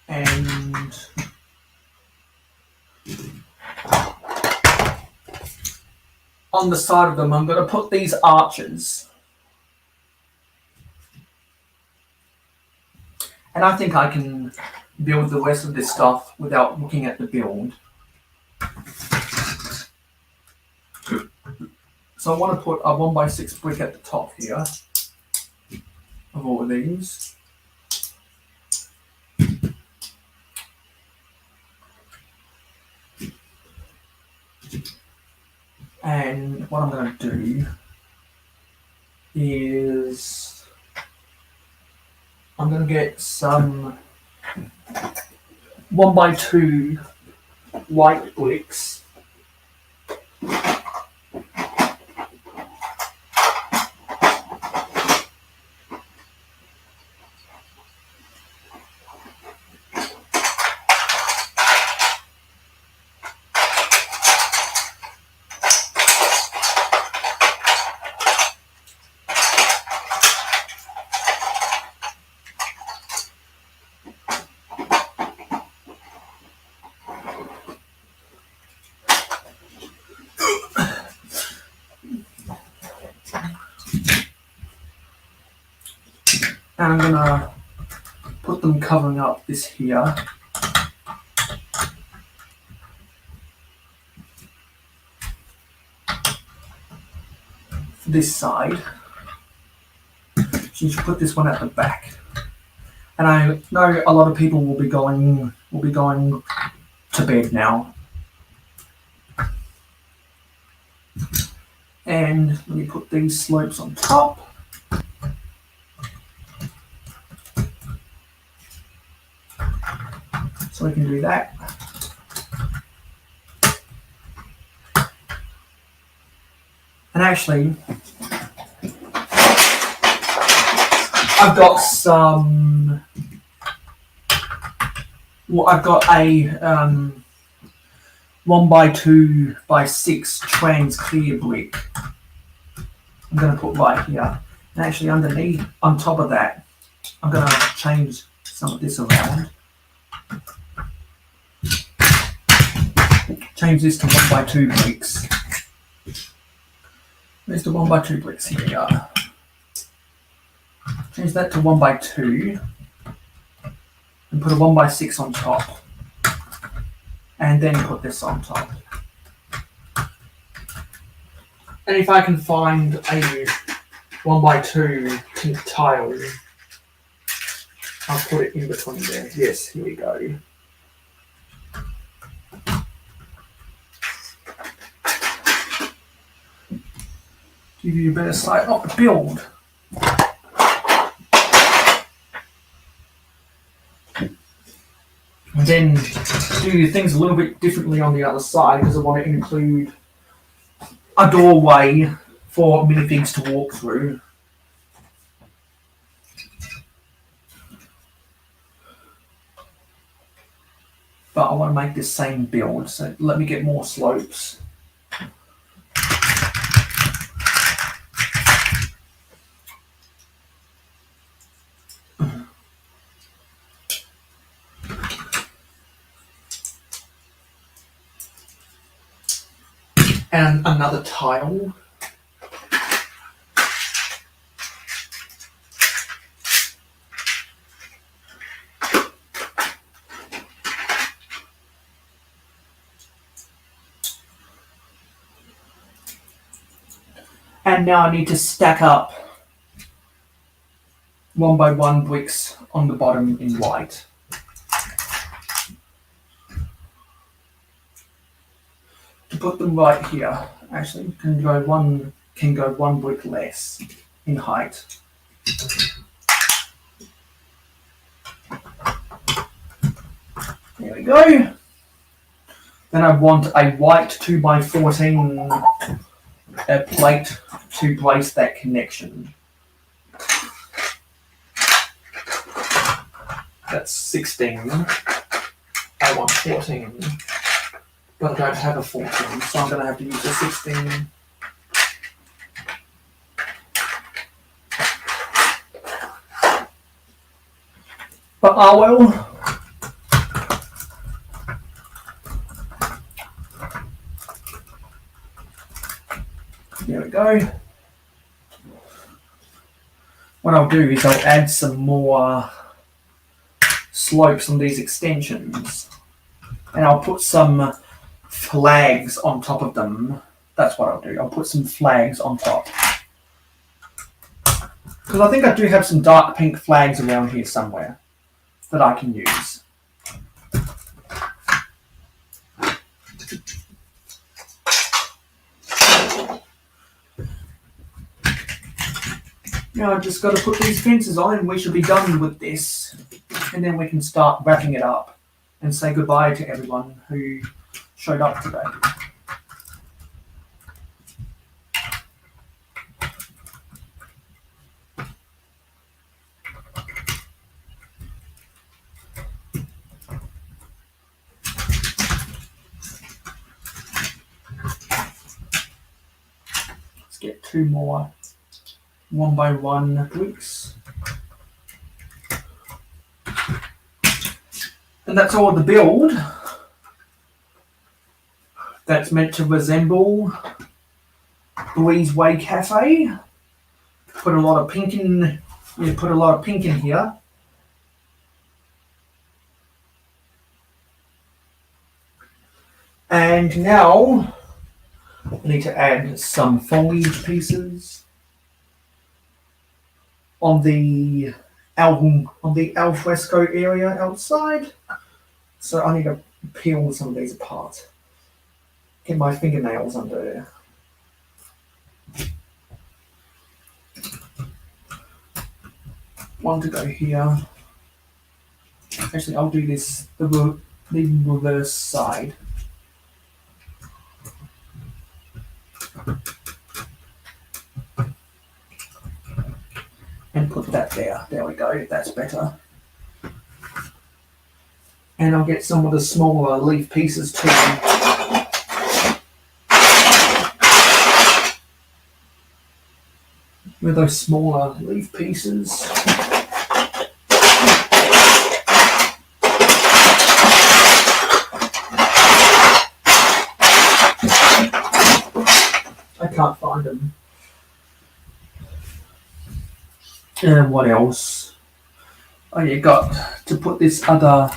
And on the side of them, I'm going to put these arches. And I think I can build the rest of this stuff without looking at the build. So I want to put a 1x6 brick at the top here of all of these. And what I'm going to do is I'm going to get some 1x2 white bricks. And I'm going to put them covering up this here. For this side. So you should put this one at the back. And I know a lot of people will be going to bed now. And let me put these slopes on top. So we can do that. And actually, I've got some. Well, I've got a 1x2x6 trans clear brick. I'm going to put right here. And actually, underneath, on top of that, I'm going to change some of this around. Change this to 1x2 bricks. There's the 1x2 bricks. Here we are. Change that to 1x2 and put a 1x6 on top. And then put this on top. And if I can find a 1x2 tile, I'll put it in between there. Yes, here we go. Give you a better sight of the build. And then do things a little bit differently on the other side because I want to include a doorway for minifigs to walk through. But I want to make this same build, so let me get more slopes. And another tile. And now I need to stack up 1x1 bricks on the bottom in white. To put them right here, actually can go one brick less in height. There we go. Then I want a white 2x14 plate to place that connection. That's 16. I want 14. But I don't have a 14, so I'm going to have to use a 16. But I will. There we go. What I'll do is I'll add some more slopes on these extensions, and I'll put some flags on top of them. That's what I'll do. I'll put some flags on top. Because I think I do have some dark pink flags around here somewhere that I can use. Now I've just got to put these fences on and we should be done with this. And then we can start wrapping it up and say goodbye to everyone who showed up today. Let's get 2 more 1x1 bricks. And that's all the build. That's meant to resemble Louise Way Cafe. Put a lot of pink in. Yeah, put a lot of pink in here. And now I need to add some foliage pieces on the alfresco area outside. So I need to peel some of these apart. Get my fingernails under there. One to go here. Actually, I'll do this the reverse side. And put that there. There we go. That's better. And I'll get some of the smaller leaf pieces too. With those smaller leaf pieces. I can't find them. And what else? Oh, you got to put this other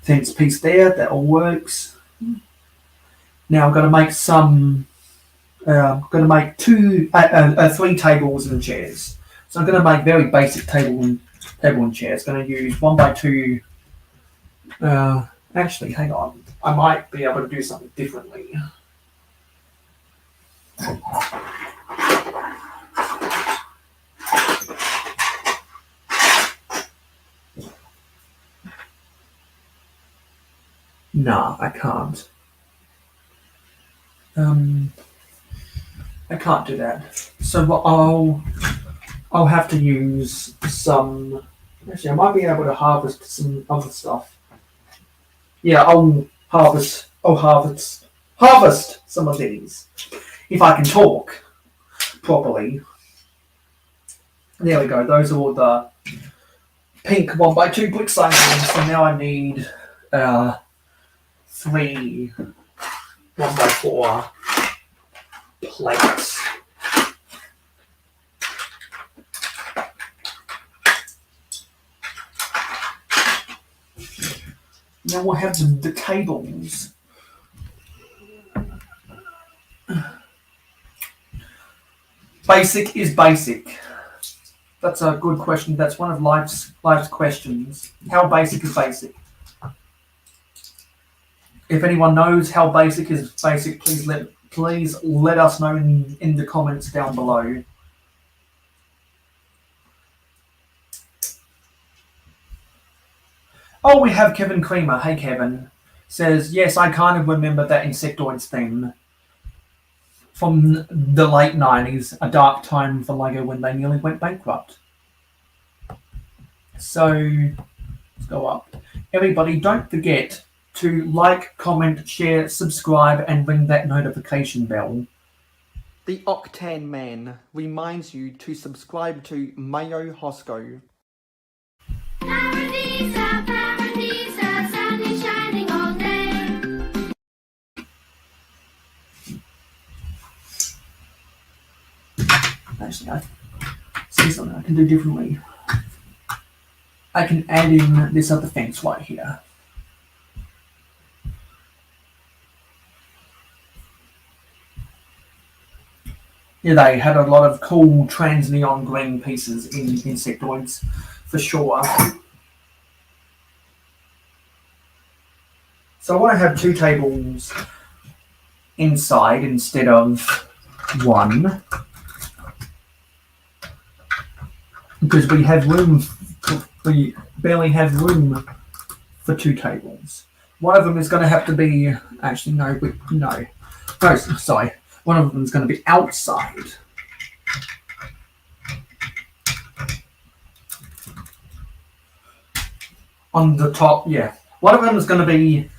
fence piece there. That all works. Now I've got to make some. Got to make 3 tables and chairs. So I'm going to make very basic table and chairs. Going to use 1x2. Actually, hang on. I might be able to do something differently. Nah, I can't. I can't do that. So what I'll have to use some. Actually, I might be able to harvest some other stuff. Yeah, I'll harvest some of these if I can talk properly. There we go. Those are all the pink 1x2 bricks I need. So now I need 3 1x4 plates. Now we'll have the tables. Basic is basic. That's a good question. That's one of life's questions. How basic is basic? If anyone knows how basic is basic, please let us know in the comments down below. Oh, we have Kevin Creamer. Hey, Kevin. Says, yes, I kind of remember that Insectoids theme from the late 90s, a dark time for LEGO when they nearly went bankrupt. So, let's go up. Everybody, don't forget to like, comment, share, subscribe, and ring that notification bell. The Octane Man reminds you to subscribe to Mayo Hosko. Paradisa, Paradisa, sun is shining all day. Actually, I see something I can do differently. I can add in this other fence right here. Yeah, they had a lot of cool trans neon green pieces in insectoids, for sure. So I want to have 2 tables inside instead of 1, because we have room. We barely have room for 2 tables. One of them is going to have to be. Actually, no. Sorry. One of them is going to be outside. On the top, yeah. One of them is going to be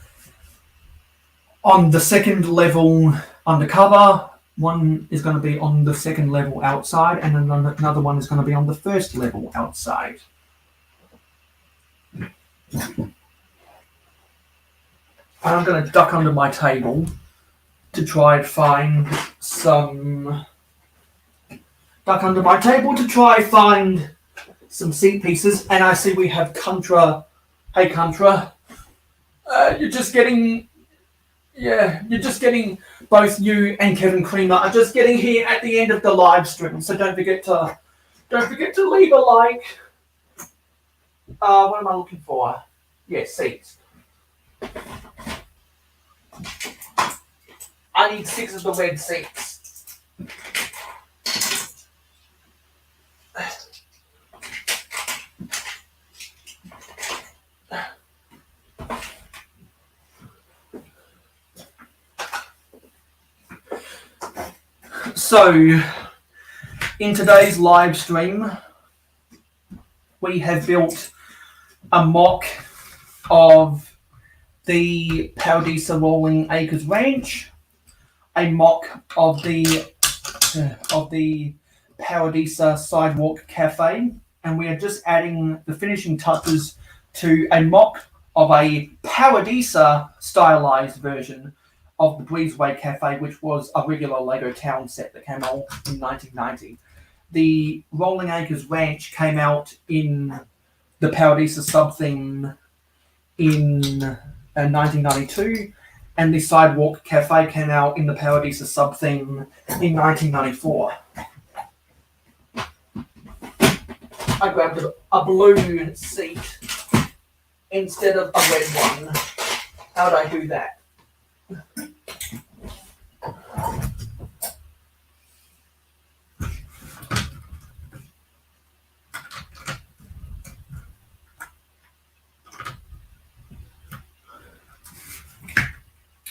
on the second level undercover. One is going to be on the second level outside, and then another one is going to be on the first level outside. And I'm going to duck under my table to try and find some. Duck under my table to try and find some seat pieces, and I see we have Contra. Hey, Contra. You're just getting. Yeah, you're just getting. Both you and Kevin Creamer are just getting here at the end of the live stream, so don't forget to leave a like. What am I looking for? Yeah, seats. I need 6 of the red seats. So, in today's live stream, we have built a mock of the Paradisa Rolling Acres Ranch, a mock of the Paradisa Sidewalk Cafe, and we are just adding the finishing touches to a mock of a Paradisa stylized version of the Breezeway Cafe, which was a regular Lego town set that came out in 1990. The Rolling Acres Ranch came out in the Paradisa sub-theme in 1992, and the Sidewalk Cafe came out in the Paradisa sub-theme in 1994. I grabbed a blue seat instead of a red one. How'd I do that?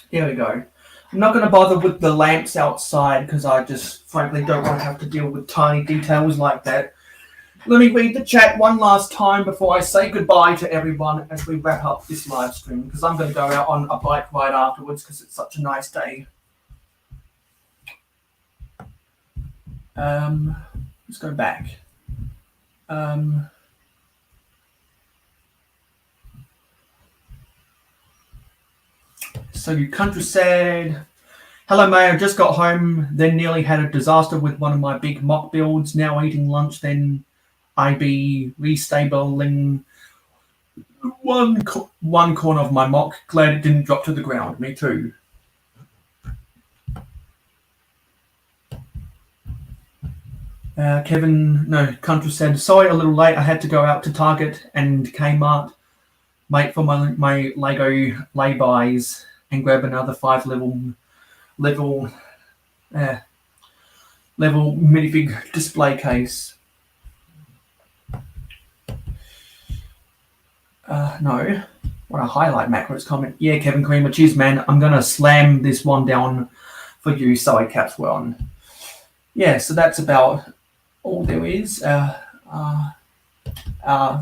There we go. I'm not going to bother with the lamps outside because I just frankly don't want to have to deal with tiny details like that. Let me read the chat one last time before I say goodbye to everyone as we wrap up this live stream, because I'm going to go out on a bike ride afterwards because it's such a nice day. Let's go back. So your country said, hello Mayo, just got home, then nearly had a disaster with one of my big mock builds, now eating lunch, then I be restabling one corner of my mock. Glad it didn't drop to the ground. Me too. Country said, sorry, a little late. I had to go out to Target and Kmart, mate, for my Lego laybys and grab another 5 level minifig display case. No. Want to highlight Macro's comment. Yeah, Kevin Creamer, cheers, man. I'm going to slam this one down for you, side caps one. Yeah, so that's about all there is.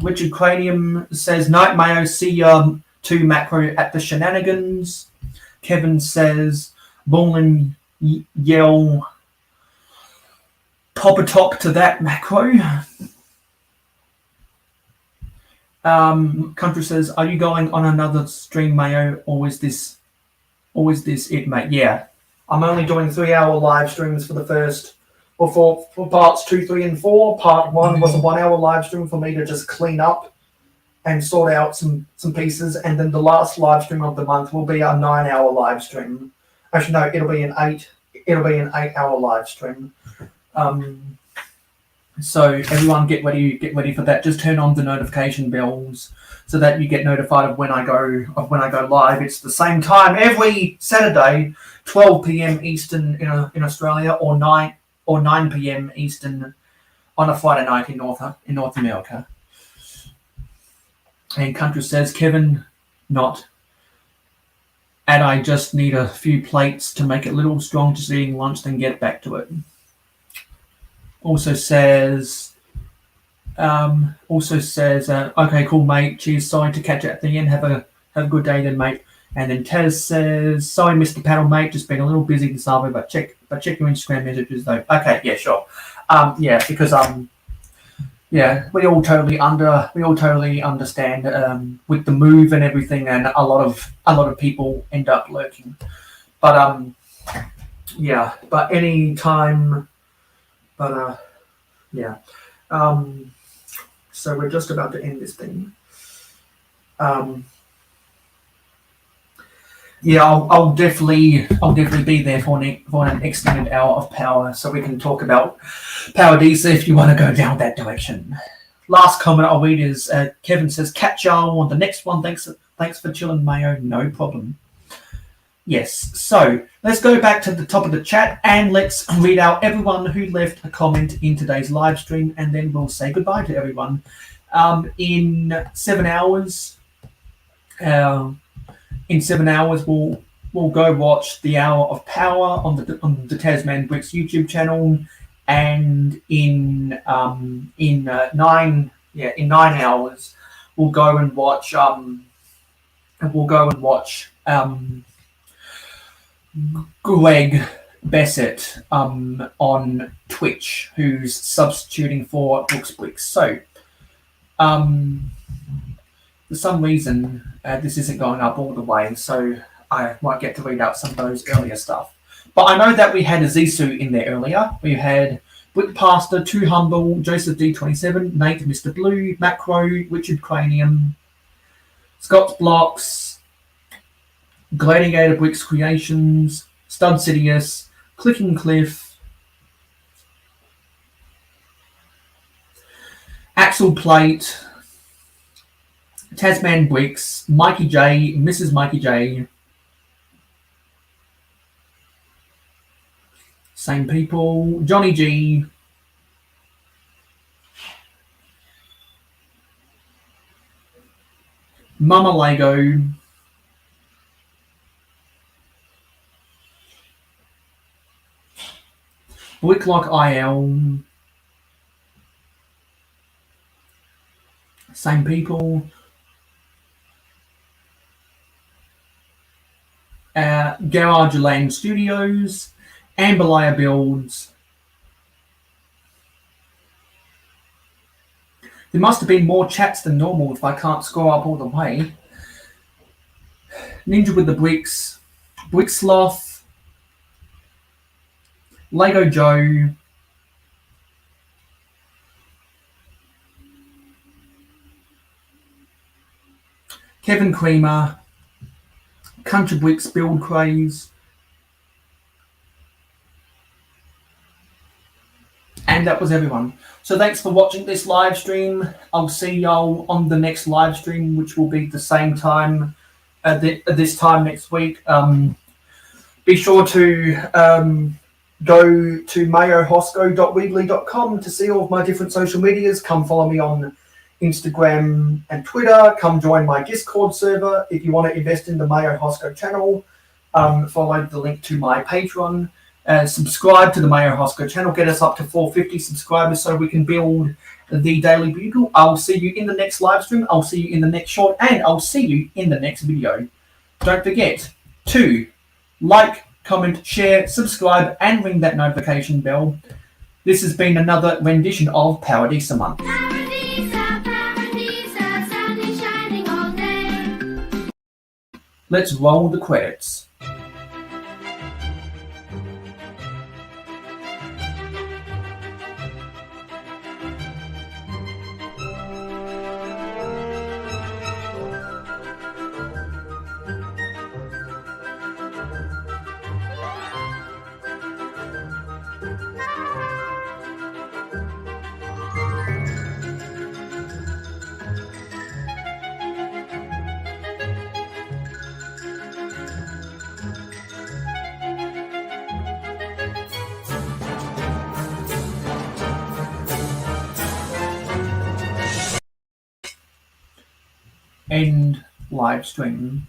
Richard Cranium says, night, Mayo. See you to Macro at the shenanigans. Kevin says, ball and yell, pop a top to that, Macro. Country says, are you going on another stream, Mayo, or is this it, mate? Yeah, I'm only doing 3-hour live streams for the first or for parts 2, 3, and 4. Part 1 was a 1 hour live stream for me to just clean up and sort out some pieces, and then the last live stream of the month will be a 9 hour live stream. Actually, no, it'll be an 8 hour live stream. So everyone get ready for that. Just turn on the notification bells so that you get notified of when I go live. It's the same time every Saturday, 12 p.m. Eastern in Australia, or 9 p.m. Eastern on a Friday night in North America. And Country says, Kevin, not. And I just need a few plates to make it a little strong, just eating lunch, then get back to it. Also says, okay, cool, mate. Cheers. Sorry to catch you at the end. Have a good day then, mate. And then Taz says, sorry, Mr. Paddle, mate. Just been a little busy this afternoon, but check your Instagram messages though. Okay, yeah, sure. Because we all totally understand with the move and everything, and a lot of people end up lurking. But any time. So we're just about to end this thing. I'll definitely be there for an extended hour of power, so we can talk about Paradisa if you want to go down that direction. Last comment I'll read is Kevin says, catch y'all on the next one. Thanks for chilling, Mayo. No problem. Yes, so let's go back to the top of the chat and let's read out everyone who left a comment in today's live stream, and then we'll say goodbye to everyone. In 7 hours, we'll go watch the Hour of Power on the Tasman Bricks YouTube channel, and in 9 hours we'll go and watch Greg Bessett on Twitch, who's substituting for Bricks. So for some reason this isn't going up all the way, so I might get to read out some of those earlier stuff. But I know that we had a Zissou in there earlier. We had Brick Pastor, Too Humble, Joseph D27, Nate, Mr. Blue, Macro, Richard Cranium, Scott's Blocks, Gladiator Bricks Creations, Stud Sidious, Clicking Cliff, Axel Plate, Tasman Bricks, Mikey J, Mrs. Mikey J, same people, Johnny G, Mama Lego, Wicklock IL, same people, Garage Land Studios, Amberlayer Builds. There must have been more chats than normal if I can't scroll up all the way. Ninja with the Bricks, Brick Sloth, Lego Joe, Kevin Creamer, Country Bricks Build Craze, and that was everyone. So thanks for watching this live stream. I'll see y'all on the next live stream, which will be the same time at this time next week. Be sure to go to mayohosko.weebly.com to see all of my different social medias. Come follow me on Instagram and Twitter. Come join my Discord server if you want to invest in the Mayo Hosko channel. Follow the link to my Patreon. Subscribe to the Mayo Hosko channel. Get us up to 450 subscribers so we can build the Daily Bugle. I'll see you in the next live stream. I'll see you in the next short, and I'll see you in the next video. Don't forget to like, comment, share, subscribe, and ring that notification bell. This has been another rendition of Paradisa Month. Paradisa, Paradisa, sun is shining all day. Let's roll the credits. end live stream